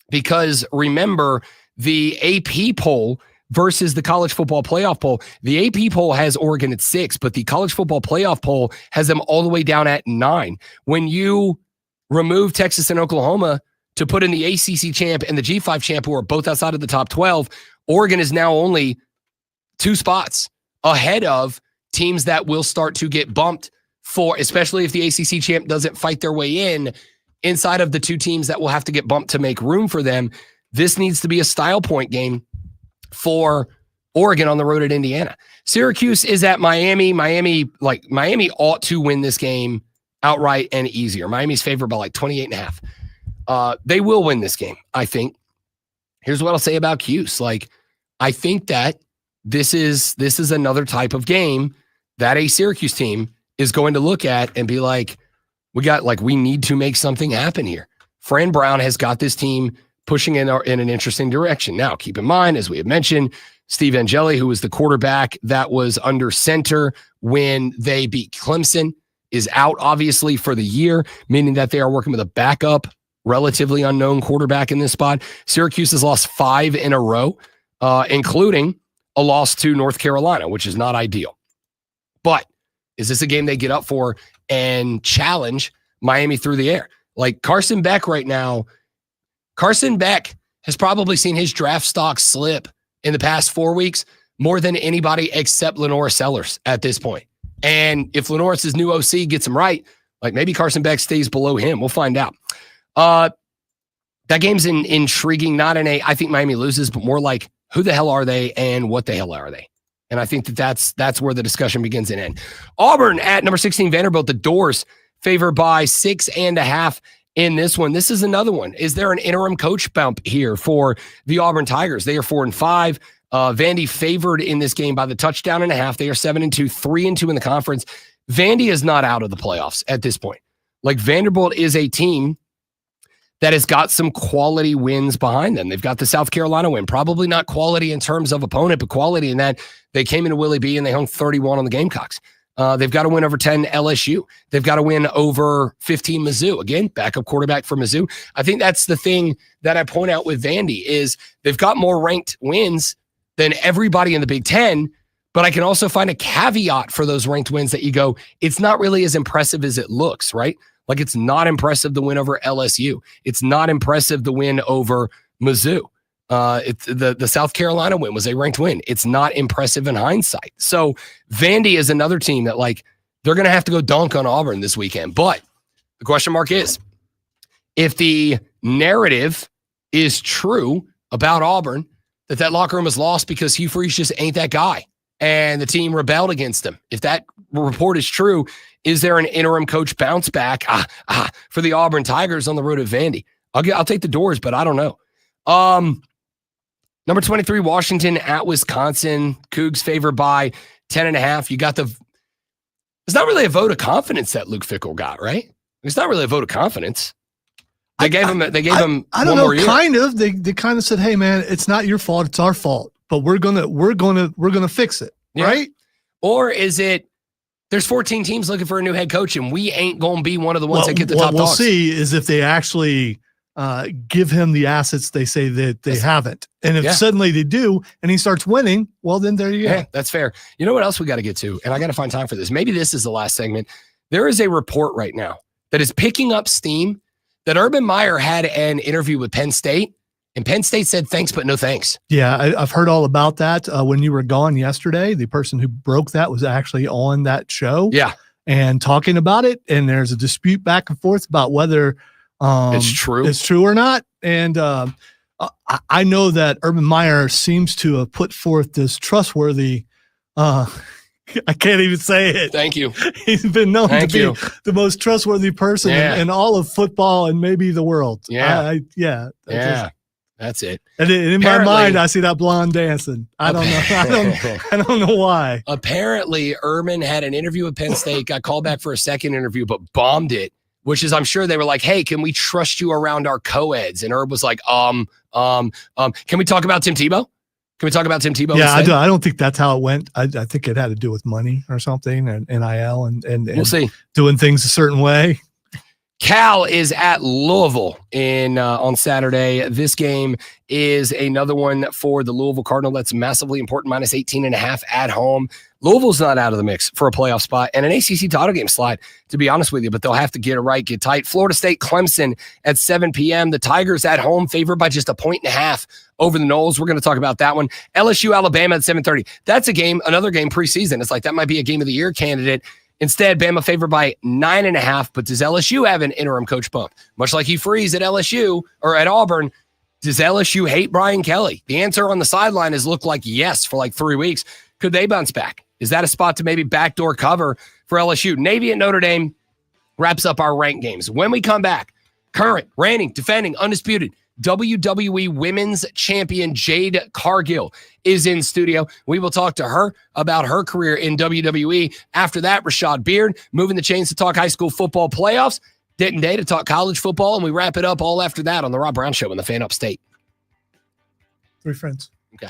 because remember the AP poll versus the college football playoff poll, the AP poll has Oregon at 6, but the college football playoff poll has them all the way down at 9. When you remove Texas and Oklahoma to put in the ACC champ and the G5 champ, who are both outside of the top 12, Oregon is now only 2 spots ahead of teams that will start to get bumped for, especially if the ACC champ doesn't fight their way in, inside of the 2 teams that will have to get bumped to make room for them. This needs to be a style point game for Oregon on the road at Indiana. Syracuse is at Miami. Miami ought to win this game outright and easier. Miami's favored by 28.5. They will win this game, I think. Here's what I'll say about Cuse. I think that this is another type of game that a Syracuse team is going to look at and be like, we need to make something happen here. Fran Brown has got this team pushing in an interesting direction. Now, keep in mind, as we have mentioned, Steve Angeli, who was the quarterback that was under center when they beat Clemson, is out, obviously, for the year, meaning that they are working with a backup, relatively unknown quarterback in this spot. Syracuse has lost 5 in a row, including a loss to North Carolina, which is not ideal. But is this a game they get up for and challenge Miami through the air? Carson Beck right now, Carson Beck has probably seen his draft stock slip in the past 4 weeks more than anybody except Lenore Sellers at this point. And if Lenore's new OC gets him right, maybe Carson Beck stays below him. We'll find out. That game's intriguing, not in I think Miami loses, but more who the hell are they and what the hell are they? And I think that's where the discussion begins and ends. Auburn at number 16, Vanderbilt, the Doors favored by 6.5 in this one. This is another one. Is there an interim coach bump here for the Auburn Tigers? They are 4-5. Vandy favored in this game by the touchdown and a half. They are 7-2, 3-2 in the conference. Vandy is not out of the playoffs at this point. Vanderbilt is a team that has got some quality wins behind them. They've got the South Carolina win, probably not quality in terms of opponent, but quality in that they came into Willie B and they hung 31 on the Gamecocks. They've got to win over 10 LSU. They've got to win over 15 Mizzou. Again, backup quarterback for Mizzou. I think that's the thing that I point out with Vandy is they've got more ranked wins than everybody in the Big Ten, but I can also find a caveat for those ranked wins that you go, it's not really as impressive as it looks, right? It's not impressive the win over LSU. It's not impressive the win over Mizzou. The South Carolina win was a ranked win. It's not impressive in hindsight. So Vandy is another team that they're going to have to go dunk on Auburn this weekend. But the question mark is, if the narrative is true about Auburn, that locker room was lost because Hugh Freeze just ain't that guy, and the team rebelled against him. If that report is true, is there an interim coach bounce back for the Auburn Tigers on the road at Vandy? I'll take the doors, but I don't know. Number 23, Washington at Wisconsin. Cougs favored by 10.5. You got it's not really a vote of confidence that Luke Fickell got, right? It's not really a vote of confidence. They gave him I don't know, kind of. They kind of said, "Hey man, it's not your fault, it's our fault, but we're going to fix it." Yeah. Right? Or is it there's 14 teams looking for a new head coach and we ain't going to be one of the ones that get the top dogs? What we'll see is if they actually give him the assets they say that they haven't. And if suddenly they do and he starts winning, well, then there you go. Yeah, that's fair. You know what else we got to get to? And I got to find time for this. Maybe this is the last segment. There is a report right now that is picking up steam that Urban Meyer had an interview with Penn State, and Penn State said thanks, but no thanks. Yeah, I've heard all about that. When you were gone yesterday, the person who broke that was actually on that show. Yeah. And talking about it, and there's a dispute back and forth about whether it's true or not. And I know that Urban Meyer seems to have put forth this trustworthy I can't even say it. Thank you. He's been known to be the most trustworthy person in all of football and maybe the world. Yeah. That's it. And in my mind, I see that blonde dancing. I don't know. I don't know why. Apparently, Urban had an interview with Penn State, got called back for a second interview, but bombed it, which is, I'm sure they were like, hey, can we trust you around our co-eds? And Urban was like, can we talk about Tim Tebow? Can we talk about Tim Tebow? Yeah, I don't think that's how it went. I think it had to do with money or something, and NIL and we'll see, doing things a certain way. Cal is at Louisville on Saturday. This game is another one for the Louisville Cardinal. That's massively important, minus 18.5 at home. Louisville's not out of the mix for a playoff spot and an ACC title game slide, to be honest with you, but they'll have to get it right, get tight. Florida State, Clemson at 7 p.m. The Tigers at home, favored by just 1.5 over the Noles. We're going to talk about that one. LSU, Alabama at 7:30. That's another game preseason. It's like that might be a game of the year candidate. Instead, Bama favored by 9.5. But does LSU have an interim coach bump? Much like Hugh Freeze at LSU or at Auburn, does LSU hate Brian Kelly? The answer on the sideline has looked like yes for like 3 weeks. Could they bounce back? Is that a spot to maybe backdoor cover for LSU? Navy at Notre Dame wraps up our ranked games. When we come back, current, reigning, defending, undisputed WWE Women's Champion JADE Cargill is in studio. We will talk to her about her career in WWE. After that, Rashad Beard, moving the chains to talk high school football playoffs. Denton Day to talk college football, and we wrap it up all after that on the Rob Brown Show on the Fan Upstate. 3 friends. Okay.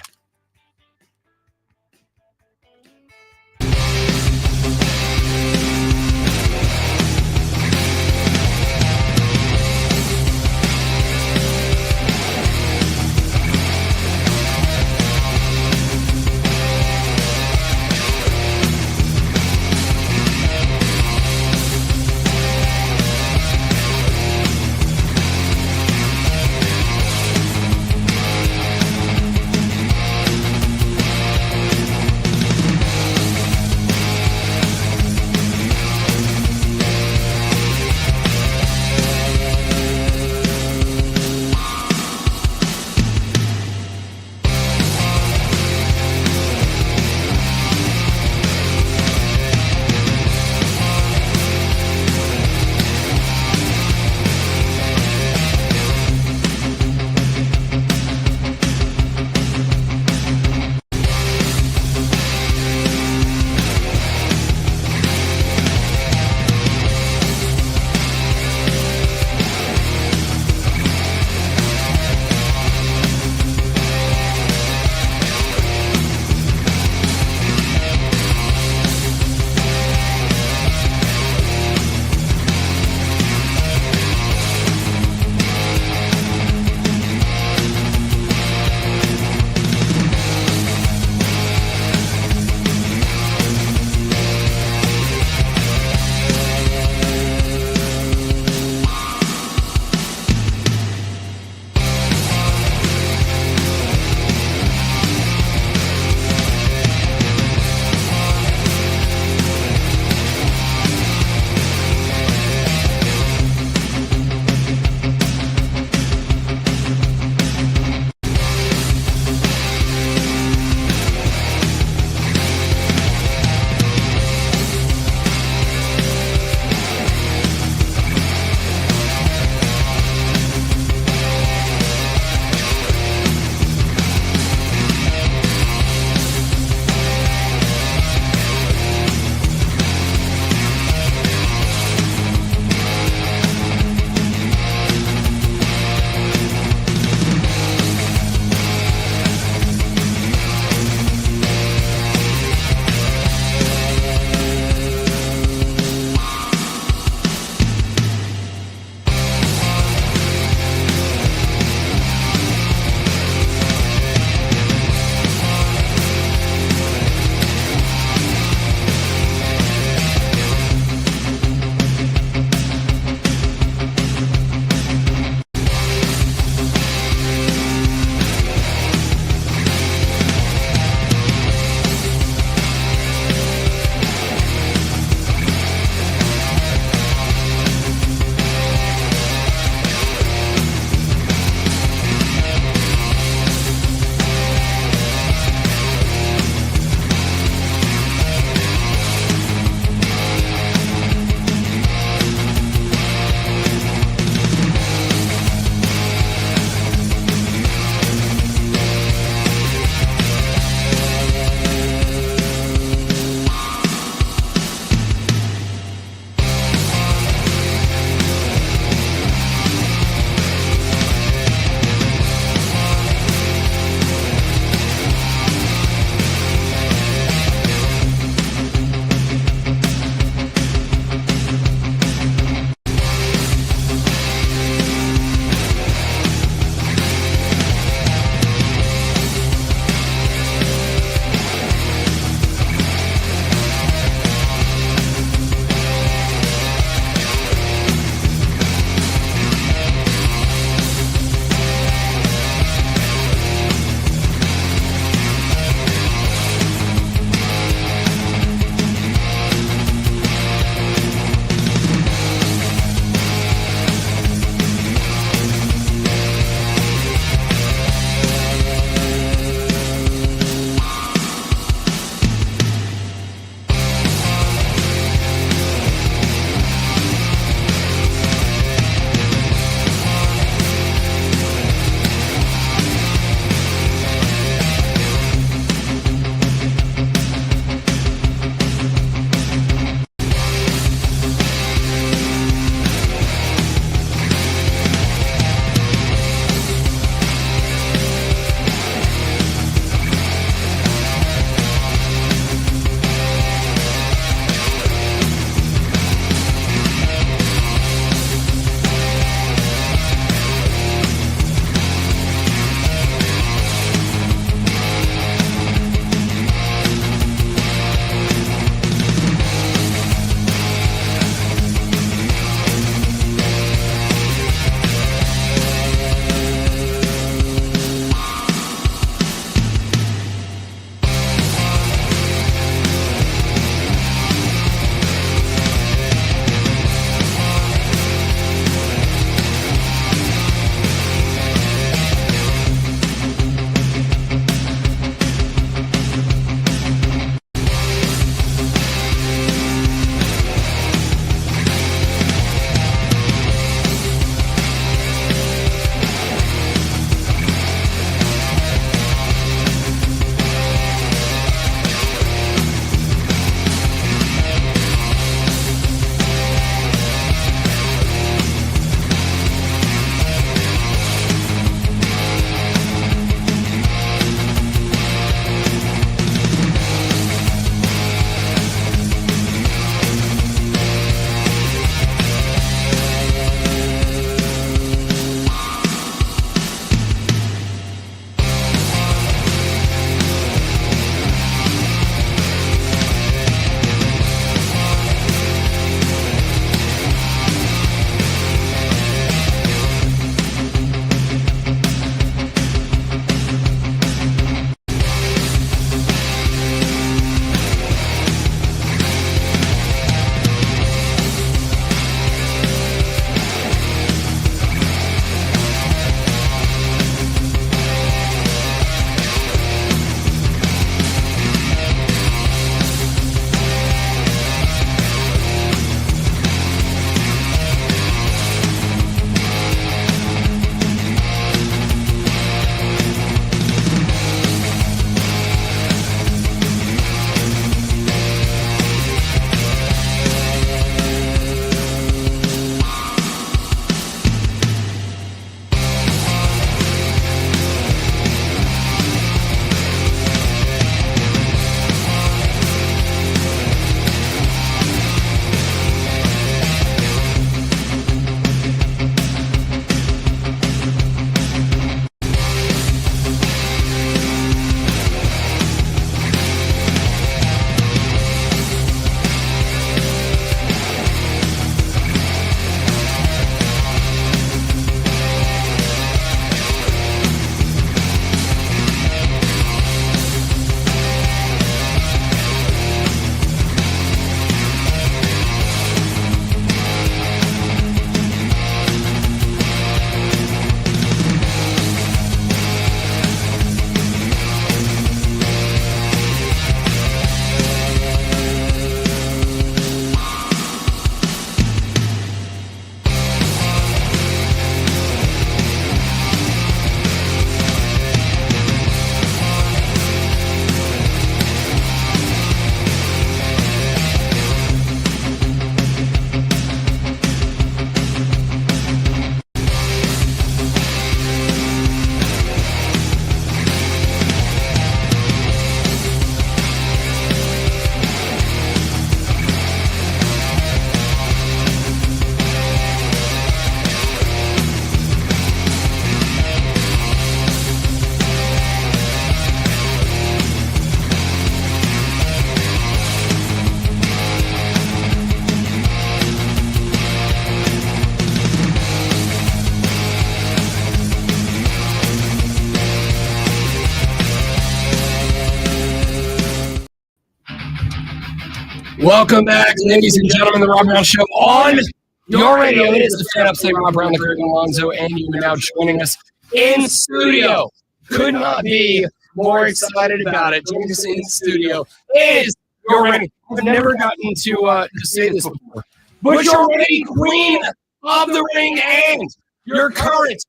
Welcome back, ladies and gentlemen, the Rob Brown Show on your radio. It is the Fan Upstate Rob Brown, the Curtin Alonzo, and you are now joining us in studio. Could not be more excited about it. Joining us in studio is your reigning. I've never gotten to say this before, but your reigning queen of the ring and your current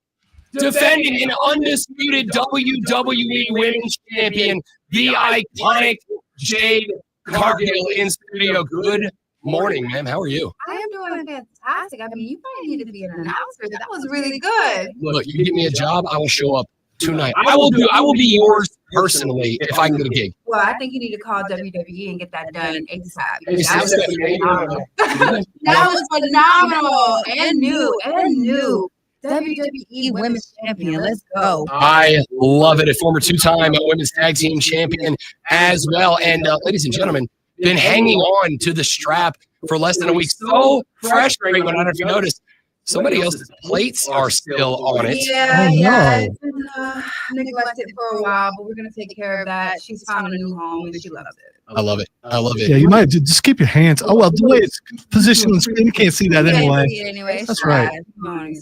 defending and undisputed WWE Women's Champion, the iconic JADE CARGILL in studio. Good morning, ma'am. How are you? I am doing fantastic. I mean, you probably need to be an announcer. That was really good. Look, you give me a job, I will show up tonight. I will be yours personally if I can get a gig. Well, I think you need to call WWE and get that done ASAP. That was phenomenal and new. WWE Women's Champion. Let's go. I love it. A former two-time Women's Tag Team Champion as well. And ladies and gentlemen, been hanging on to the strap for less than a week. So frustrating, but I don't know if you noticed, somebody else's plates are still on it. Yeah. It's been neglected for a while, but we're going to take care of that. She's found a new home and she loves it. I love it. Yeah, you might just keep your hands. Oh, well, the way it's positioned on the screen, you can't see that anyway. That's right. I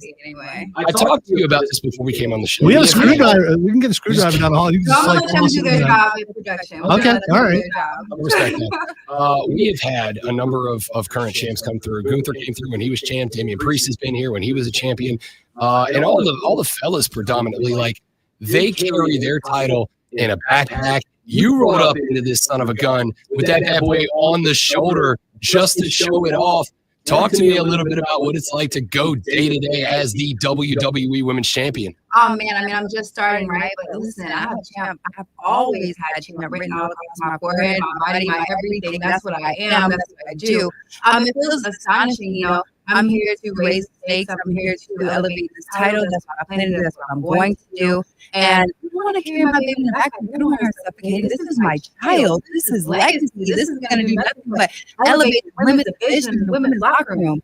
talked to you about this before we came on the show. We have a screwdriver. We can get a screwdriver down the hall. You can just let them do their job in production. Okay, all right. I respect that. We have had a number of current champs come through. Gunther came through when he was champ. Damian Priest has been here when he was a champion. And all the fellas predominantly, like, they carry their title in a backpack. You rolled up into this son of a gun with that bad boy on the shoulder just to show it off. Talk to me a little bit about what it's like to go day to day as the WWE Women's Champion. Oh man, I mean, I'm just starting, right? But listen, I have always had champ written all across my forehead, my body, my everything. That's what I am. That's what I do. It feels astonishing, you know. I'm here to raise the stakes. I'm here to elevate this title. That's what I plan to do. That's what I'm going to do. And I don't want to carry my baby in the back. I don't want her suffocating. This is my child. This is legacy. This is going to do nothing but elevate the women's division in the women's locker room.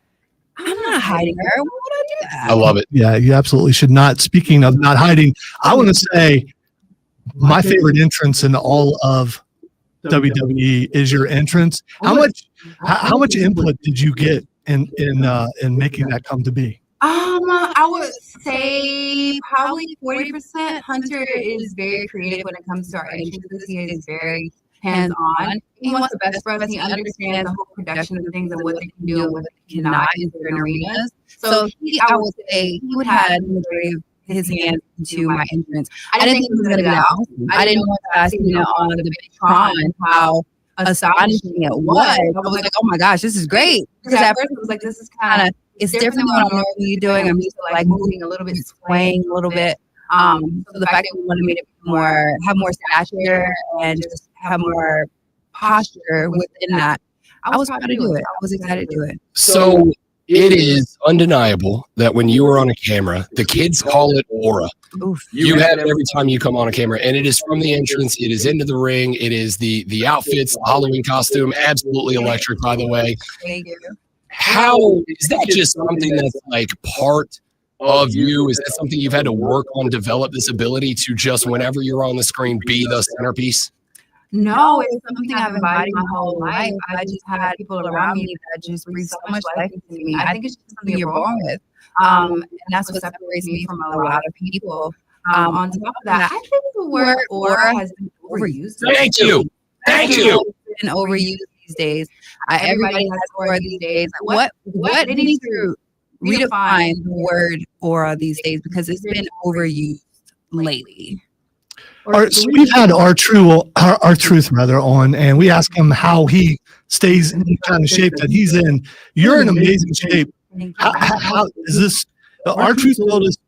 I'm not hiding her. Why would I do that? I love it. Yeah, you absolutely should not. Speaking of not hiding, I want to say my favorite entrance in all of WWE is your entrance. How much input did you get in making that come to be? I would say probably 40%. Hunter is very creative when it comes to our entrances. He is very hands-on. He wants the best for us. He understands the whole production of things and what they can do and what they cannot in certain arenas. So I would say he would have the majority of his hands into my entrance. I didn't think it was going to be that awesome. I didn't want to ask, on the big Tron how astonishing it was. I was like, oh my gosh, this is great. Because at first it was like, this is kind of, it's different than what I'm normally doing. I'm used to like moving a little bit, swaying a little bit. So the fact that we wanted me to have more stature and just have more posture within that, I was proud to do it. I was excited to do it. So it is undeniable that when you are on a camera, the kids call it aura. Oof. You have it every time you come on a camera, and it is from the entrance. It is into the ring. It is the outfits, the Halloween costume, absolutely electric, by the way. Thank you. How is that just something that's like part of you? Is that something you've had to work on, develop this ability to just whenever you're on the screen, be the centerpiece? No, it's something I've embodied my whole life. I just had people around me that just breathe so much life into me. I think it's just something you're born with. And that's what separates me from a lot of people. On top of that, I think the word aura has been overused. Thank you. It's been overused these days. Everybody has aura these days. What? It needs to redefine the word aura these days because it's been overused lately. So we've had our truth on, and we ask him how he stays in the kind of shape that he's in. You're in amazing shape. How is this? Our truth told us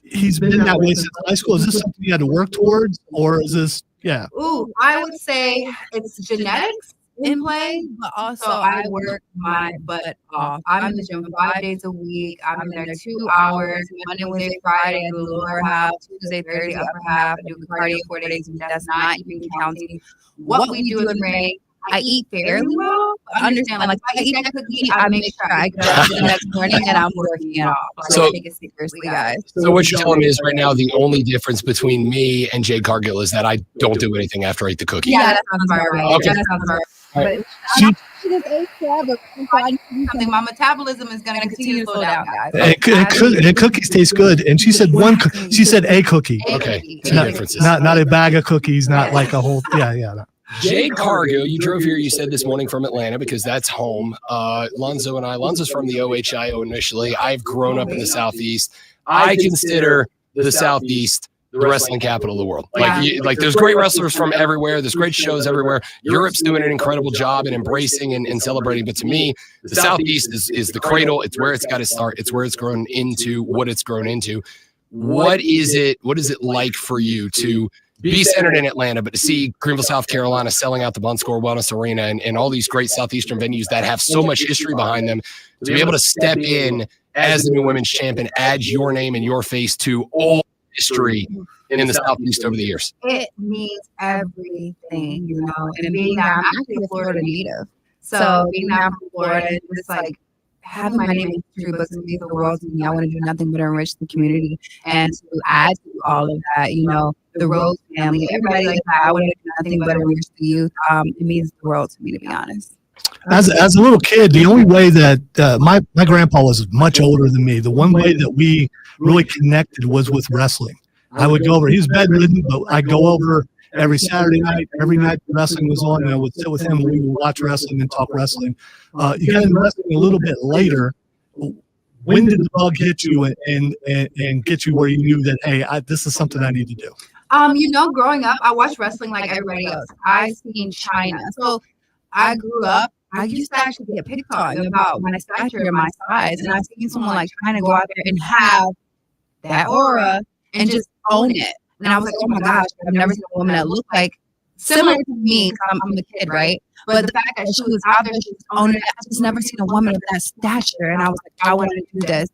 he's been that way since high school. Is this something you had to work towards, or is this? Yeah. Ooh, I would say it's genetics in play, but also I work my butt off. I'm in the gym 5 days a week. I'm in there 2 hours, Monday, Wednesday, Friday, I do the lower half, Tuesday, Thursday, upper half. I do cardio 4 days, and that's not even counting what we do in the ring. I eat fairly well, but understand, like, if I eat that cookie, I make sure I get up the next morning and I'm working it off. So, I take it seriously, guys. So what you're telling me is right now the only difference between me and JADE CARGILL is that I don't do anything after I eat the cookie. Yeah, that sounds about right. Okay. That sounds about right. She just ate forever. Something. My metabolism is going to continue to slow down, guys. And cookies taste good. And she said she said a cookie. Okay. Not a bag of cookies, not like a whole. Yeah. No. Jade Cargill, you drove here, you said this morning from Atlanta because that's home. Lonzo and I, Lonzo's from the OHIO initially. I've grown up in the Southeast. I consider the Southeast the wrestling capital of the world. Like there's great wrestlers from everywhere. There's great shows everywhere. Europe's doing an incredible job in embracing and celebrating. But to me, the Southeast is the cradle. It's where it's got to start. It's where it's grown into what it's grown into. What is it like for you to be centered in Atlanta, but to see Greenville, South Carolina selling out the Bunscore Wellness Arena and all these great Southeastern venues that have so much history behind them, to be able to step in as the new women's champion, add your name and your face to all history in the Southeast over the years? It means everything, you know, and being that I'm actually a Florida native. So being that I'm from Florida, just like having my name in history books and make the world to me, I want to do nothing but enrich the community and to add to all of that, you know, the Rose family, everybody like that. I want to do nothing but enrich the youth. It means the world to me, to be honest. As a little kid, the only way that my grandpa was much older than me. The one way that we really connected was with wrestling. I would go over. He was bedridden, but I'd go over every Saturday night. Every night wrestling was on, and I would sit with him and we would watch wrestling and talk wrestling. You got into wrestling a little bit later. When did the bug hit you and get you where you knew that, hey, this is something I need to do? You know, growing up, I watched wrestling like everybody else. I seen China. So I grew up, I used to actually get picked on about my stature and my size. And I seen someone like trying to go out there and have that aura and just own it. And I was like, oh my gosh, I've never seen a woman that looked like similar to me because I'm a kid, right? But the fact that she was out there, she was owning it, I just never seen a woman of that stature. And I was like, I want to do this.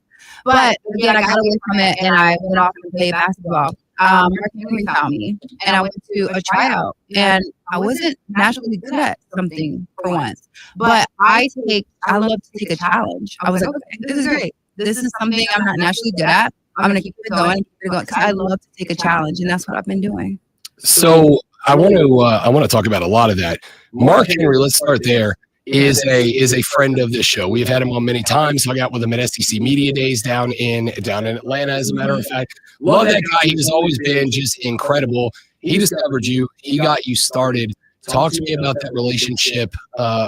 But again, I got away from it and I went off and played basketball. Mark Henry found me and I went to a tryout and I wasn't naturally good at something for once, but I love to take a challenge. I was like, okay, this is great. This is something I'm not naturally good at. I'm going to keep it going because I love to take a challenge and that's what I've been doing. So I want to talk about a lot of that. Mark Henry, let's start there. Is a friend of this show. We've had him on many times. Hung out with him at SEC Media Days down in Atlanta, as a matter of fact. Love that guy. He has always been just incredible. He discovered you. He got you started. Talk to me about that relationship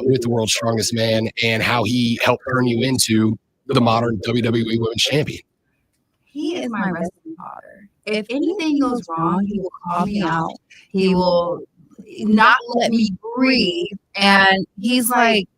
with the world's strongest man and how he helped turn you into the modern WWE Women's Champion. He is my wrestling father. If anything goes wrong, he will call me out. He will not let me breathe. And he's like,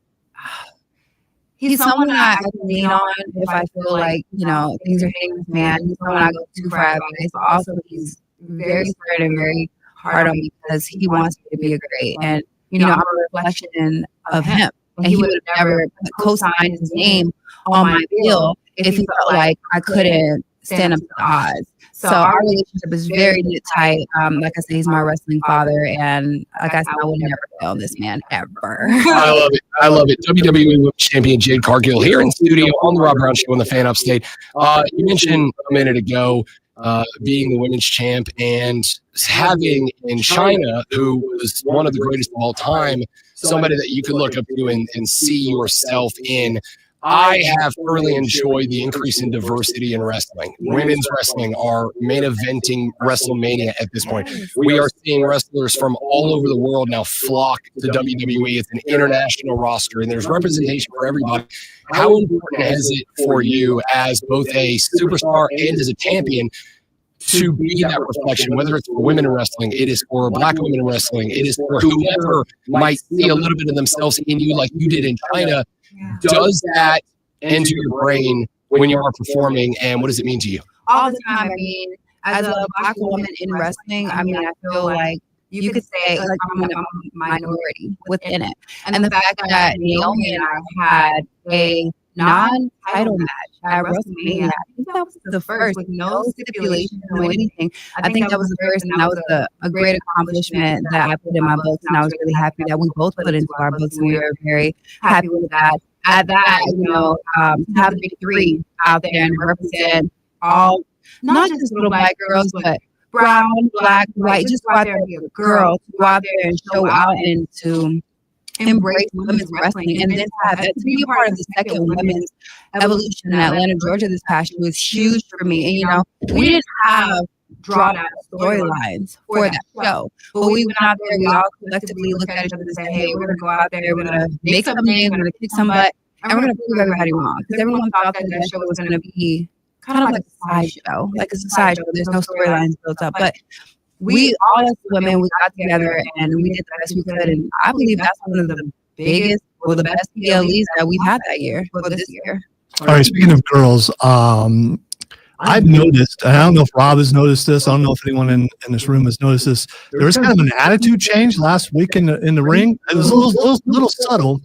he's someone I can lean on if I feel like, you know, things are hitting this man. He's someone I go to for advice. But also, he's very smart and very hard on me because he wants me to be a great. And, you know, I'm a reflection of him. And he would have never co-signed his name on my bill if he felt like I couldn't stand up to the odds. So our relationship is very tight. Like I said, he's my wrestling father, and like I said, I would never fail this man ever. I love it. WWE Women's Champion Jade Cargill here in studio on the Rob Brown Show on the Fan Upstate. You mentioned a minute ago being the women's champ and having in China, who was one of the greatest of all time, somebody that you could look up to and see yourself in. I have thoroughly enjoyed the increase in diversity in wrestling. Women's wrestling are main eventing WrestleMania at this point. We are seeing wrestlers from all over the world now flock to WWE. It's an international roster, and there's representation for everybody. How important is it for you as both a superstar and as a champion to be that reflection, whether it's for women in wrestling, it is for Black women in wrestling, it is for whoever might see a little bit of themselves in you like you did in China? Does that enter your brain when you are performing, and what does it mean to you? All the time. I mean, as a Black woman in wrestling, I mean, I feel like you could say like I'm a minority within it. And the fact that Naomi and I had a non-title match at WrestleMania, I think that was the first with no stipulation or anything. I think that was the first, and that was a great accomplishment that I put in my books, and I was really happy that we both put into our books, and we were very happy with that. At that, you know, have the big three out there and represent all, not just little Black girls, but brown, Black, white, just go out there and be a girl, to go out there and show out and to embrace women's wrestling and then to be a part of the second women's evolution in Atlanta, Georgia this past year was huge for me. And, you know, we didn't have drawn out storylines for that show, but we went out there, we all collectively looked at each other and said, hey, we're going to go out there, we're going to make some names, we're going to kick some butt, and we're going to prove everybody wrong. Because everyone thought that show was going to be kind of like a sideshow. Like it's a sideshow. There's no storylines built up. But we, all as women, we got together and we did the best we could. And I believe that's one of the biggest or the best PLEs that we've had that year, or this year. All right, speaking of girls, I've noticed, and I don't know if Rob has noticed this, I don't know if anyone in this room has noticed this, there was kind of an attitude change last week in the ring. It was a little subtle.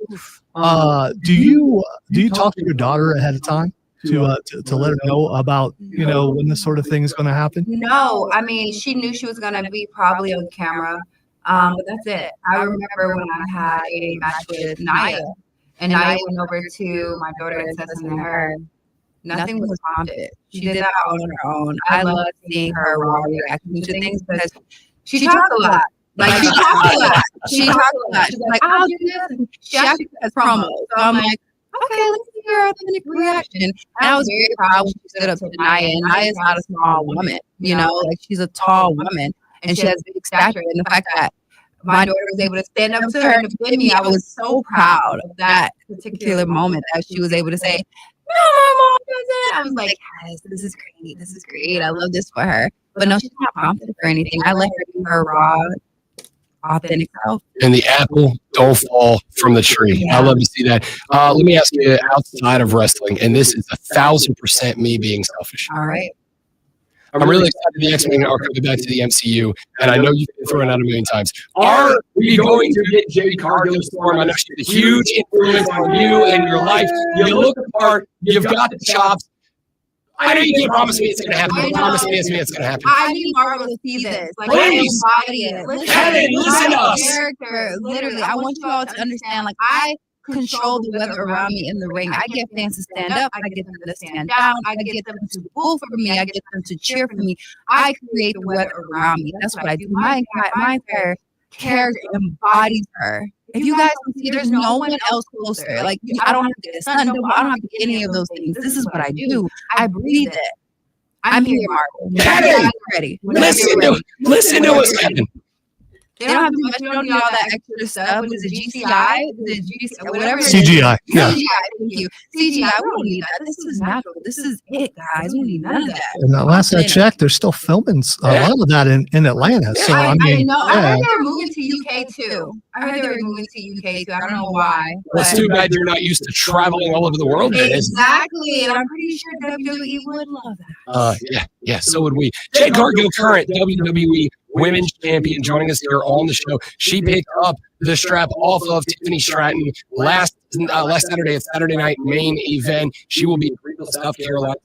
Do you talk to your daughter ahead of time to let her know about, you know, when this sort of thing is going to happen? No, I mean, she knew she was going to be probably on camera, but that's it. I remember when I had a match with Naya, and Naya went over to my daughter and said something to her. Nothing was prompted. She did that on her own. I love seeing her raw reacting to things because she talks a lot. Like, she talks a lot. She talks a lot. She's like, I'll do this. And she actually has promos. So I'm like, okay, let's see her authentic reaction. And I was very proud when she stood up to Naya. And Naya's not a small woman, you know, like she's a tall woman and she has big stature. And the fact that my daughter was able to stand up to her and defend me, I was so proud of that particular moment that she was able to say, no, my mom doesn't. I was like, yes, this is great. This is great. I love this for her. But no, she's not prompted for anything. I let her be her raw, authentic self. And the apple don't fall from the tree. Yeah. I love to see that. Let me ask you, outside of wrestling, and this is 1,000% me being selfish. All right. I'm really excited the X-Men are coming back to the MCU, and I know you've been throwing out a million times. Are we going to get JADE CARGILL Storm? I know she's a huge influence on you and your life. You look the part. You've got the chops. I know you can't promise me it's going to happen, but promise me it's going to happen. I need Marvel to see this. Like, please. Kevin, listen to us. Character, literally, I want you all to understand, like, I control the weather around me in the ring. I get fans to stand up. I get them to stand down. I get them to boo for me. I get them to cheer for me. I create the weather around me. That's what I do. My entire character embodies her. If you guys can see, there's no one else closer. Like, I don't have to get a sun. I don't have to get any of those things. This is what I do. I breathe it. I'm here, Marvel. I'm ready. Listen to us, Kevin. They don't have to much. They don't need all that extra stuff. What is it, GCI? Whatever. CGI. Yeah. CGI. Thank you. CGI. We don't need that. This is natural. This is it, guys. We don't need none of that. And the last I checked, they're still filming a lot of that in Atlanta. So I mean, I know. I heard they're moving to UK too. I don't know why. Well, it's too bad you're not used to traveling all over the world. Exactly. And I'm pretty sure WWE would love that. Yeah. So would we. JADE CARGILL, current WWE Women's Champion, joining us here on the show. She picked up the strap off of Tiffany Stratton last Saturday at Saturday Night Main Event. She will be in Greenville, South Carolina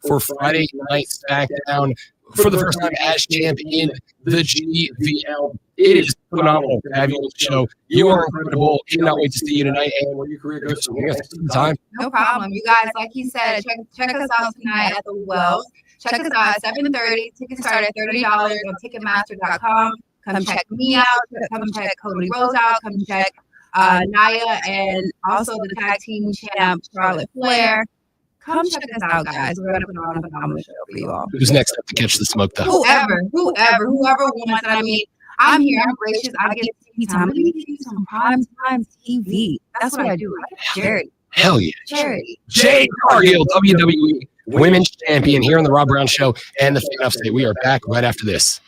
for Friday Night SmackDown for the first time as champ in the GVL. It is phenomenal to have you on the show. You are incredible. Cannot wait to see you tonight and where your career goes from here. Thanks for the time. No problem. You guys, like he said, check us out tonight at the Wells. Check us out at 7:30. Tickets start at $30 on Ticketmaster.com. Come check me out. Come check Cody Rose out. Come check Naya and also the tag team champ Charlotte Flair. Come check us out, guys. We're gonna put on a phenomenal show for you all. Who's next up to catch the smoke, though? Whoever wants. I mean, I'm here. I'm gracious. I get TV time. Let me give you some prime time TV. That's what I do. I get charity. Hell yeah. Charity. JADE CARGILL, WWE Women's Champion, here on the Rob Brown Show and the Fan Upstate. We are back right after this.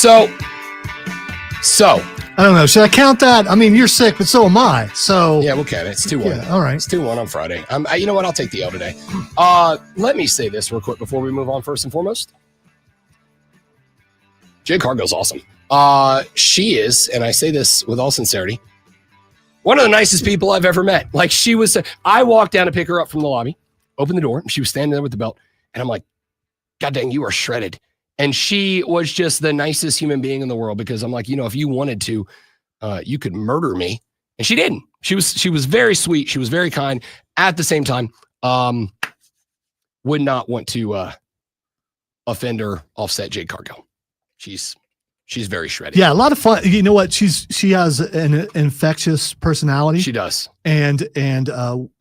So I don't know. Should I count that? I mean, you're sick, but so am I. So yeah, we'll count it. It's 2-1. yeah, all right. It's 2-1 on Friday. You know what? I'll take the L today. Let me say this real quick before we move on. First and foremost, Jade Cargill's awesome. She is, and I say this with all sincerity, one of the nicest people I've ever met. Like I walked down to pick her up from the lobby, opened the door, and she was standing there with the belt, and I'm like, God dang, you are shredded. And she was just the nicest human being in the world because I'm like, if you wanted to, you could murder me. And she didn't. She was very sweet. She was very kind. At the same time, would not want to offend or offset Jade Cargill. She's very shredded. Yeah, a lot of fun. You know what? She has an infectious personality. She does. And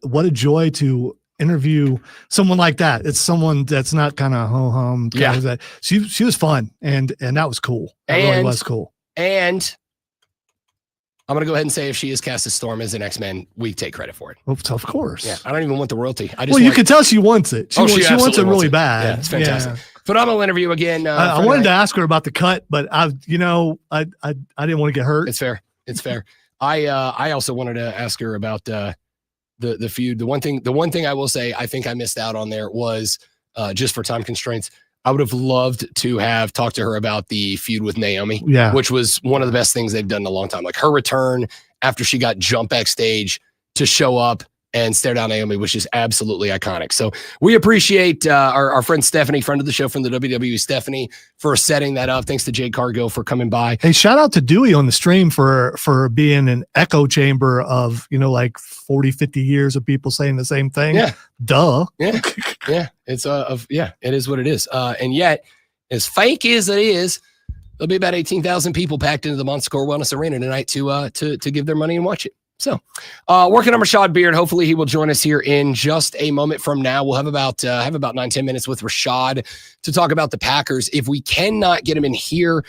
what a joy to interview someone like that. It's someone that's not kind of ho-hum. Yeah. That she was fun and that was cool. That really was cool. And I'm gonna go ahead and say if she is cast as Storm as an X-Men, we take credit for it. Of course. Yeah, I don't even want the royalty. You can tell she wants it. She wants it really bad. Yeah, it's fantastic. Phenomenal interview again. I wanted to ask her about the cut, but I didn't want to get hurt. It's fair. I also wanted to ask her about the feud. The one thing I will say I think I missed out on there was just for time constraints. I would have loved to have talked to her about the feud with Naomi, which was one of the best things they've done in a long time. Like her return after she got jumped backstage to show up and stare down Naomi, which is absolutely iconic. So we appreciate our friend Stephanie, friend of the show from the WWE, Stephanie, for setting that up. Thanks to Jade Cargill for coming by. Hey, shout out to Dewey on the stream for being an echo chamber of, like 40, 50 years of people saying the same thing. Yeah. Duh. Yeah. Yeah. It's it is what it is. And yet, as fake as it is, there'll be about 18,000 people packed into the Montecore Wellness Arena tonight to give their money and watch it. So, working on Rashad Beard. Hopefully he will join us here in just a moment from now. We'll have about 9-10 minutes with Rashad to talk about the Packers. If we cannot get him in here,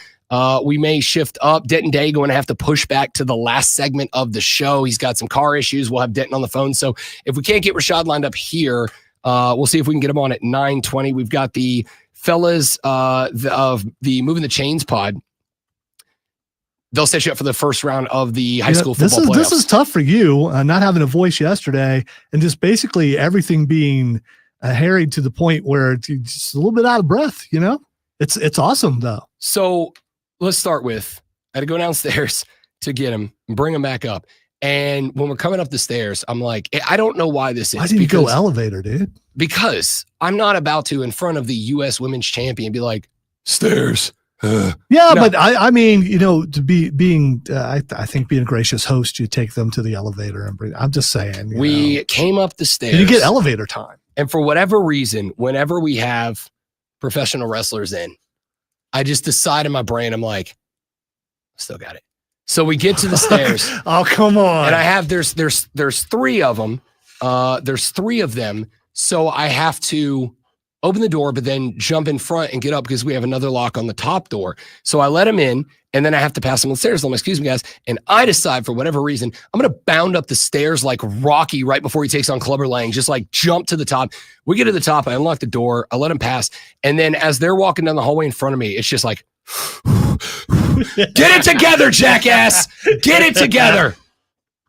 we may shift up. Denton Day going to have to push back to the last segment of the show. He's got some car issues. We'll have Denton on the phone. So if we can't get Rashad lined up here, we'll see if we can get him on at 9:20. We've got the fellas of the Movin the Chains pod. They'll set you up for the first round of the high school football playoffs. This is tough for you, not having a voice yesterday, and just basically everything being harried to the point where it's just a little bit out of breath. It's awesome though. So let's start with I had to go downstairs to get him and bring him back up. And when we're coming up the stairs, I'm like, I don't know why this is. Why didn't you go elevator, dude? Because I'm not about to, in front of the U.S. Women's Champion, be like, stairs. No. But I mean, to being I think being a gracious host, you take them to the elevator and bring. I'm just saying. We came up the stairs. And you get elevator time. And for whatever reason, whenever we have professional wrestlers in, I just decide in my brain, I'm like, still got it. So we get to the stairs. Oh, come on. And I have there's 3 of them. There's 3 of them. So I have to open the door, but then jump in front and get up because we have another lock on the top door. So I let him in, and then I have to pass him on the stairs. I'm like, excuse me, guys. And I decide, for whatever reason, I'm going to bound up the stairs like Rocky right before he takes on Clubber Lang, just like jump to the top. We get to the top. I unlock the door. I let him pass. And then as they're walking down the hallway in front of me, it's just like, get it together, jackass. Get it together.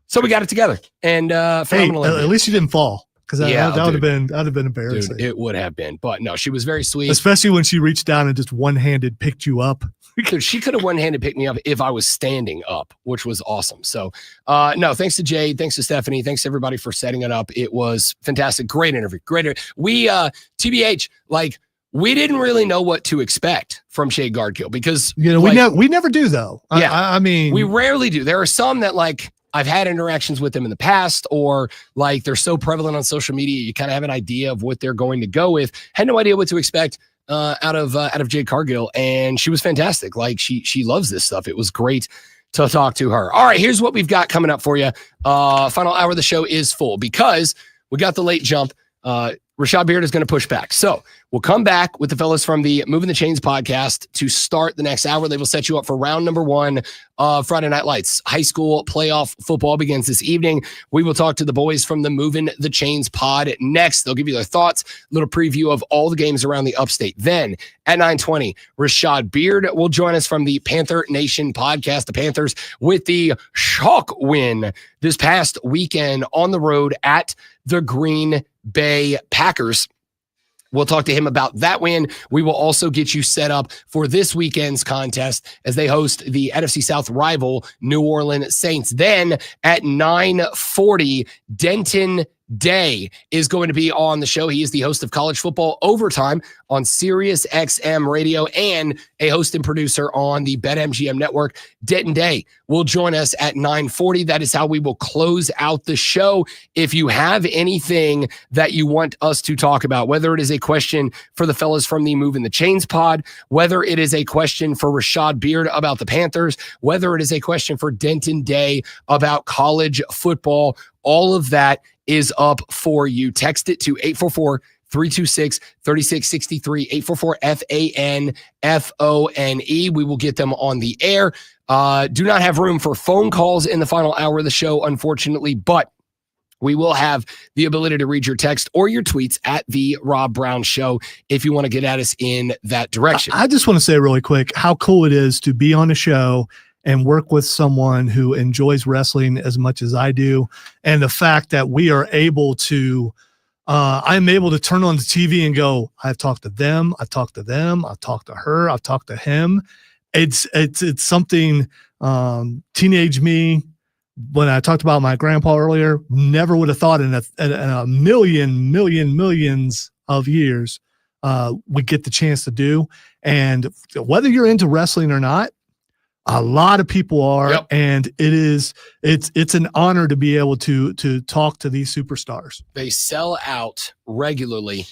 So we got it together. And phenomenal. Hey, at least you didn't fall. Because that would have been embarrassing. Dude, it would have been. But no, she was very sweet. Especially when she reached down and just one-handed picked you up. She could have one-handed picked me up if I was standing up, which was awesome. So, no, thanks to Jade. Thanks to Stephanie. Thanks to everybody for setting it up. It was fantastic. Great interview. We, TBH, we didn't really know what to expect from Jade Cargill because, we never do, though. Yeah. I mean, we rarely do. There are some that, I've had interactions with them in the past, or they're so prevalent on social media, you kind of have an idea of what they're going to go with. Had no idea what to expect out of Jade Cargill, and she was fantastic. She loves this stuff. It was great to talk to her. All right, here's what we've got coming up for you. Final hour of the show is full because we got the late jump. Rashad Beard is going to push back. So we'll come back with the fellas from the Movin the Chains podcast to start the next hour. They will set you up for round number 1 of Friday Night Lights. High school playoff football begins this evening. We will talk to the boys from the Movin the Chains pod next. They'll give you their thoughts, a little preview of all the games around the upstate. Then at 9:20, Rashad Beard will join us from the Panther Nation podcast. The Panthers with the shock win this past weekend on the road at the Green Bay Packers. We'll talk to him about that win. We will also get you set up for this weekend's contest as they host the NFC South rival New Orleans Saints. Then at 9:40, Denton Day is going to be on the show. He is the host of College Football Overtime on Sirius XM Radio and a host and producer on the BetMGM network. Denton Day will join us at 9:40. That is how we will close out the show. If you have anything that you want us to talk about, whether it is a question for the fellas from the Movin the Chains pod, whether it is a question for Rashad Beard about the Panthers, whether it is a question for Denton Day about college football, all of that is up for you. Text it to 844-326-3663, 844-FANFONE. We will get them on the air. Do not have room for phone calls in the final hour of the show, unfortunately, but we will have the ability to read your text or your tweets at the Rob Brown Show if you want to get at us in that direction. I just want to say really quick how cool it is to be on a show and work with someone who enjoys wrestling as much as I do. And the fact that we are able to, I'm able to turn on the TV and go, I've talked to them, I've talked to them, I've talked to her, I've talked to him. It's something teenage me, when I talked about my grandpa earlier, never would have thought in a millions of years we get the chance to do. And whether you're into wrestling or not, a lot of people are, yep. And it's an honor to be able to talk to these superstars. They sell out regularly,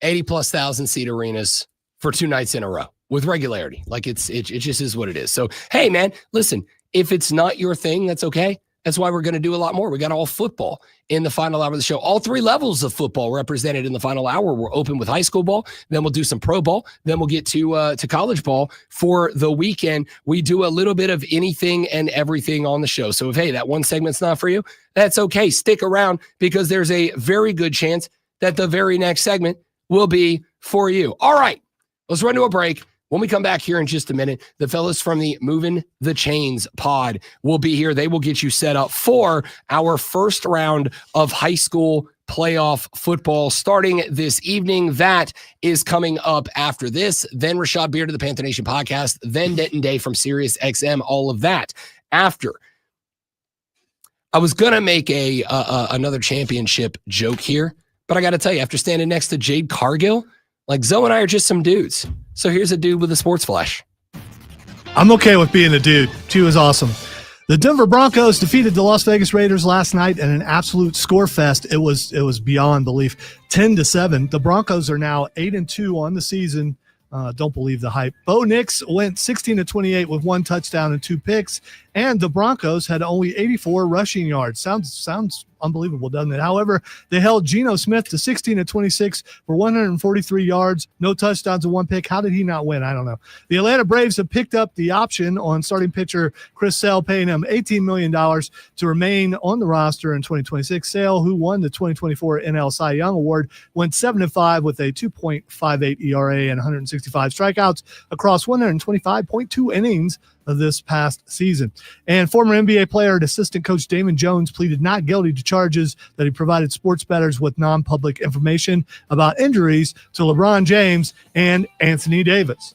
80+ thousand seat arenas for 2 nights in a row with regularity. Like it just is what it is. So, hey man, listen, if it's not your thing, that's okay. That's why we're going to do a lot more. We got all football in the final hour of the show. All 3 levels of football represented in the final hour. We're open with high school ball. Then we'll do some pro ball. Then we'll get to college ball for the weekend. We do a little bit of anything and everything on the show. So if, hey, that one segment's not for you, that's okay. Stick around because there's a very good chance that the very next segment will be for you. All right, let's run to a break. When we come back here in just a minute, the fellas from the Movin the Chains pod will be here. They will get you set up for our first round of high school playoff football starting this evening. That is coming up after this. Then Rashad Beard of the Panther Nation podcast. Then Denton Day from Sirius XM. All of that after. I was going to make another championship joke here, but I got to tell you, after standing next to JADE CARGILL, like Zoe and I are just some dudes. So here's a dude with a sports flash. I'm okay with being a dude. She was awesome. The Denver Broncos defeated the Las Vegas Raiders last night in an absolute score fest. It was beyond belief. 10-7. The Broncos are now 8-2 on the season. Don't believe the hype. Bo Nix went 16-28 with 1 touchdown and 2 picks, and the Broncos had only 84 rushing yards. Sounds unbelievable, doesn't it? However, they held Geno Smith to 16-26 for 143 yards, no touchdowns and 1 pick. How did he not win? I don't know. The Atlanta Braves have picked up the option on starting pitcher Chris Sale, paying him $18 million to remain on the roster in 2026. Sale, who won the 2024 NL Cy Young Award, went 7-5 with a 2.58 ERA and 165 strikeouts across 125.2 innings of this past season. And former NBA player and assistant coach Damon Jones pleaded not guilty to charges that he provided sports bettors with non-public information about injuries to LeBron James and Anthony Davis.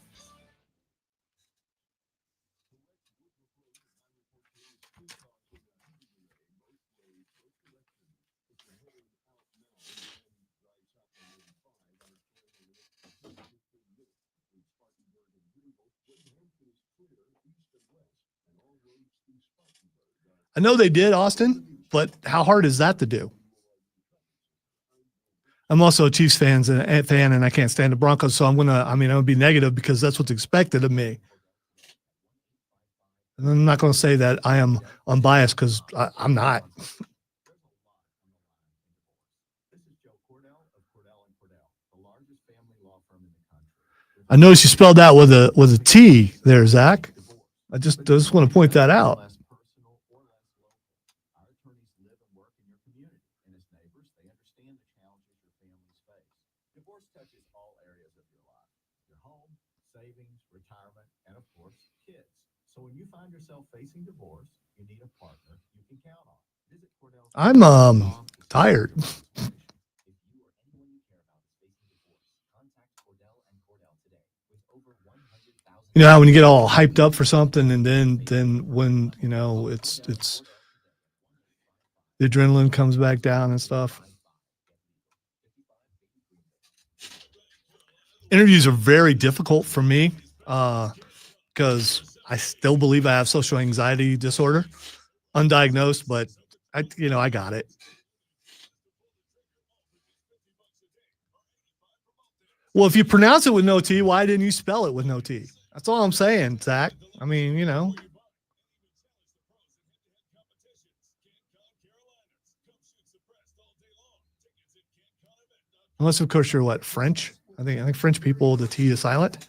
I know they did, Austin, but how hard is that to do? I'm also a Chiefs fan, and I can't stand the Broncos, so I'm gonna be negative because that's what's expected of me. And I'm not going to say that I am unbiased because I'm not. I noticed you spelled that with a T there, Zach. I just want to point that out. Divorce touches all areas of your life, your home, savings, retirement, and of course, kids. So when you find yourself facing divorce, you need a partner you can count on. Visit Cordell's. I'm tired. If you or anyone you care about is facing divorce, contact Cordell and Cordell today with over 100,000. You know how when you get all hyped up for something and then when, you know, it's the adrenaline comes back down and stuff. Interviews are very difficult for me because I still believe I have social anxiety disorder, undiagnosed, but I got it. Well, if you pronounce it with no T, why didn't you spell it with no T? That's all I'm saying, Zach. I mean, you know. Unless, of course, you're what, French? I think French people, the T is silent.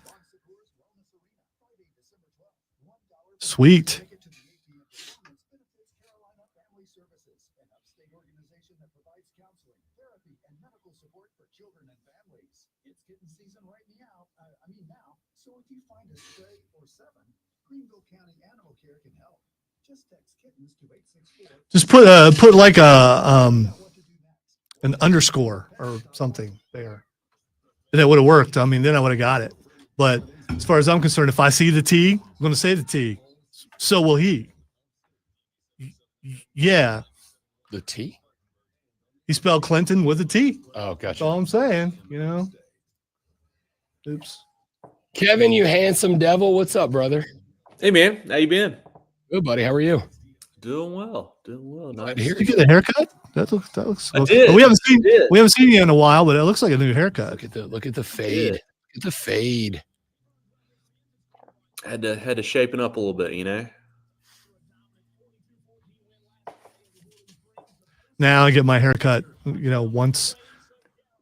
Sweet. Just put like an underscore or something there. And that would have worked. I mean, then I would have got it. But as far as I'm concerned, if I see the T, I'm going to say the T. So will he. Yeah. The T? He spelled Clinton with a T. Oh, gotcha. That's all I'm saying, you know. Oops. Kevin, you handsome devil. What's up, brother? Hey, man. How you been? Good, buddy. How are you? Doing well. Nice. Did you get a haircut? That looks. I did. We haven't seen you in a while, but it looks like a new haircut. Look at the fade. Yeah. Look at the fade. Had to shapen up a little bit, you know. Now I get my haircut, you know, once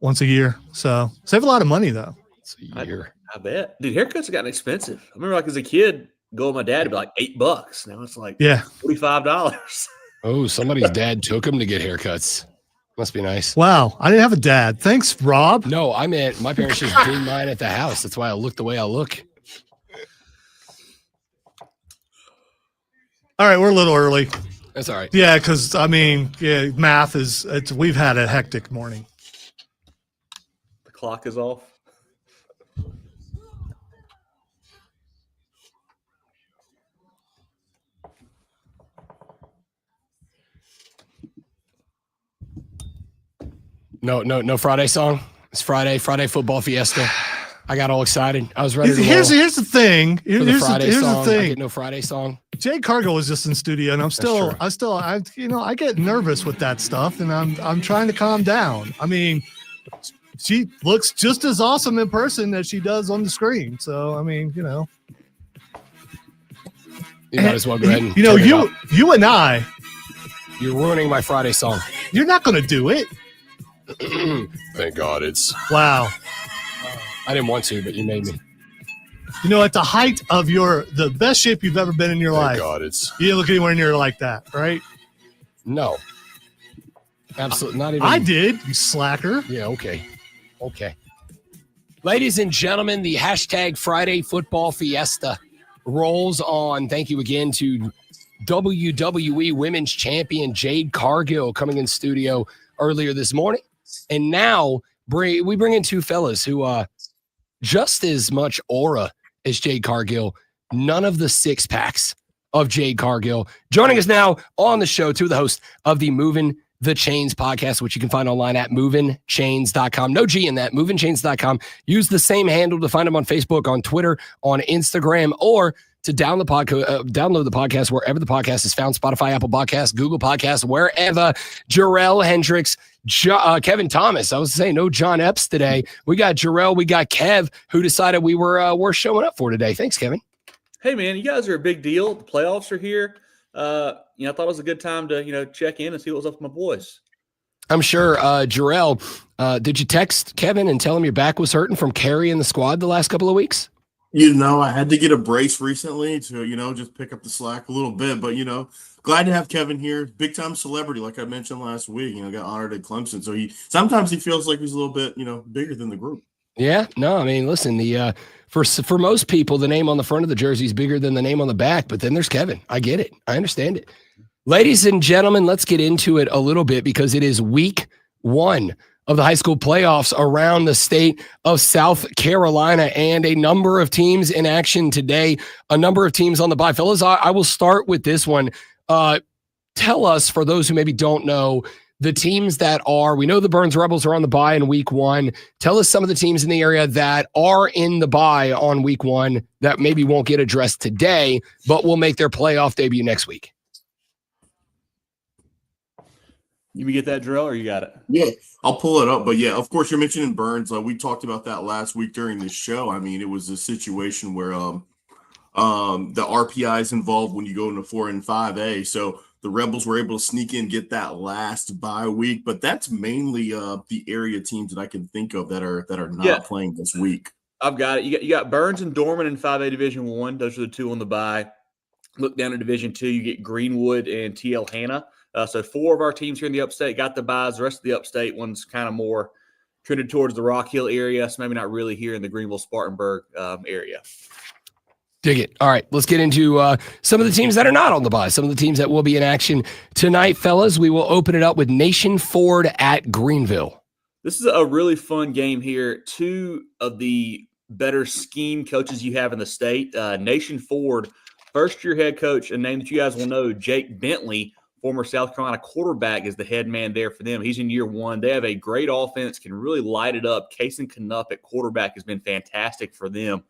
a year. So save a lot of money though. It's a year. I bet. Dude, haircuts have gotten expensive. I remember like as a kid, go with my dad, it'd be like $8. Now it's like $45. Oh, somebody's dad took him to get haircuts. Must be nice. Wow. I didn't have a dad. Thanks, Rob. No, I meant my parents just did mine at the house. That's why I look the way I look. All right. We're a little early. That's all right. Yeah. Cause I mean, yeah, math we've had a hectic morning. The clock is off. No Friday song. It's Friday football fiesta. I got all excited. I was ready to Here's the thing. Here's the thing. I get no Friday song. Jade CARGILL was just in studio, and I get nervous with that stuff, and I'm trying to calm down. I mean, she looks just as awesome in person as she does on the screen. So I mean, you know, you might as well go ahead and you and I. You're ruining my Friday song. You're not going to do it. Thank God it's wow. I didn't want to, but you made me. You know, at the height of the best shape you've ever been in your life. God, you didn't look anywhere near like that, right? No. Absolutely not even. I did, you slacker. Yeah, okay. Ladies and gentlemen, the hashtag Friday Football Fiesta rolls on. Thank you again to WWE Women's Champion JADE CARGILL coming in studio earlier this morning. And now we bring in two fellas who just as much aura as JADE CARGILL, none of the six packs of JADE CARGILL. Joining us now on the show, two of the hosts of the Movin the Chains podcast, which you can find online at movinchains.com. No G in that, movinchains.com. Use the same handle to find them on Facebook, on Twitter, on Instagram, or to download the podcast wherever the podcast is found, Spotify, Apple Podcasts, Google Podcasts, wherever. Jarrell Hendricks, Kevin Thomas. I was saying no John Epps today. We got Jarrell, we got Kev, who decided we were showing up for today. Thanks, Kevin. Hey, man, you guys are a big deal. The playoffs are here. I thought it was a good time to, check in and see what was up with my boys. I'm sure. Jarrell, did you text Kevin and tell him your back was hurting from carrying the squad the last couple of weeks? I had to get a brace recently to, just pick up the slack a little bit. But, glad to have Kevin here. Big time celebrity, like I mentioned last week. Got honored at Clemson. So sometimes he feels like he's a little bit, bigger than the group. Yeah, no, I mean, listen, for most people, the name on the front of the jersey is bigger than the name on the back, but then there's Kevin. I get it. I understand it. Ladies and gentlemen, let's get into it a little bit because it is week 1 of the high school playoffs around the state of South Carolina, and a number of teams in action today, a number of teams on the bye. Fellas, I will start with this one. Tell us, for those who maybe don't know, the teams that we know the Burns Rebels are on the bye in week 1. Tell us some of the teams in the area that are in the bye on week 1 that maybe won't get addressed today, but will make their playoff debut next week. You can get that, drill, or you got it? Yeah, I'll pull it up. But yeah, of course, you're mentioning Burns. We talked about that last week during the show. I mean, it was a situation where the RPI is involved when you go into 4 and 5A. So the Rebels were able to sneak in, get that last bye week, but that's mainly the area teams that I can think of that are not playing this week. I've got it. You got Burns and Dorman in 5A Division 1. Those are the 2 on the bye. Look down at Division 2. You get Greenwood and TL Hanna. So 4 of our teams here in the upstate got the byes. The rest of the upstate one's kind of more trended towards the Rock Hill area, so maybe not really here in the Greenville-Spartanburg area. Dig it. All right, let's get into some of the teams that are not on the bye, some of the teams that will be in action tonight, fellas. We will open it up with Nation Ford at Greenville. This is a really fun game here. 2 of the better scheme coaches you have in the state. Nation Ford, first-year head coach, a name that you guys will know, Jake Bentley, former South Carolina quarterback, is the head man there for them. He's in year 1. They have a great offense, can really light it up. Kason Knupp at quarterback has been fantastic for them.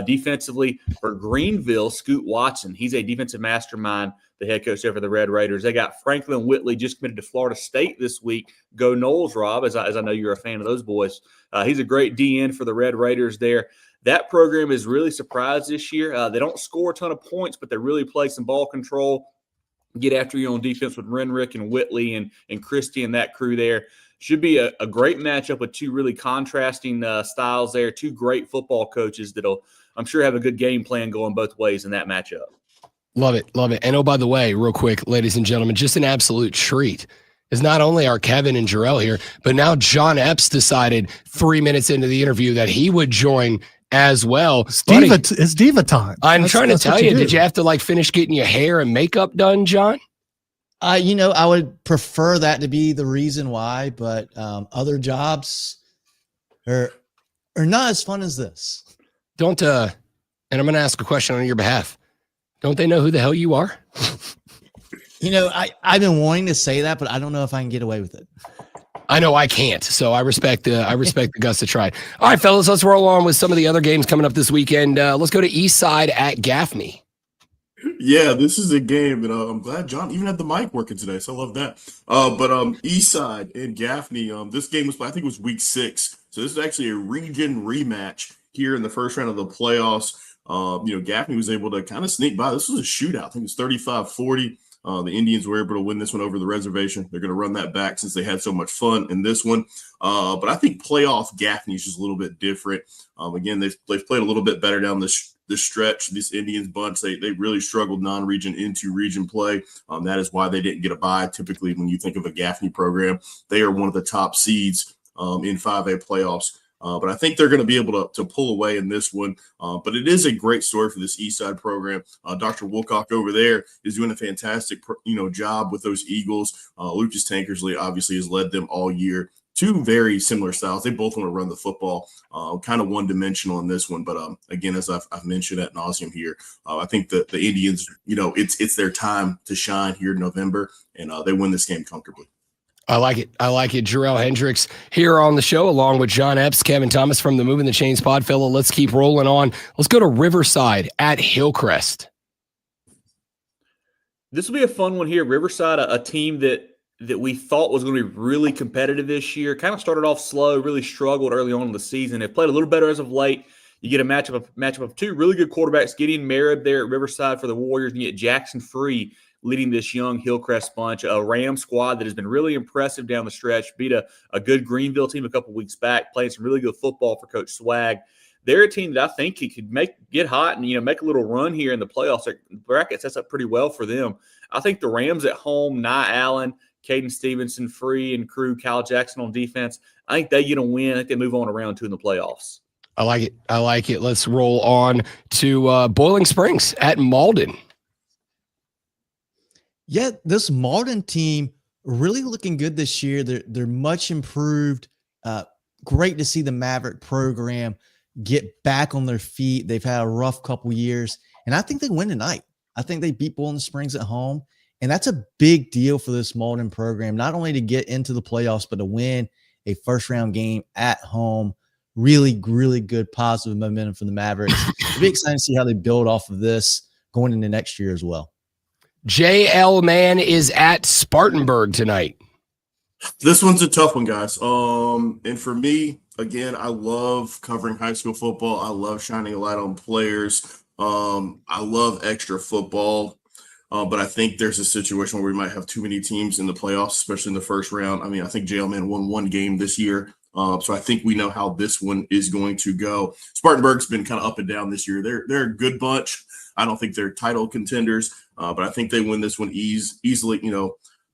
Defensively, for Greenville, Scoot Watson, he's a defensive mastermind, the head coach there for the Red Raiders. They got Franklin Whitley, just committed to Florida State this week. Go Noles, Rob, as I know you're a fan of those boys. He's a great DN for the Red Raiders there. That program is really surprised this year. They don't score a ton of points, but they really play some ball control, get after you on defense with Renrick and Whitley and Christie and that crew there. Should be a great matchup with 2 really contrasting styles there, 2 great football coaches that'll, I'm sure, have a good game plan going both ways in that matchup. Love it, love it. And oh, by the way, real quick, ladies and gentlemen, just an absolute treat is not only are Kevin and Jarrell here, but now John Epps decided 3 minutes into the interview that he would join as well. It's diva time. I'm trying to tell you, did you have to finish getting your hair and makeup done, John? I would prefer that to be the reason why, but other jobs are not as fun as this. Don't, and I'm going to ask a question on your behalf. Don't they know who the hell you are? I've been wanting to say that, but I don't know if I can get away with it. I know I can't, so I respect the guts to try it. All right, fellas, let's roll on with some of the other games coming up this weekend. Let's go to Eastside at Gaffney. Yeah, this is a game, and I'm glad John even had the mic working today, so I love that. But Eastside and Gaffney, this game was, I think it was week 6, so this is actually a region rematch here in the first round of the playoffs. Gaffney was able to kind of sneak by. This was a shootout. I think it was 35-40. The Indians were able to win this one over the reservation. They're going to run that back since they had so much fun in this one. But I think playoff Gaffney is just a little bit different. Again, they've played a little bit better down this stretch. This Indians bunch, they really struggled non-region into region play. That is why they didn't get a bye. Typically, when you think of a Gaffney program, they are one of the top seeds in 5A playoffs. But I think they're going to be able to pull away in this one. But it is a great story for this Eastside program. Dr. Wilcock over there is doing a fantastic, job with those Eagles. Lucas Tankersley obviously has led them all year. 2 very similar styles. They both want to run the football, kind of one-dimensional in this one. But again, as I've mentioned ad nauseum here, I think that the Indians, it's their time to shine here in November, and they win this game comfortably. I like it. Jarrell Hendricks here on the show, along with John Epps, Kevin Thomas from the Movin the Chains pod. Fella, let's keep rolling on. Let's go to Riverside at Hillcrest. This will be a fun one here. Riverside, a team that we thought was going to be really competitive this year. Kind of started off slow, really struggled early on in the season. They've played a little better as of late. You get a matchup of 2 really good quarterbacks. Gideon Merritt there at Riverside for the Warriors, and you get Jackson Free leading this young Hillcrest bunch, a Ram squad that has been really impressive down the stretch, beat a good Greenville team a couple weeks back, playing some really good football for Coach Swag. They're a team that I think he could get hot and, make a little run here in the playoffs. The bracket sets up pretty well for them. I think the Rams at home, Nye Allen, Caden Stevenson, Free, and crew, Kyle Jackson on defense, I think they get a win. I think they move on to round 2 in the playoffs. I like it. Let's roll on to Boiling Springs at Malden. Yeah, this Malden team really looking good this year. They're much improved. Great to see the Maverick program get back on their feet. They've had a rough couple years, and I think they win tonight. I think they beat Boiling Springs at home, and that's a big deal for this Malden program, not only to get into the playoffs, but to win a first-round game at home. Really, really good positive momentum for the Mavericks. It'll be exciting to see how they build off of this going into next year as well. JL Man is at Spartanburg tonight. This one's a tough one, guys. And for me, again, I love covering high school football. I love shining a light on players. I love extra football. But I think there's a situation where we might have too many teams in the playoffs, especially in the first round. I mean, I think JL Man won one game this year. So I think we know how this one is going to go. Spartanburg's been kind of up and down this year. They're a good bunch. I don't think they're title contenders, but I think they win this one easily.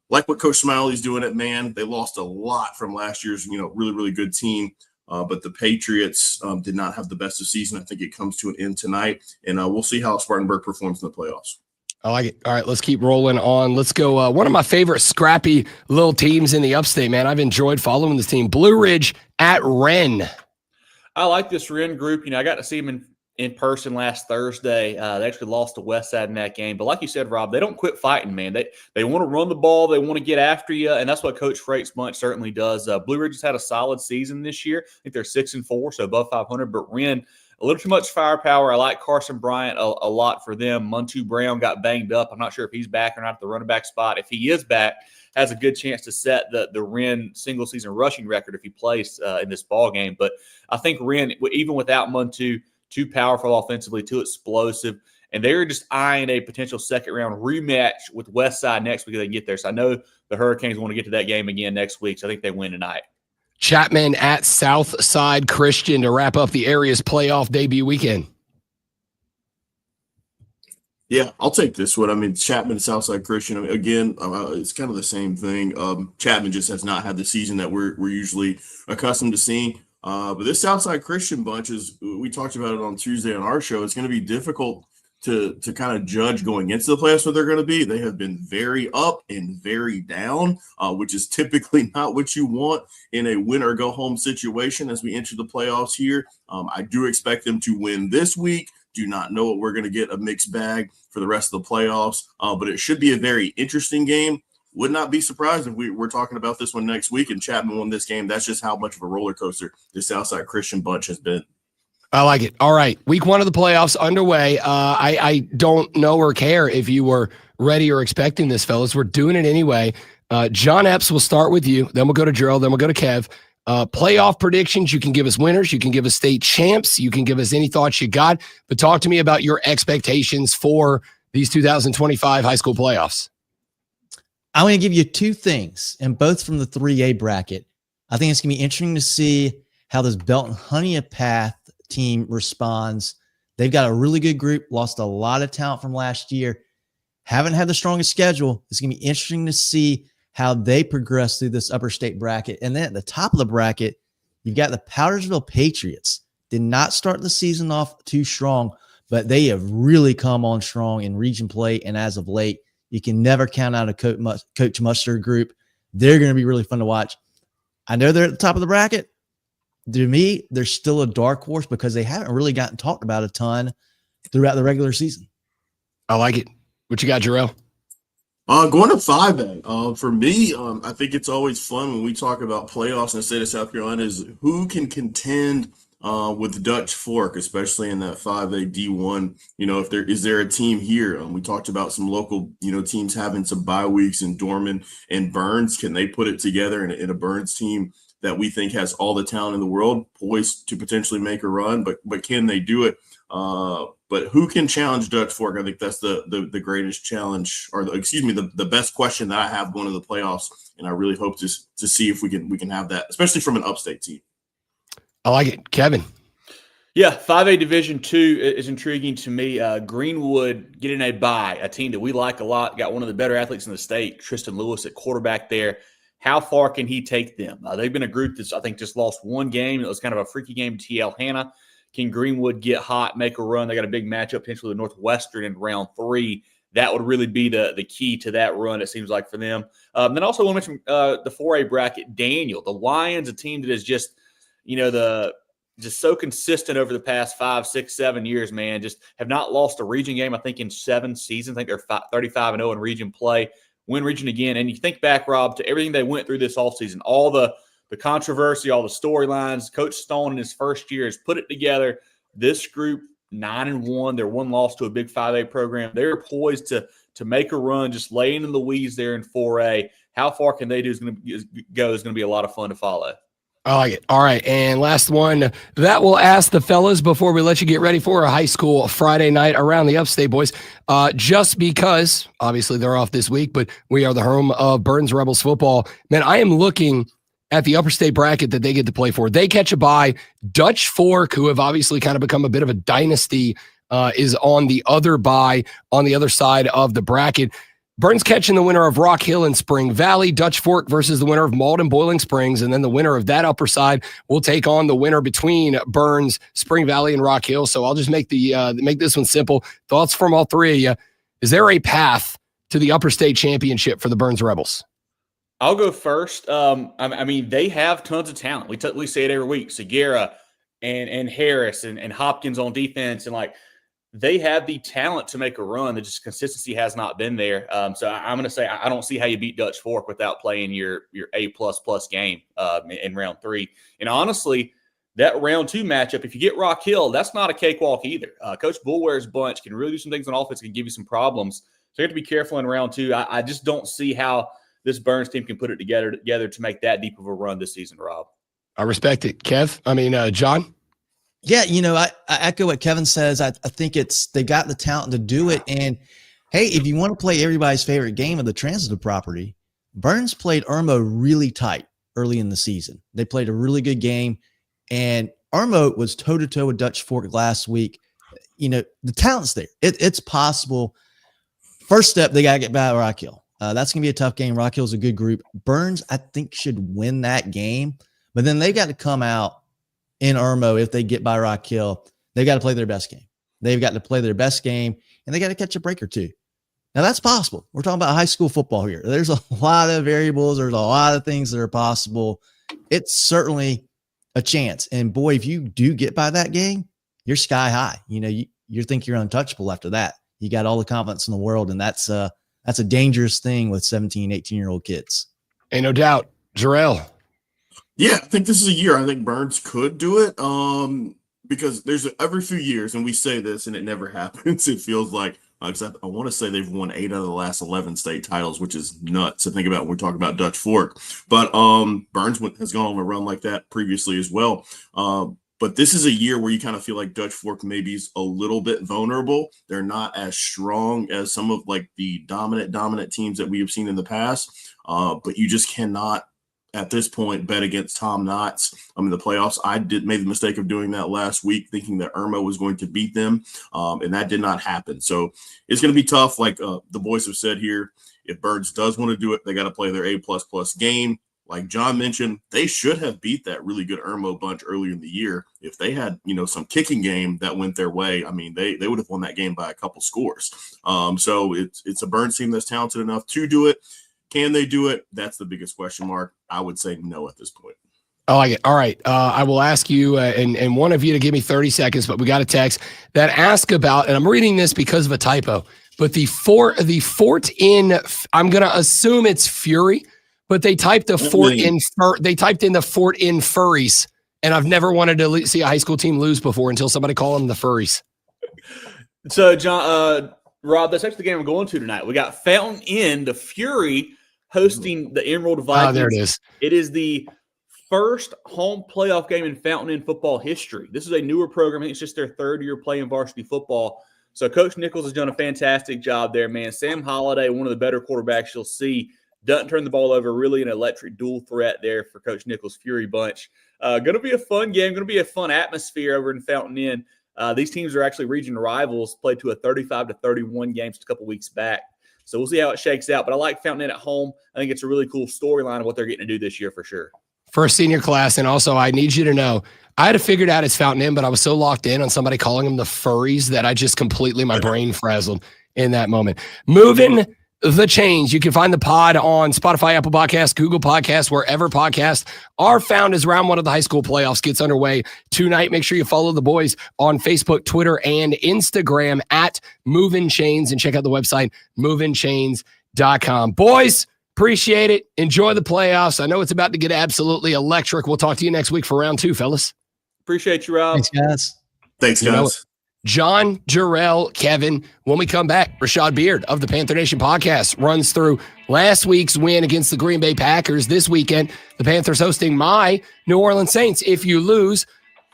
Like what Coach Smiley's doing at Man. They lost a lot from last year's, really, really good team. But the Patriots did not have the best of season. I think it comes to an end tonight, and we'll see how Spartanburg performs in the playoffs. I like it. All right, let's keep rolling on. Let's go. One of my favorite scrappy little teams in the upstate, man. I've enjoyed following this team. Blue Ridge at Wren. I like this Wren group. I got to see them in person last Thursday. They actually lost to Westside in that game. But like you said, Rob, they don't quit fighting, man. They want to run the ball. They want to get after you, and that's what Coach Freight's bunch certainly does. Blue Ridge has had a solid season this year. I think they're 6-4, so above 500. But Wren, a little too much firepower. I like Carson Bryant a lot for them. Muntu Brown got banged up. I'm not sure if he's back or not at the running back spot. If he is back, has a good chance to set the Wren single-season rushing record if he plays in this ball game. But I think Wren, even without Muntu, too powerful offensively, too explosive, and they're just eyeing a potential second-round rematch with Westside next week if they can get there. So I know the Hurricanes want to get to that game again next week, so I think they win tonight. Chapman at Southside Christian to wrap up the area's playoff debut weekend. Yeah, I'll take this one. I mean, Chapman, Southside Christian. I mean, again, it's kind of the same thing. Chapman just has not had the season that we're usually accustomed to seeing. But this Southside Christian bunch we talked about it on Tuesday on our show. It's going to be difficult to kind of judge going into the playoffs what they're going to be. They have been very up and very down, which is typically not what you want in a win or go home situation as we enter the playoffs here. I do expect them to win this week. Do not know what we're going to get a mixed bag for the rest of the playoffs, but it should be a very interesting game. Would not be surprised if we're talking about this one next week and Chapman won this game. That's just how much of a roller coaster the Southside Christian bunch has been. I like it. All right. Week 1 of the playoffs underway. I don't know or care if you were ready or expecting this, fellas. We're doing it anyway. John Epps, will start with you. Then we'll go to Gerald. Then we'll go to Kev. Playoff predictions. You can give us winners. You can give us state champs. You can give us any thoughts you got. But talk to me about your expectations for these 2025 high school playoffs. I'm going to give you 2 things, and both from the 3A bracket. I think it's going to be interesting to see how this Belton Honeypath team responds. They've got a really good group, lost a lot of talent from last year, haven't had the strongest schedule. It's going to be interesting to see how they progress through this upper state bracket. And then at the top of the bracket, you've got the Powdersville Patriots. Did not start the season off too strong, but they have really come on strong in region play. And as of late, you can never count out a Coach Mustard group. They're going to be really fun to watch. I know they're at the top of the bracket. To me, they're still a dark horse because they haven't really gotten talked about a ton throughout the regular season. I like it. What you got, Jarrell? Going to 5A. For me, I think it's always fun when we talk about playoffs in the state of South Carolina is who can contend with Dutch Fork, especially in that 5A D1. Is there a team here? We talked about some local, teams having some bye weeks in Dorman and Burns. Can they put it together in a Burns team that we think has all the talent in the world, poised to potentially make a run, but can they do it? But who can challenge Dutch Fork? I think that's the greatest challenge, or the best question that I have going to the playoffs, and I really hope to see if we can have that, especially from an upstate team. I like it, Kevin. Yeah, 5A Division II is intriguing to me. Greenwood getting a bye, a team that we like a lot, got one of the better athletes in the state, Tristan Lewis at quarterback there. How far can he take them? They've been a group that's, I think, just lost one game. It was kind of a freaky game to TL Hanna. Can Greenwood get hot, make a run? They got a big matchup potentially with Northwestern in round 3. That would really be the key to that run, it seems like, for them. Then also want to mention the 4A bracket, Daniel. The Lions, a team that is just, just so consistent over the past 5, 6, 7 years, man. Just have not lost a region game, I think, in 7 seasons. I think they're 35-0 in region play. Win region again. And you think back, Rob, to everything they went through this offseason, all the controversy, all the storylines. Coach Stone in his first year has put it together. This group, 9-1. They're 1 loss to a big 5A program. They're poised to make a run, just laying in the weeds there in 4A. How far can they do is going to be a lot of fun to follow. I like it. All right, and last one that we'll ask the fellas before we let you get ready for a high school Friday night around the Upstate boys. Just because, obviously, they're off this week, but we are the home of Burns Rebels football. Man, I am looking at the upper state bracket that they get to play for. They catch a bye. Dutch Fork, who have obviously kind of become a bit of a dynasty, is on the other bye on the other side of the bracket. Burns catching the winner of Rock Hill and Spring Valley, Dutch Fork versus the winner of Malden Boiling Springs, and then the winner of that upper side will take on the winner between Burns, Spring Valley, and Rock Hill. So I'll just make this one simple. Thoughts from all three of you. Is there a path to the upper state championship for the Burns Rebels? I'll go first. I mean, they have tons of talent. We say it every week. Segura and Harris and Hopkins on defense, and they have the talent to make a run. The just consistency has not been there. So I'm going to say I don't see how you beat Dutch Fork without playing your A++ game in round 3. And honestly, that round 2 matchup, if you get Rock Hill, that's not a cakewalk either. Coach Bullware's bunch can really do some things on offense, can give you some problems. So you have to be careful in round 2. I just don't see how this Burns team can put it together to make that deep of a run this season, Rob. I respect it. John? Yeah, I echo what Kevin says. I think they got the talent to do it. And, hey, if you want to play everybody's favorite game of the transitive property, Burns played Irmo really tight early in the season. They played a really good game, and Irmo was toe-to-toe with Dutch Fork last week. The talent's there. It's possible. First step, they got to get by Rock Hill. That's going to be a tough game. Rock Hill's a good group. Burns, I think, should win that game. But then they've got to come out in Irmo. If they get by Rock Hill, they've got to play their best game. They've got to play their best game, and they got to catch a break or two. Now, that's possible. We're talking about high school football here. There's a lot of variables. There's a lot of things that are possible. It's certainly a chance. And, boy, if you do get by that game, you're sky high. You think you're untouchable after that. You got all the confidence in the world, and that's a dangerous thing with 17, 18-year-old kids. Ain't no doubt. Jarrell. Yeah, I think this is a year I think Burns could do it because there's every few years, and we say this, and it never happens. It feels like I want to say they've won 8 out of the last 11 state titles, which is nuts to think about when we're talking about Dutch Fork. But Burns has gone on a run like that previously as well. But this is a year where you kind of feel like Dutch Fork maybe is a little bit vulnerable. They're not as strong as some of the dominant teams that we have seen in the past. But you just cannot, at this point, bet against Tom Knotts. In the playoffs, I made the mistake of doing that last week, thinking that Irmo was going to beat them, and that did not happen. So it's going to be tough. Like the boys have said here, if Burns does want to do it, they got to play their A++ game. Like John mentioned, they should have beat that really good Irmo bunch earlier in the year. If they had, some kicking game that went their way, they would have won that game by a couple scores. So it's a Burns team that's talented enough to do it. Can they do it? That's the biggest question mark. I would say no at this point. I like it. All right. I will ask you and one of you to give me 30 seconds, but we got a text that ask about, and I'm reading this because of a typo, but the fort in, I'm going to assume it's Fury, but they typed the fort in, they typed in the fort in Furries, and I've never wanted to see a high school team lose before until somebody called them the Furries. So, John, Rob, that's actually the game we're going to tonight. We got Fountain Inn, the Fury, hosting the Emerald Vikings. Oh, there it is. It is the first home playoff game in Fountain Inn football history. This is a newer program. I think it's just their third year playing varsity football. So Coach Nichols has done a fantastic job there, man. Sam Holliday, one of the better quarterbacks you'll see, doesn't turn the ball over. Really an electric dual threat there for Coach Nichols' Fury bunch. Going to be a fun game. Going to be a fun atmosphere over in Fountain Inn. These teams are actually region rivals, played to a 35-31 game just a couple weeks back. So we'll see how it shakes out. But I like Fountain Inn at home. I think it's a really cool storyline of what they're getting to do this year for sure. For a senior class, and also I need you to know, I had to figure it out it's Fountain Inn, but I was so locked in on somebody calling them the furries that I just completely, my brain frazzled in that moment. Moving the Chains. You can find the pod on Spotify, Apple Podcasts, Google Podcasts, wherever podcasts are found as round one of the high school playoffs gets underway tonight. Make sure you follow the boys on Facebook, Twitter, and Instagram at Movin Chains, and check out the website, movinchains.com. Boys, appreciate it. Enjoy the playoffs. I know it's about to get absolutely electric. We'll talk to you next week for round 2, fellas. Appreciate you, Rob. Thanks, guys. Thanks, You know guys. John, Jarrell, Kevin. When we come back, Rashad Beard of the Panther Nation podcast runs through last week's win against the Green Bay Packers. This weekend, the Panthers hosting my New Orleans Saints. If you lose,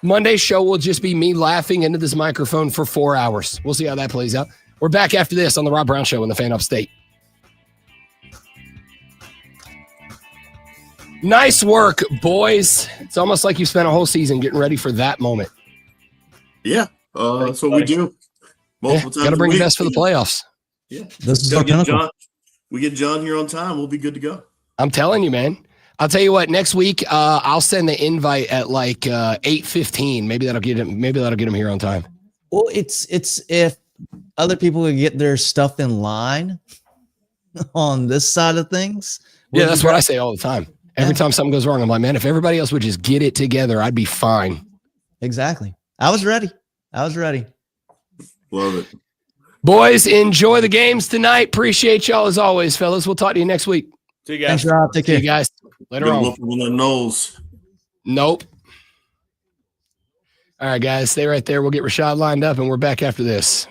Monday's show will just be me laughing into this microphone for 4 hours. We'll see how that plays out. We're back after this on the Rob Brown Show in the Fan Upstate. Nice work, boys. It's almost like you spent a whole season getting ready for that moment. Yeah, that's what we do. Multiple times. Got to bring a the week. best for the playoffs. Yeah, This is Gotta our get pinnacle. John. We get John here on time. We'll be good to go. I'm telling you, man. I'll tell you what. Next week, I'll send the invite at like 8:15. Maybe that'll get him. Maybe that'll get him here on time. Well, it's if other people can get their stuff in line on this side of things. Yeah, that's what I say all the time. Every time something goes wrong, I'm like, man, if everybody else would just get it together, I'd be fine. Exactly. I was ready. Love it. Boys, enjoy the games tonight. Appreciate y'all as always, fellas. We'll talk to you next week. See you guys. Thanks, Rob. Take See care. you guys later Good on. whooping on the nose. Nope. All right, guys, stay right there. We'll get Rashad lined up, and we're back after this.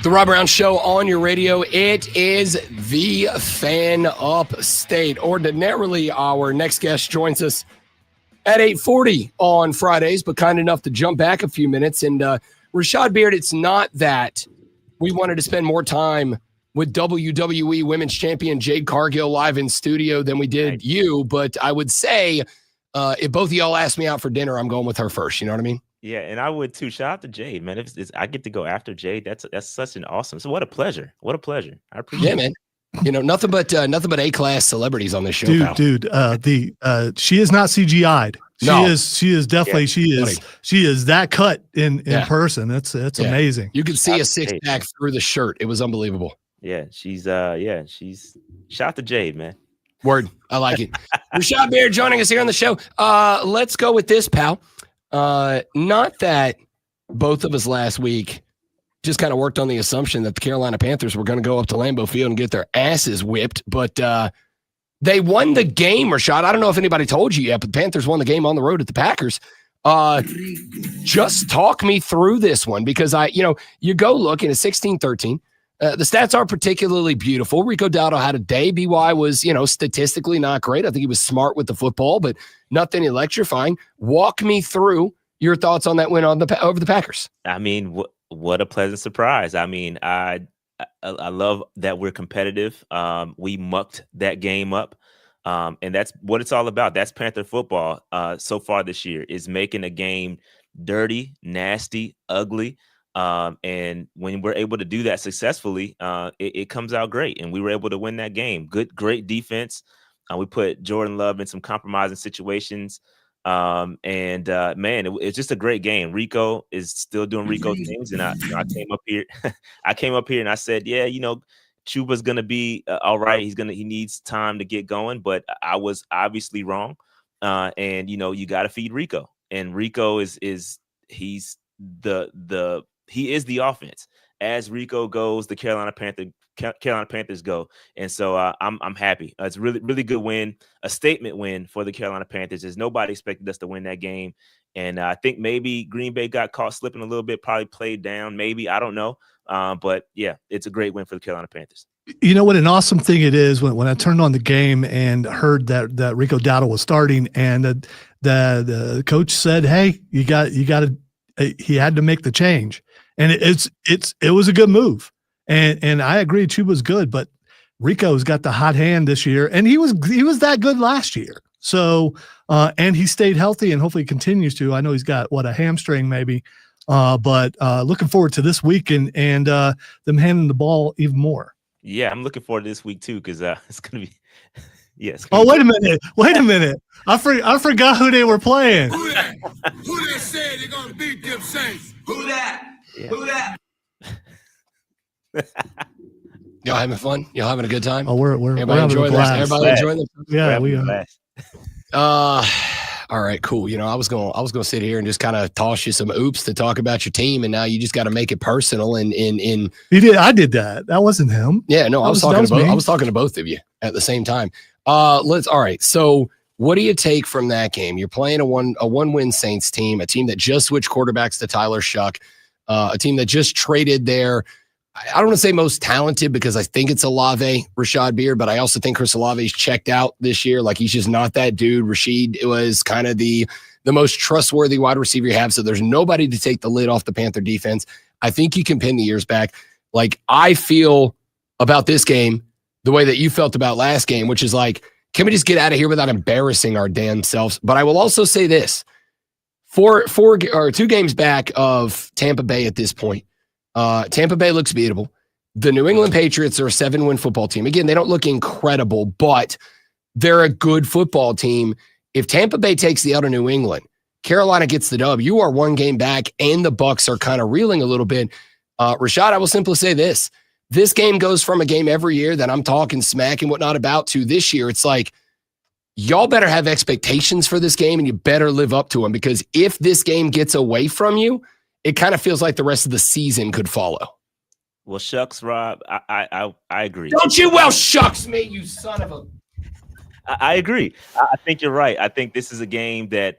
The Rob Brown Show on your radio. It is the Fan Upstate. Ordinarily, our next guest joins us at 8:40 on Fridays, but kind enough to jump back a few minutes. And Rashad Beard, it's not that we wanted to spend more time with WWE Women's Champion JADE CARGILL live in studio than we did you, but I would say if both of y'all asked me out for dinner, I'm going with her first. You know what I mean? Yeah, and I would too. Shout out to JADE, man. If I get to go after JADE, that's such an awesome. So what a pleasure. What a pleasure. I appreciate it. Man. You know, nothing but A-class celebrities on this show, pal. Dude, she is not CGI'd. She is definitely she is that cut in person. That's amazing. You could see a six-pack through the shirt. It was unbelievable. Yeah, she's shout out to JADE, man. Word. I like it. Rashad Beard joining us here on the show. Let's go with this, pal. Not that both of us last week just kind of worked on the assumption that the Carolina Panthers were going to go up to Lambeau Field and get their asses whipped, but they won the game, Rashad. I don't know if anybody told you yet, but the Panthers won the game on the road at the Packers. Just talk me through this one, because you go look and it's 16-13. The stats aren't particularly beautiful. Rico Dowdle had a day. BY was, statistically not great. I think he was smart with the football, but nothing electrifying. Walk me through your thoughts on that win over the Packers. I mean, what a pleasant surprise. I mean, I love that we're competitive. We mucked that game up, and that's what it's all about. That's Panther football so far this year, is making a game dirty, nasty, ugly. And when we're able to do that successfully, it comes out great. And we were able to win that game. Great defense. We put Jordan Love in some compromising situations. Man, it's just a great game. Rico is still doing Rico things. And I came up here, and I said, yeah, Chuba's going to be all right. He needs time to get going, but I was obviously wrong. And you got to feed Rico, and Rico he's the offense. As Rico goes, the Carolina Panthers go. And so I'm happy. It's a really, really good win, a statement win for the Carolina Panthers, as nobody expected us to win that game. And I think maybe Green Bay got caught slipping a little bit, probably played down, maybe, I don't know. But yeah, it's a great win for the Carolina Panthers. You know what an awesome thing it is when I turned on the game and heard that Rico Dowdle was starting, and the coach said, hey, you got to, he had to make the change. And it was a good move. And I agree, Chuba's good, but Rico's got the hot hand this year, and he was that good last year. So and he stayed healthy and hopefully continues to. I know he's got a hamstring maybe, but looking forward to this week and them handing the ball even more. Yeah, I'm looking forward to this week too, because it's gonna be yes. Wait a minute. I forgot who they were playing. Who that said they're gonna beat them Saints? Who that? Yeah. Who that? Y'all having fun? Y'all having a good time? Oh, we're everybody enjoying this. Everybody enjoying this. Yeah, we are. All right, cool. I was gonna sit here and just kind of toss you some oops to talk about your team, and now you just got to make it personal. And he did. I did that. That wasn't him. Yeah, no, I was talking to both of you at the same time. All right. So, what do you take from that game? You're playing a one-win Saints team, a team that just switched quarterbacks to Tyler Shuck, a team that just traded their, I don't want to say most talented, because I think it's Olave, Rashad Beard, but I also think Chris Olave's checked out this year. Like, he's just not that dude. Rashid was kind of the most trustworthy wide receiver you have, so there's nobody to take the lid off the Panther defense. I think you can pin the ears back. Like, I feel about this game the way that you felt about last game, which is like, can we just get out of here without embarrassing our damn selves? But I will also say this. 2 games back of Tampa Bay at this point, Tampa Bay looks beatable. The New England Patriots are a 7-win football team. Again, they don't look incredible, but they're a good football team. If Tampa Bay takes the L to New England, Carolina gets the dub, you are 1 game back, and the Bucs are kind of reeling a little bit. Rashad, I will simply say this. This game goes from a game every year that I'm talking smack and whatnot about to this year. It's like, y'all better have expectations for this game, and you better live up to them, because if this game gets away from you, it kind of feels like the rest of the season could follow. Well, shucks, Rob, I agree. Don't you shucks me, you son of a... I agree. I think you're right. I think this is a game that,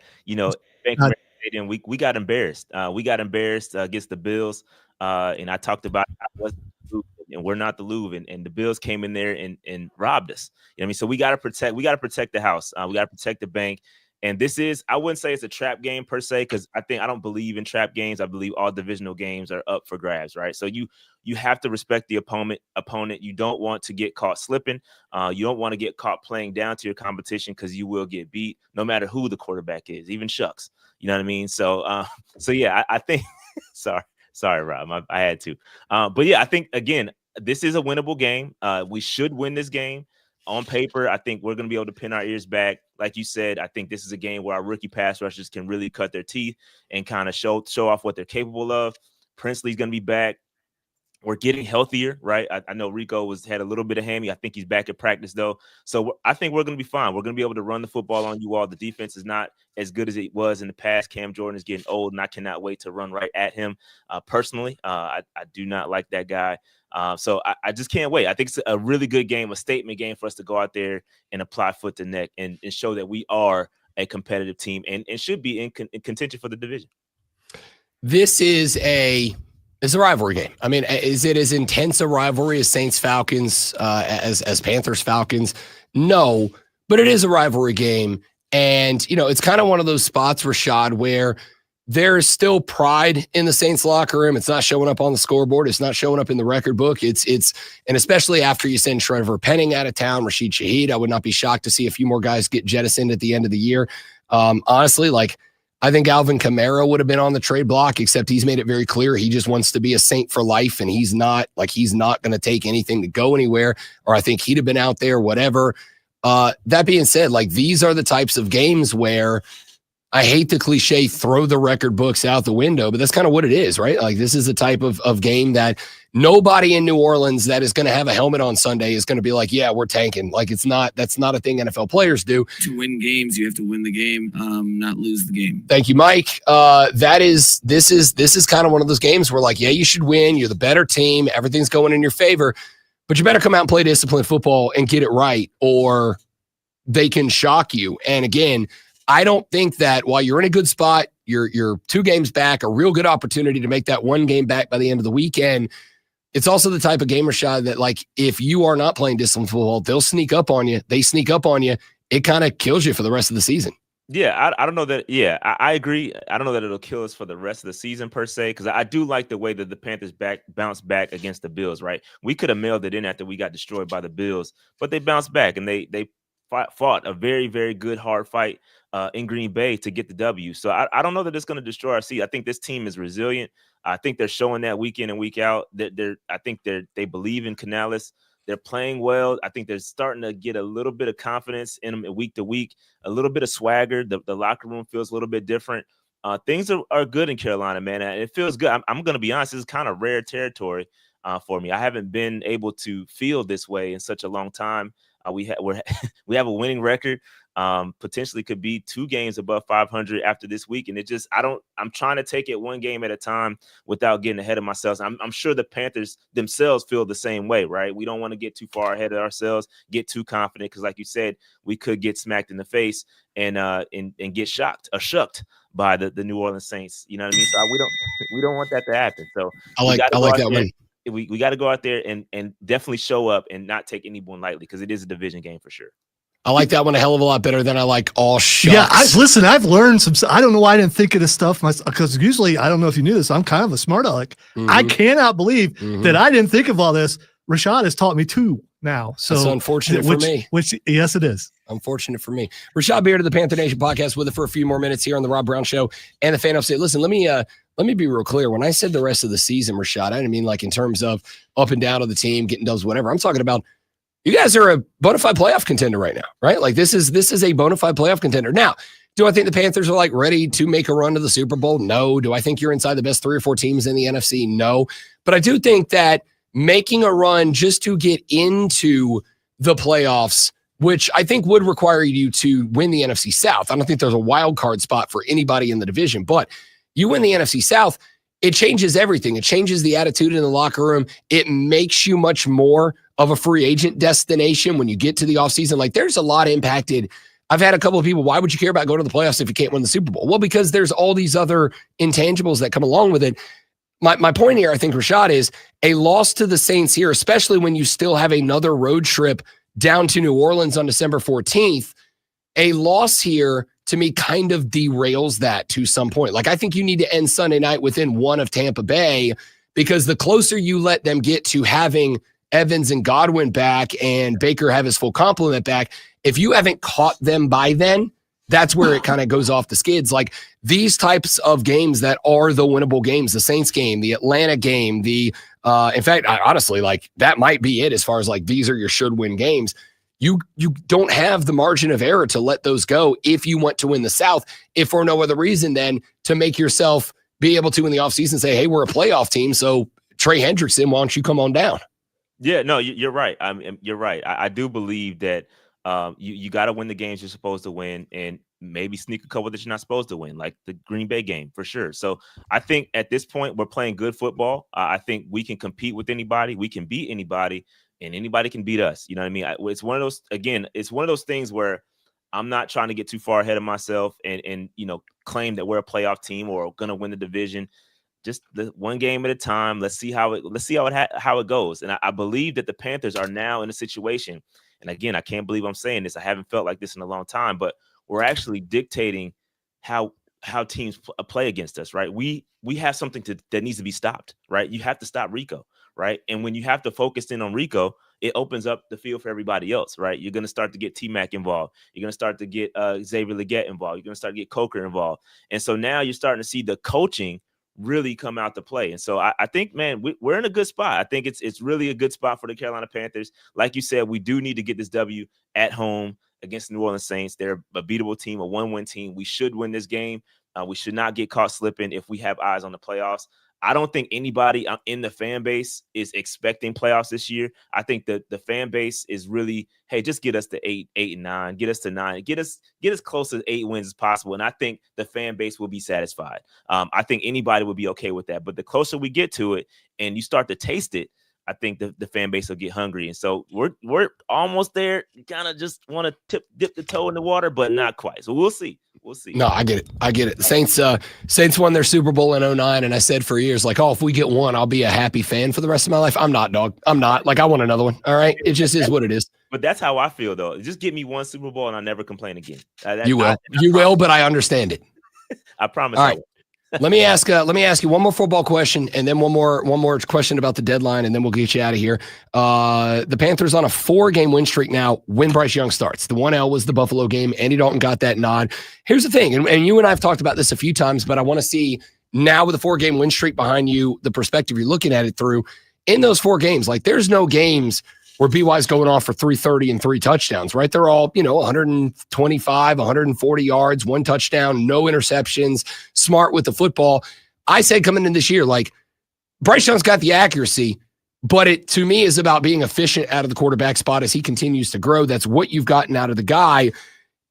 Stadium, we got embarrassed. We got embarrassed against the Bills. And I talked about I wasn't the Louvre, and we're not the Louvre, and the Bills came in there and robbed us. You know what I mean? So we got to protect the house. We got to protect the bank. And this is, I wouldn't say it's a trap game per se, because I don't believe in trap games. I believe all divisional games are up for grabs, right? So you have to respect the opponent. You don't want to get caught slipping. You don't want to get caught playing down to your competition, because you will get beat no matter who the quarterback is, even Shucks. You know what I mean? So yeah, I think sorry, Rob, I had to. But yeah, I think, again, this is a winnable game. We should win this game. On paper, I think we're going to be able to pin our ears back. Like you said, I think this is a game where our rookie pass rushers can really cut their teeth and kind of show off what they're capable of. Princely's going to be back. We're getting healthier, right? I know Rico had a little bit of hammy. I think he's back at practice, though. So I think we're going to be fine. We're going to be able to run the football on you all. The defense is not as good as it was in the past. Cam Jordan is getting old, and I cannot wait to run right at him. Personally, I do not like that guy. So I just can't wait. I think it's a really good game, a statement game for us to go out there and apply foot to neck and show that we are a competitive team and should be in contention for the division. This is a rivalry game. I mean, is it as intense a rivalry as Saints-Falcons, as Panthers-Falcons? No, but it is a rivalry game. And, it's kind of one of those spots, Rashad, where there's still pride in the Saints locker room. It's not showing up on the scoreboard. It's not showing up in the record book. And especially after you send Trevor Penning out of town, Rashid Shaheed, I would not be shocked to see a few more guys get jettisoned at the end of the year. Honestly, I think Alvin Kamara would have been on the trade block, except he's made it very clear he just wants to be a Saint for life, and he's not going to take anything to go anywhere, or I think he'd have been out there, whatever. That being said, these are the types of games where I hate the cliche, throw the record books out the window, but that's kind of what it is, right? This is the type of game that nobody in New Orleans that is going to have a helmet on Sunday is going to be like, yeah, we're tanking. That's not a thing NFL players do. To win games, you have to win the game, not lose the game. Thank you, Mike. This is kind of one of those games where yeah, you should win. You're the better team. Everything's going in your favor, but you better come out and play disciplined football and get it right, or they can shock you. And again, I don't think that while you're in a good spot, you're 2 games back, a real good opportunity to make that 1 game back by the end of the weekend. It's also the type of game, Rashad, that if you are not playing disciplined football, they'll sneak up on you. They sneak up on you. It kind of kills you for the rest of the season. Yeah, I don't know that. Yeah, I agree. I don't know that it'll kill us for the rest of the season per se, because I do like the way that the Panthers bounced back against the Bills, right? We could have mailed it in after we got destroyed by the Bills, but they bounced back and they fought a very, very good, hard fight in Green Bay to get the W. So I don't know that it's going to destroy our season. I think this team is resilient. I think they're showing that week in and week out. I think they believe in Canales. They're playing well. I think they're starting to get a little bit of confidence in them week to week, a little bit of swagger. The locker room feels a little bit different. Things are good in Carolina, man. And it feels good. I'm going to be honest. This is kind of rare territory for me. I haven't been able to feel this way in such a long time. We have a winning record. Potentially could be 2 games above 500 after this week. And I'm trying to take it 1 game at a time without getting ahead of myself. I'm sure the Panthers themselves feel the same way, right? We don't want to get too far ahead of ourselves, get too confident, because like you said, we could get smacked in the face and get shucked by the New Orleans Saints. You know what I mean? So we don't want that to happen. So I like that one. We got to go out there and definitely show up and not take anyone lightly, because it is a division game for sure. I like that one a hell of a lot better than I like all shucks. Yeah, I've learned some. I don't know why I didn't think of this stuff because usually, I don't know if you knew this, I'm kind of a smart aleck. Mm-hmm. I cannot believe that I didn't think of all this. Rashad has taught me 2 now. So that's unfortunate for me. Which yes, it is. Unfortunate for me. Rashad Beard of the Panther Nation podcast with it for a few more minutes here on the Rob Brown Show and the Fan Upstate. Listen, let me be real clear. When I said the rest of the season, Rashad, I didn't mean in terms of up and down of the team, getting dubs, whatever. I'm talking about you guys are a bona fide playoff contender right now, right? This is a bona fide playoff contender. Now, do I think the Panthers are ready to make a run to the Super Bowl? No. Do I think you're inside the best 3 or 4 teams in the NFC? No. But I do think that making a run just to get into the playoffs, which I think would require you to win the NFC South. I don't think there's a wild card spot for anybody in the division, but you win the NFC South, it changes everything. It changes the attitude in the locker room. It makes you much more of a free agent destination when you get to the offseason. There's a lot impacted I've had a couple of people, why would you care about going to the playoffs if you can't win the Super Bowl? Well, because there's all these other intangibles that come along with it. My point here, I think, Rashad, is a loss to the Saints here, especially when you still have another road trip down to New Orleans on December 14th. A loss here, to me, kind of derails that to some point. Like, I think you need to end Sunday night within one of Tampa Bay, because the closer you let them get to having Evans and Godwin back and Baker have his full complement back, if you haven't caught them by then, that's where it kind of goes off the skids. Like, these types of games that are the winnable games, the Saints game, the Atlanta game, in fact, honestly, like, that might be it as far as like, these are your should win games. You don't have the margin of error to let those go if you want to win the South, if for no other reason than to make yourself be able to in the offseason say, hey, we're a playoff team, so Trey Hendrickson, why don't you come on down? Yeah, no, you're right. You're right. I do believe that you got to win the games you're supposed to win, and maybe sneak a couple that you're not supposed to win, like the Green Bay game for sure. So I think at this point we're playing good football. I think we can compete with anybody, we can beat anybody, and anybody can beat us. You know what I mean? It's one of those. Again, it's one of those things where I'm not trying to get too far ahead of myself and claim that we're a playoff team or going to win the division. Just the one game at a time. Let's see how it goes. And I believe that the Panthers are now in a situation. And again, I can't believe I'm saying this. I haven't felt like this in a long time, but we're actually dictating how teams play against us, right? We have something that needs to be stopped, right? You have to stop Rico, right? And when you have to focus in on Rico, it opens up the field for everybody else, right? You're going to start to get T-Mac involved. You're going to start to get Xavier Legette involved. You're going to start to get Coker involved. And so now you're starting to see the coaching really come out to play. And so I think, man, we're in a good spot. I think it's really a good spot for the Carolina Panthers. Like you said, we do need to get this W at home against the New Orleans Saints. They're a beatable team, a one-win team. We should win this game. We should not get caught slipping if we have eyes on the playoffs. I don't think anybody in the fan base is expecting playoffs this year. I think that the fan base is really, hey, just get us to 8 and 9, get us to 9, get us close to 8 wins as possible. And I think the fan base will be satisfied. I think anybody would be okay with that. But the closer we get to it and you start to taste it, I think the fan base will get hungry. And so we're almost there. You kind of just want to dip the toe in the water, but not quite. So we'll see. We'll see. No, I get it. The Saints won their Super Bowl in 2009, and I said for years, like, oh, if we get one, I'll be a happy fan for the rest of my life. I'm not, dog. I'm not. Like, I want another one. All right? It just is what it is. But that's how I feel, though. Just give me one Super Bowl, and I'll never complain again. You will, but I understand it. I promise. All right. Let me ask you one more football question, and then one more question about the deadline, and then we'll get you out of here. The Panthers on a 4-game win streak now when Bryce Young starts. The 1L was the Buffalo game. Andy Dalton got that nod. Here's the thing, and you and I have talked about this a few times, but I want to see now with a 4-game win streak behind you, the perspective you're looking at it through. In those 4 games, like, there's no games where BY's going off for 330 and 3 touchdowns, right? They're all, 125, 140 yards, 1 touchdown, no interceptions, smart with the football. I said coming in this year, like, Bryce Young's got the accuracy, but it, to me, is about being efficient out of the quarterback spot as he continues to grow. That's what you've gotten out of the guy.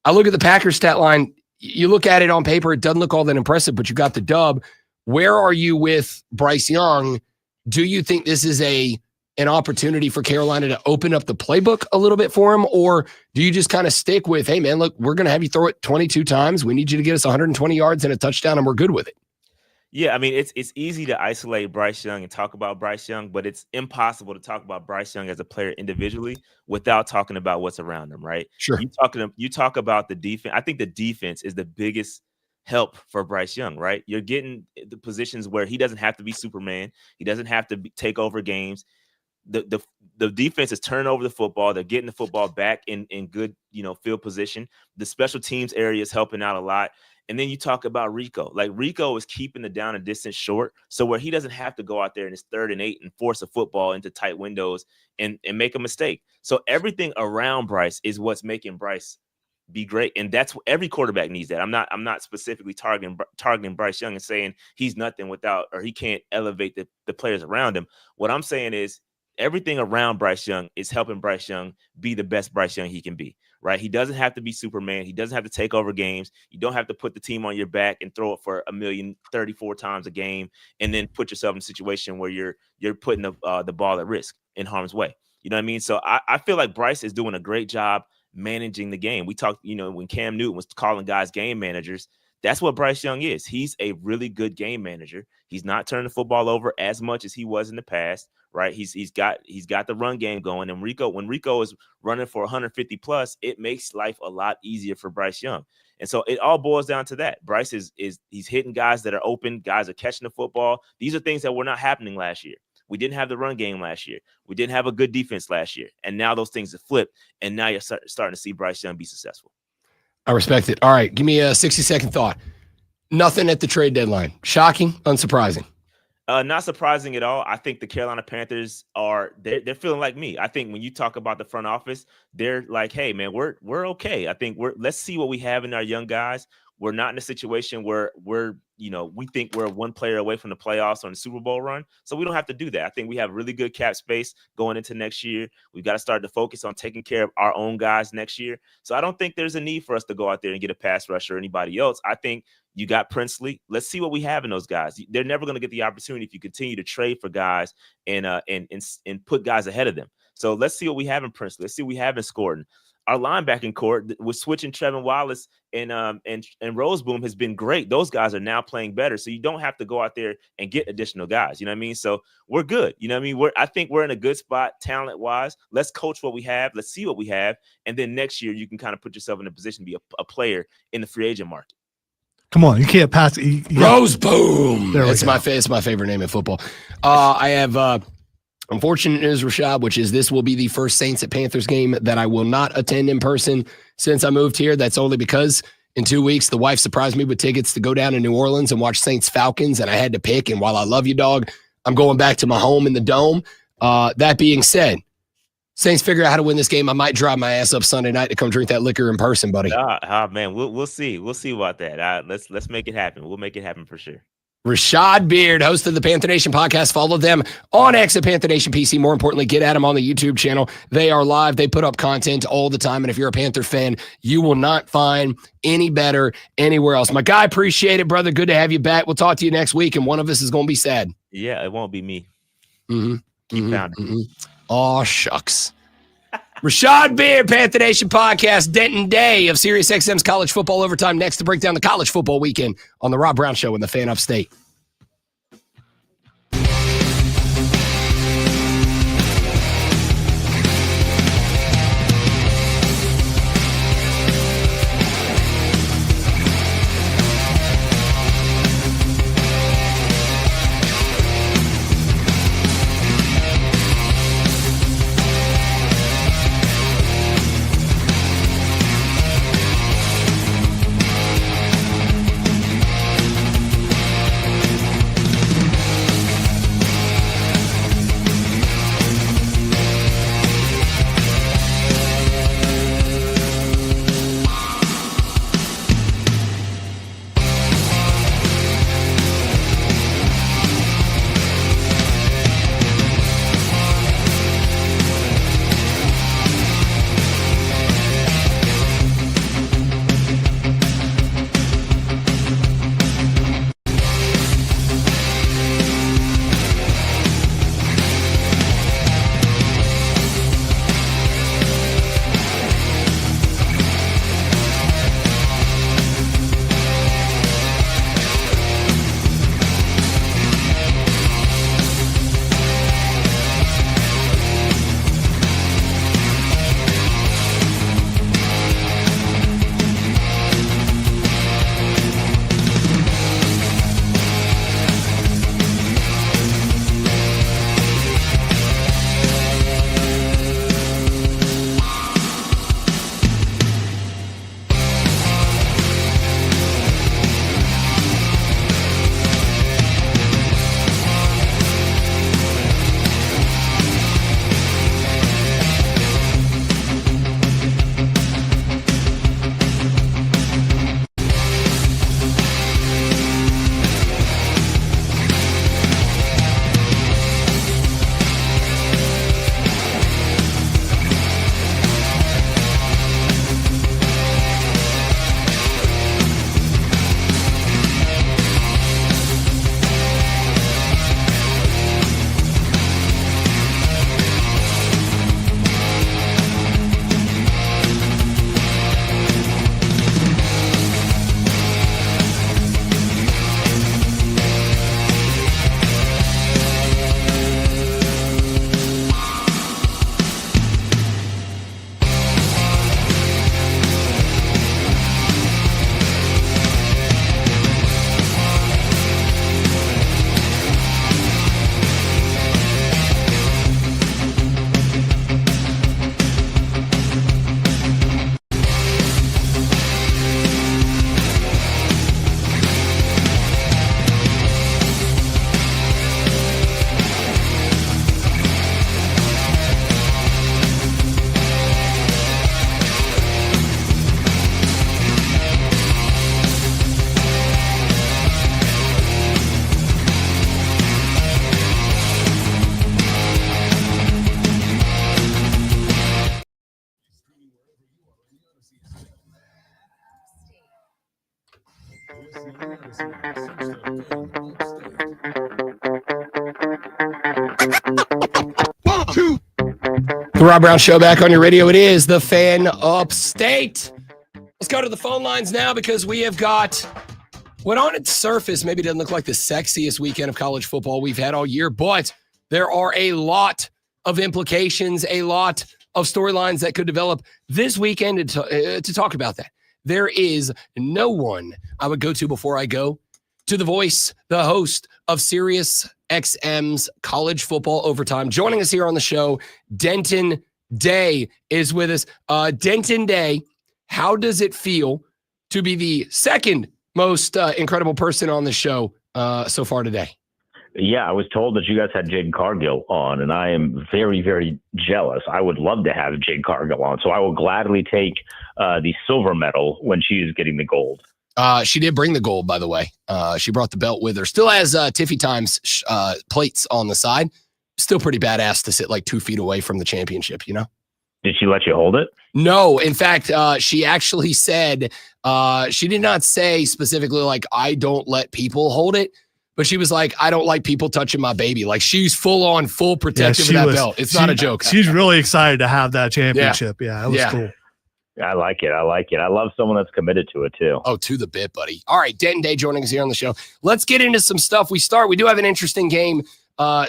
I look at the Packers stat line. You look at it on paper, it doesn't look all that impressive, but you got the dub. Where are you with Bryce Young? Do you think this is an opportunity for Carolina to open up the playbook a little bit for him? Or do you just kind of stick with, hey, man, look, we're going to have you throw it 22 times. We need you to get us 120 yards and a touchdown, and we're good with it? Yeah, I mean, it's easy to isolate Bryce Young and talk about Bryce Young, but it's impossible to talk about Bryce Young as a player individually without talking about what's around him, right? Sure. You talk about the defense. I think the defense is the biggest help for Bryce Young, right? You're getting the positions where he doesn't have to be Superman. He doesn't have to take over games. The defense is turning over the football. They're getting the football back in good, field position. The special teams area is helping out a lot. And then you talk about Rico. Like, Rico is keeping the down and distance short, so where he doesn't have to go out there in his 3rd and 8 and force a football into tight windows and make a mistake. So everything around Bryce is what's making Bryce be great. And that's what every quarterback needs. That I'm not specifically targeting Bryce Young and saying he's nothing without, or he can't elevate the players around him. What I'm saying is, everything around Bryce Young is helping Bryce Young be the best Bryce Young he can be, right? He doesn't have to be Superman. He doesn't have to take over games. You don't have to put the team on your back and throw it for 34 times a game and then put yourself in a situation where you're putting the ball at risk in harm's way. You know what I mean? So I feel like Bryce is doing a great job managing the game. We talked, when Cam Newton was calling guys game managers, that's what Bryce Young is. He's a really good game manager. He's not turning the football over as much as he was in the past, right? He's got the run game going. And when Rico is running for 150 plus, it makes life a lot easier for Bryce Young. And so it all boils down to that. Bryce he's hitting guys that are open, guys are catching the football. These are things that were not happening last year. We didn't have the run game last year. We didn't have a good defense last year. And now those things have flipped. And now you're starting to see Bryce Young be successful. I respect it. All right, give me a 60-second thought. Nothing at the trade deadline. Shocking, unsurprising. Not surprising at all. I think the Carolina Panthers they're feeling like me. I think when you talk about the front office, they're like, hey man, we're okay. I think let's see what we have in our young guys. We're not in a situation where we think we're one player away from the playoffs or the Super Bowl run. So we don't have to do that. I think we have really good cap space going into next year. We've got to start to focus on taking care of our own guys next year. So I don't think there's a need for us to go out there and get a pass rusher or anybody else. I think you got Princely. Let's see what we have in those guys. They're never going to get the opportunity if you continue to trade for guys and put guys ahead of them. So let's see what we have in Princely. Let's see what we have in Scourton. Our linebacking core with switching Trevin Wallace and Roseboom has been great. Those guys are now playing better. So you don't have to go out there and get additional guys. You know what I mean? So we're good. You know what I mean? I think we're in a good spot talent-wise. Let's coach what we have. Let's see what we have. And then next year you can kind of put yourself in a position to be a player in the free agent market. Come on, you can't pass it. Roseboom. It's my favorite name in football. I have unfortunate news, Rashad, which is this will be the first Saints at Panthers game that I will not attend in person since I moved here. That's only because in 2 weeks, the wife surprised me with tickets to go down to New Orleans and watch Saints Falcons, and I had to pick. And while I love you, dog, I'm going back to my home in the Dome. That being said, Saints figure out how to win this game. I might drive my ass up Sunday night to come drink that liquor in person, buddy. Man, we'll see. We'll see about that. Let's make it happen. We'll make it happen for sure. Rashad Beard, host of the Panther Nation podcast. Follow them on X at Panther Nation PC. More importantly, get at them on the YouTube channel. They are live. They put up content all the time. And if you're a Panther fan, you will not find any better anywhere else. My guy, appreciate it, brother. Good to have you back. We'll talk to you next week, and one of us is going to be sad. Yeah, it won't be me. Keep pounding. Oh, shucks. Rashad Beard, Panther Nation podcast. Denton Day of SiriusXM's College Football Overtime next to break down the college football weekend on the Rob Brown Show and the Fan Upstate. The Rob Brown Show back on your radio. It is the Fan Upstate. Let's go to the phone lines now because we have got what on its surface maybe doesn't look like the sexiest weekend of college football we've had all year, but there are a lot of implications, a lot of storylines that could develop this weekend to talk about that. There is no one I would go to before I go to the voice, the host of Sirius XM's College Football Overtime. Joining us here on the show, Denton Day is with us. Denton Day, how does it feel to be the second most incredible person on the show so far today? Yeah, I was told that you guys had JADE CARGILL on, and I am very, very jealous. I would love to have JADE CARGILL on, so I will gladly take the silver medal when she is getting the gold. She did bring the gold, by the way. She brought the belt with her. Still has Tiffy Times plates on the side. Still pretty badass to sit like 2 feet away from the championship, you know? Did she let you hold it? No. In fact, she actually said, she did not say specifically like, I don't let people hold it. But she was like, I don't like people touching my baby. Like she's full protective of that belt. It's not a joke. She's really excited to have that championship. Yeah, it was cool. I like it. I love someone that's committed to it too. Oh, to the bit, buddy. All right, Denton Day joining us here on the show. Let's get into some stuff. We do have an interesting game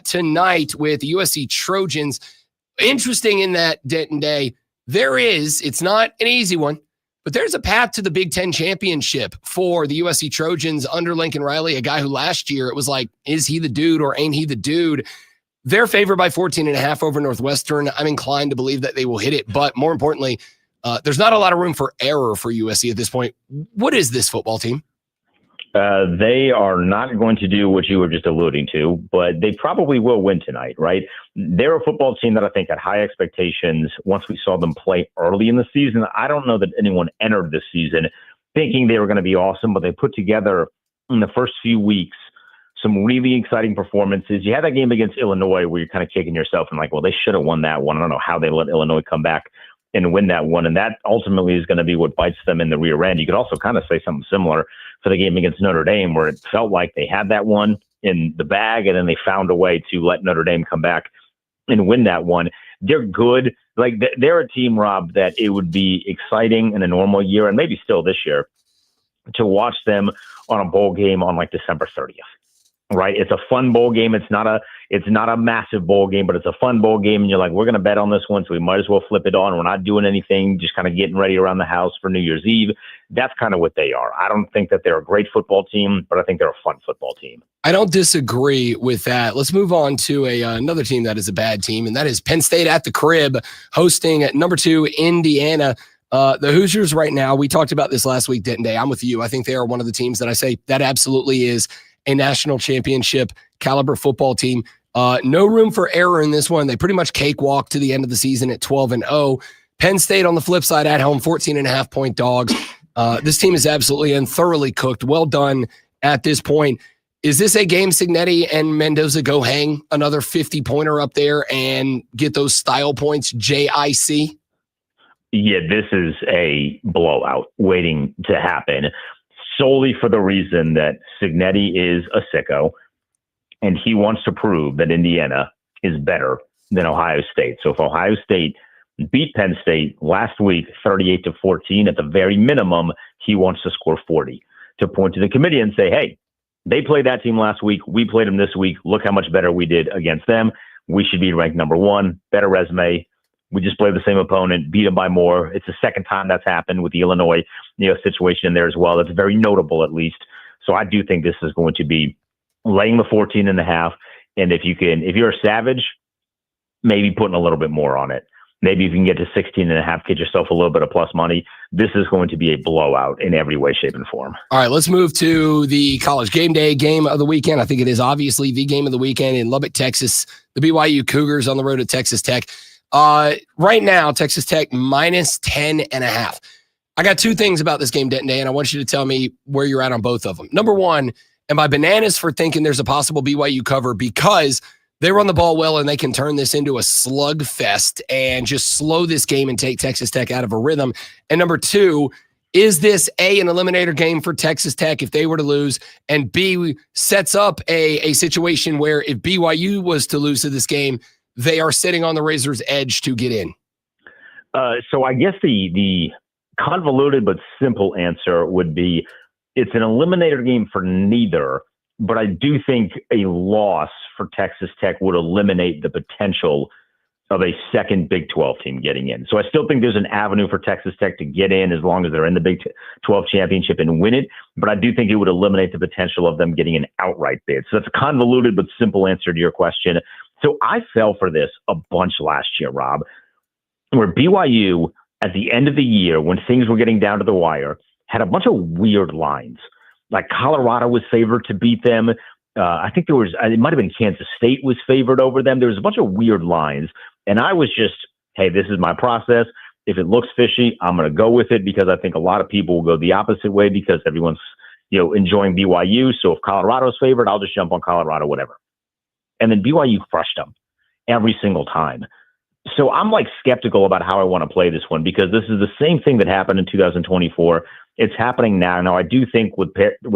tonight with the USC Trojans. Interesting in that, Denton Day, it's not an easy one, but there's a path to the Big Ten championship for the USC Trojans under Lincoln Riley, a guy who last year it was like, is he the dude or ain't he the dude? They're favored by 14.5 over Northwestern. I'm inclined to believe that they will hit it, but more importantly, there's not a lot of room for error for USC at this point. What is this football team? They are not going to do what you were just alluding to, but they probably will win tonight, right? They're a football team that I think had high expectations once we saw them play early in the season. I don't know that anyone entered this season thinking they were going to be awesome, but they put together in the first few weeks some really exciting performances. You had that game against Illinois where you're kind of kicking yourself and like, well, they should have won that one. I don't know how they let Illinois come back and win that one. And that ultimately is going to be what bites them in the rear end. You could also kind of say something similar for the game against Notre Dame, where it felt like they had that one in the bag and then they found a way to let Notre Dame come back and win that one. They're good. Like they're a team, Rob, that it would be exciting in a normal year and maybe still this year to watch them on a bowl game on like December 30th. Right. It's a fun bowl game. It's not a massive bowl game, but it's a fun bowl game. And you're like, we're going to bet on this one. So we might as well flip it on. We're not doing anything, just kind of getting ready around the house for New Year's Eve. That's kind of what they are. I don't think that they're a great football team, but I think they're a fun football team. I don't disagree with that. Let's move on to another team that is a bad team, and that is Penn State at the crib hosting at number 2 Indiana. The Hoosiers right now, we talked about this last week, Denton Day. I'm with you. I think they are one of the teams that I say that absolutely is a national championship caliber football team. No room for error in this one. They pretty much cakewalk to the end of the season at 12-0. Penn State on the flip side at home, 14.5 point dogs. This team is absolutely and thoroughly cooked. Well done at this point. Is this a game Signetti and Mendoza go hang another 50-pointer up there and get those style points, JIC? Yeah, this is a blowout waiting to happen, solely for the reason that Signetti is a sicko and he wants to prove that Indiana is better than Ohio State. So if Ohio State beat Penn State last week 38-14, at the very minimum, he wants to score 40 to point to the committee and say, hey, they played that team last week. We played them this week. Look how much better we did against them. We should be ranked number 1, better resume. We just played the same opponent, beat them by more. It's the second time that's happened with the Illinois, situation in there as well. That's very notable, at least. So I do think this is going to be laying the 14.5. And if you're a savage, maybe putting a little bit more on it. Maybe you can get to 16.5, get yourself a little bit of plus money. This is going to be a blowout in every way, shape, and form. All right, let's move to the College Game Day game of the weekend. I think it is obviously the game of the weekend in Lubbock, Texas. The BYU Cougars on the road to Texas Tech. Right now, Texas Tech minus 10.5. I got 2 things about this game, Denton Day, and I want you to tell me where you're at on both of them. Number 1, am I bananas for thinking there's a possible BYU cover because they run the ball well and they can turn this into a slugfest and just slow this game and take Texas Tech out of a rhythm? And number 2, is this A, an eliminator game for Texas Tech if they were to lose, and B, sets up a situation where if BYU was to lose to this game, they are sitting on the razor's edge to get in? So I guess the convoluted but simple answer would be it's an eliminator game for neither, but I do think a loss for Texas Tech would eliminate the potential of a second Big 12 team getting in. So I still think there's an avenue for Texas Tech to get in as long as they're in the Big 12 championship and win it. But I do think it would eliminate the potential of them getting an outright bid. So that's a convoluted but simple answer to your question. So I fell for this a bunch last year, Rob, where BYU at the end of the year, when things were getting down to the wire, had a bunch of weird lines. Like Colorado was favored to beat them. I think it might have been Kansas State was favored over them. There was a bunch of weird lines. And I was just, hey, this is my process. If it looks fishy, I'm going to go with it because I think a lot of people will go the opposite way because everyone's, enjoying BYU. So if Colorado's favored, I'll just jump on Colorado, whatever. And then BYU crushed them every single time. So I'm skeptical about how I want to play this one because this is the same thing that happened in 2024. It's happening now. Now, I do think with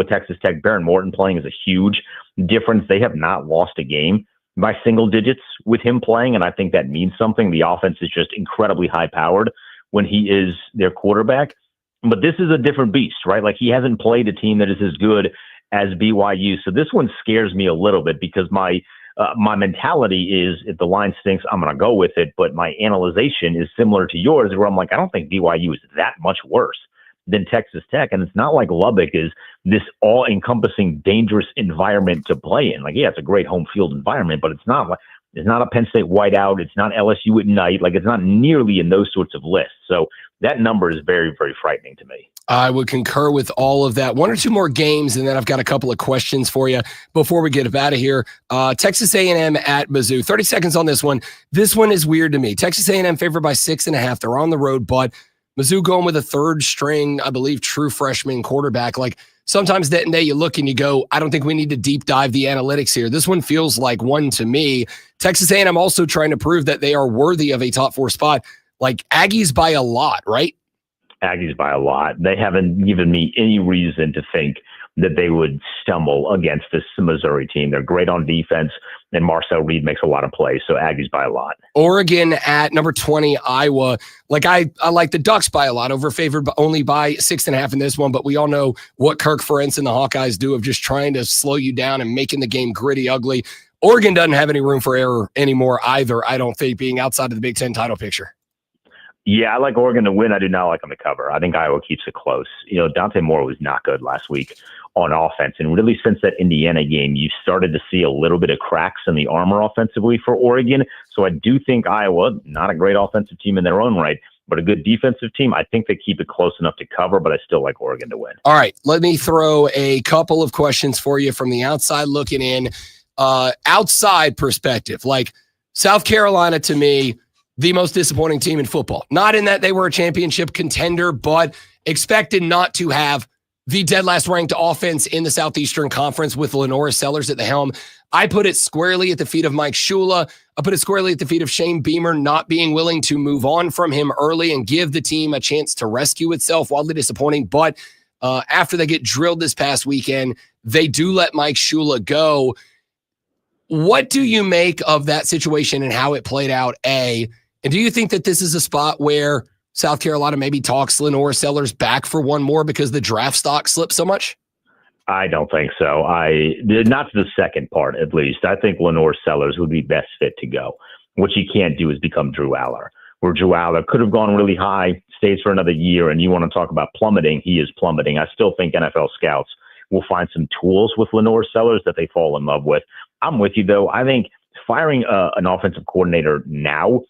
Texas Tech, Baron Morton playing is a huge difference. They have not lost a game by single digits with him playing, and I think that means something. The offense is just incredibly high-powered when he is their quarterback. But this is a different beast, right? He hasn't played a team that is as good as BYU. So this one scares me a little bit because my mentality is if the line stinks, I'm going to go with it. But my analyzation is similar to yours where I'm I don't think BYU is that much worse than Texas Tech. And it's not like Lubbock is this all-encompassing, dangerous environment to play in. It's a great home field environment, but it's not a Penn State whiteout. It's not LSU at night. It's not nearly in those sorts of lists. So that number is very, very frightening to me. I would concur with all of that. One or two more games, and then I've got a couple of questions for you before we get out of here. Texas A&M at Mizzou. 30 seconds on this one. This one is weird to me. Texas A&M favored by 6.5. They're on the road, but Mizzou going with a third string, I believe, true freshman quarterback. Sometimes that day you look and you go, I don't think we need to deep dive the analytics here. This one feels like one to me. Texas A&M also trying to prove that they are worthy of a top 4 spot. Aggies by a lot, right? Aggies by a lot. They haven't given me any reason to think that they would stumble against this Missouri team. They're great on defense, and Marcel Reed makes a lot of plays, so Aggies by a lot. Oregon at number 20, Iowa. I like the Ducks by a lot, favored only by 6.5 in this one, but we all know what Kirk Ferentz and the Hawkeyes do of just trying to slow you down and making the game gritty, ugly. Oregon doesn't have any room for error anymore either, I don't think, being outside of the Big Ten title picture. Yeah, I like Oregon to win. I do not like them to cover. I think Iowa keeps it close. Dante Moore was not good last week on offense. And really since that Indiana game, you started to see a little bit of cracks in the armor offensively for Oregon. So I do think Iowa, not a great offensive team in their own right, but a good defensive team. I think they keep it close enough to cover, but I still like Oregon to win. All right, let me throw a couple of questions for you from the outside looking in. Outside perspective, South Carolina to me, the most disappointing team in football. Not in that they were a championship contender, but expected not to have the dead last ranked offense in the Southeastern Conference with Lenora Sellers at the helm. I put it squarely at the feet of Mike Shula. I put it squarely at the feet of Shane Beamer not being willing to move on from him early and give the team a chance to rescue itself. Wildly disappointing, but after they get drilled this past weekend, they do let Mike Shula go. What do you make of that situation and how it played out, A? And do you think that this is a spot where South Carolina maybe talks Lenora Sellers back for one more because the draft stock slipped so much? I don't think so. Not to the second part, at least. I think Lenore Sellers would be best fit to go. What you can't do is become Drew Aller, where Drew Aller could have gone really high, stays for another year, and you want to talk about plummeting, he is plummeting. I still think NFL scouts will find some tools with Lenore Sellers that they fall in love with. I'm with you, though. I think firing an offensive coordinator now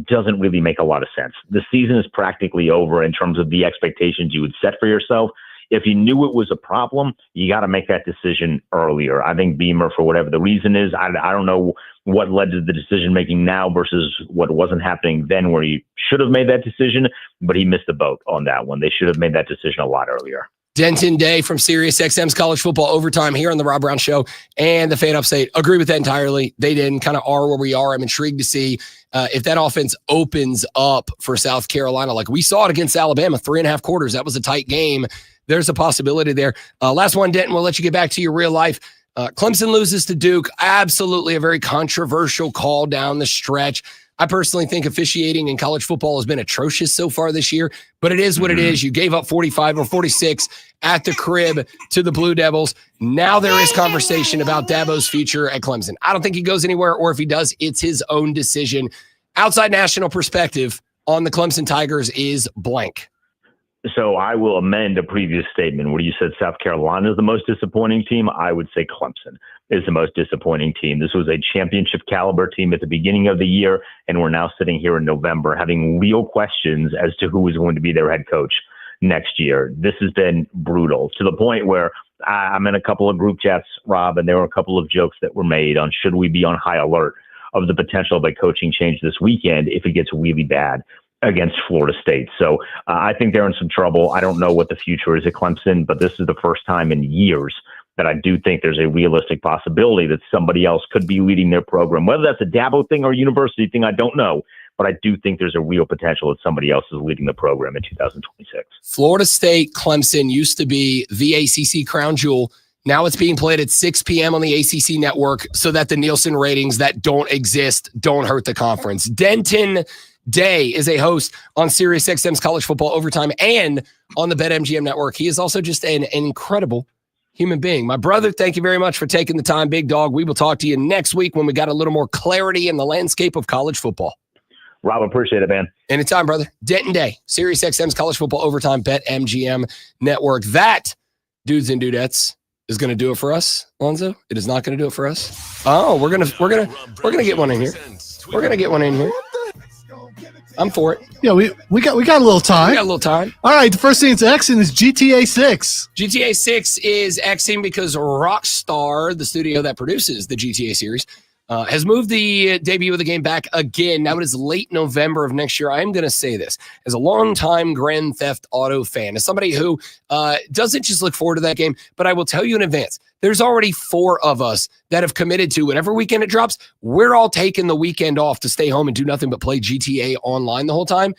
doesn't really make a lot of sense. The season is practically over in terms of the expectations you would set for yourself. If you knew it was a problem, you got to make that decision earlier. I think Beamer, for whatever the reason is, I don't know what led to the decision-making now versus what wasn't happening then where he should have made that decision, but he missed the boat on that one. They should have made that decision a lot earlier. Denton Day from SiriusXM's College Football Overtime here on the Rob Brown Show and the Fan Upstate. Agree with that entirely. They didn't kind of are where we are. I'm intrigued to see if that offense opens up for South Carolina. Like we saw it against Alabama, 3.5 quarters. That was a tight game. There's a possibility there. Last one, Denton, we'll let you get back to your real life. Clemson loses to Duke. Absolutely a very controversial call down the stretch. I personally think officiating in college football has been atrocious so far this year, but it is what it is. You gave up 45 or 46 at the crib to the Blue Devils. Now there is conversation about Dabo's future at Clemson. I don't think he goes anywhere, or if he does, it's his own decision. Outside national perspective on the Clemson Tigers is blank. So I will amend a previous statement where you said South Carolina is the most disappointing team. I would say Clemson is the most disappointing team. This was a championship caliber team at the beginning of the year, and we're now sitting here in November having real questions as to who is going to be their head coach next year. This has been brutal to the point where I'm in a couple of group chats, Rob, and there were a couple of jokes that were made on should we be on high alert of the potential of a coaching change this weekend if it gets really bad against Florida State. So I think they're in some trouble. I don't know what the future is at Clemson, but this is the first time in years that I do think there's a realistic possibility that somebody else could be leading their program. Whether that's a Dabo thing or a university thing, I don't know. But I do think there's a real potential that somebody else is leading the program in 2026. Florida State, Clemson used to be the ACC crown jewel. Now it's being played at 6 p.m. on the ACC network so that the Nielsen ratings that don't exist don't hurt the conference. Denton Day is a host on SiriusXM's College Football Overtime and on the BetMGM network. He is also just an incredible human being. My brother, thank you very much for taking the time, big dog. We will talk to you next week when we got a little more clarity in the landscape of college football. Rob, appreciate it, man. Anytime, brother. Denton Day, SiriusXM's College Football Overtime, BetMGM network. That, dudes and dudettes, is going to do it for us, Lonzo. It is not going to do it for us. Oh, we're gonna get one in here. We're gonna get one in here. I'm for it. Yeah, we got a little time. We got a little time. All right, the first thing that's Xing is GTA 6. GTA 6 is Xing because Rockstar, the studio that produces the GTA series, has moved the debut of the game back again. Now it is late November of next year. I'm going to say this as a longtime Grand Theft Auto fan, as somebody who doesn't just look forward to that game, but I will tell you in advance, there's already 4 of us that have committed to whatever weekend it drops. We're all taking the weekend off to stay home and do nothing but play GTA online the whole time.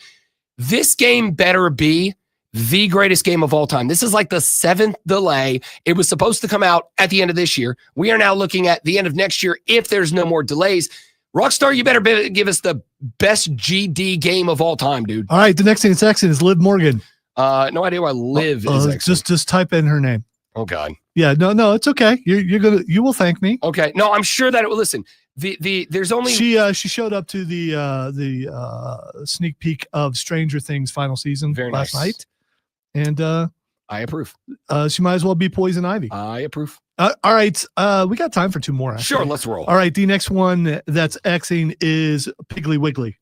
This game better be the greatest game of all time. This is like the 7th delay. It was supposed to come out at the end of this year. We are now looking at the end of next year if there's no more delays. Rockstar, you better give us the best GD game of all time, dude. All right, the next thing that's Xing is Liv Morgan. No idea why Liv is Xing. Just type in her name. Oh God. Yeah, no, it's okay. You will thank me. Okay. No, I'm sure that it will listen. There's only she showed up to the sneak peek of Stranger Things final season last night. And I approve. She might as well be Poison Ivy. I approve. All right. We got time for 2 more. Actually. Sure, let's roll. All right. The next one that's Xing is Piggly Wiggly.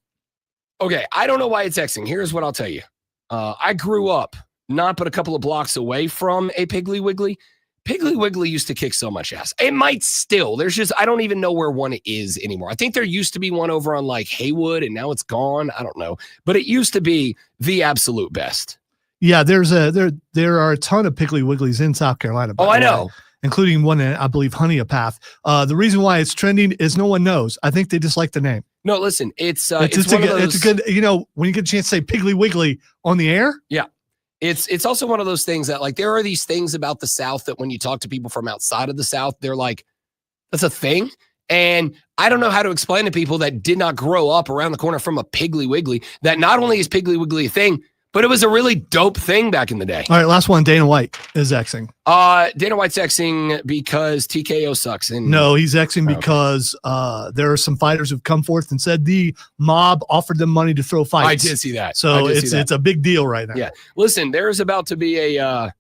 Okay. I don't know why it's Xing. Here's what I'll tell you. I grew up not but a couple of blocks away from a Piggly Wiggly. Piggly Wiggly used to kick so much ass. It might still. There's just, I don't even know where one is anymore. I think there used to be one over on like Haywood and now it's gone. I don't know. But it used to be the absolute best. Yeah, there are a ton of Piggly Wigglies in South Carolina. Oh, I know. Including one in, I believe, Honeypath. The reason why it's trending is no one knows. I think they just like the name. No, listen, it's one of those, it's a good, when you get a chance to say Piggly Wiggly on the air. Yeah. It's also one of those things that like there are these things about the South that when you talk to people from outside of the South, they're like, that's a thing. And I don't know how to explain to people that did not grow up around the corner from a Piggly Wiggly that not only is Piggly Wiggly a thing, but it was a really dope thing back in the day. All right, last one. Dana White is Xing. Dana White's Xing because TKO sucks. And no, he's Xing because there are some fighters who've come forth and said the mob offered them money to throw fights. I did see that. So it's a big deal right now. Yeah. Listen, there's about to be a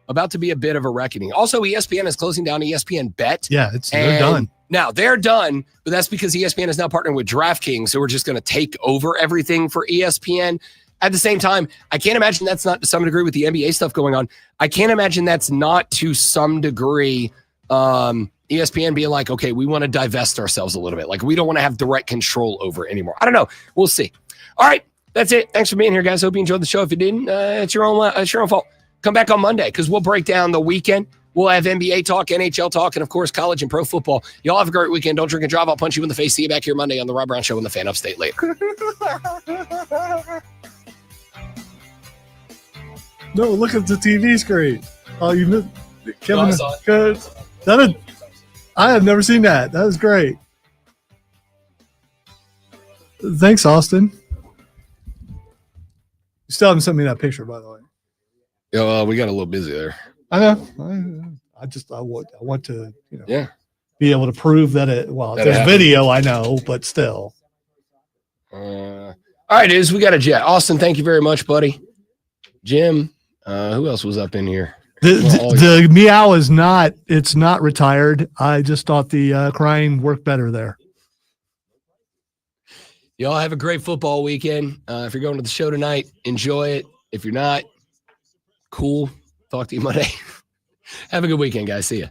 bit of a reckoning. Also, ESPN is closing down ESPN Bet. Yeah, they're done. Now they're done, but that's because ESPN is now partnering with DraftKings, so we're just going to take over everything for ESPN. At the same time, I can't imagine that's not to some degree with the NBA stuff going on. I can't imagine that's not to some degree ESPN being like, okay, we want to divest ourselves a little bit. Like we don't want to have direct control over it anymore. I don't know. We'll see. All right, that's it. Thanks for being here, guys. Hope you enjoyed the show. If you didn't, it's your own fault. Come back on Monday because we'll break down the weekend. We'll have NBA talk, NHL talk, and of course, college and pro football. Y'all have a great weekend. Don't drink and drive. I'll punch you in the face. See you back here Monday on the Rob Brown Show in the Fan Upstate later. No, look at the TV screen. Oh, you missed Kevin. No, I saw it. Good. I have never seen that. That was great. Thanks, Austin. You still haven't sent me that picture, by the way. Yeah, we got a little busy there. I know. I want to, be able to prove that it. Well, That there's happened. video, I know, but still. All right, dudes, we got a jet. Austin, thank you very much, buddy. Jim, who else was up in here? The meow is not. It's not retired. I just thought the crying worked better there. Y'all have a great football weekend. If you're going to the show tonight, enjoy it. If you're not, cool. Talk to you Monday. Have a good weekend, guys. See ya.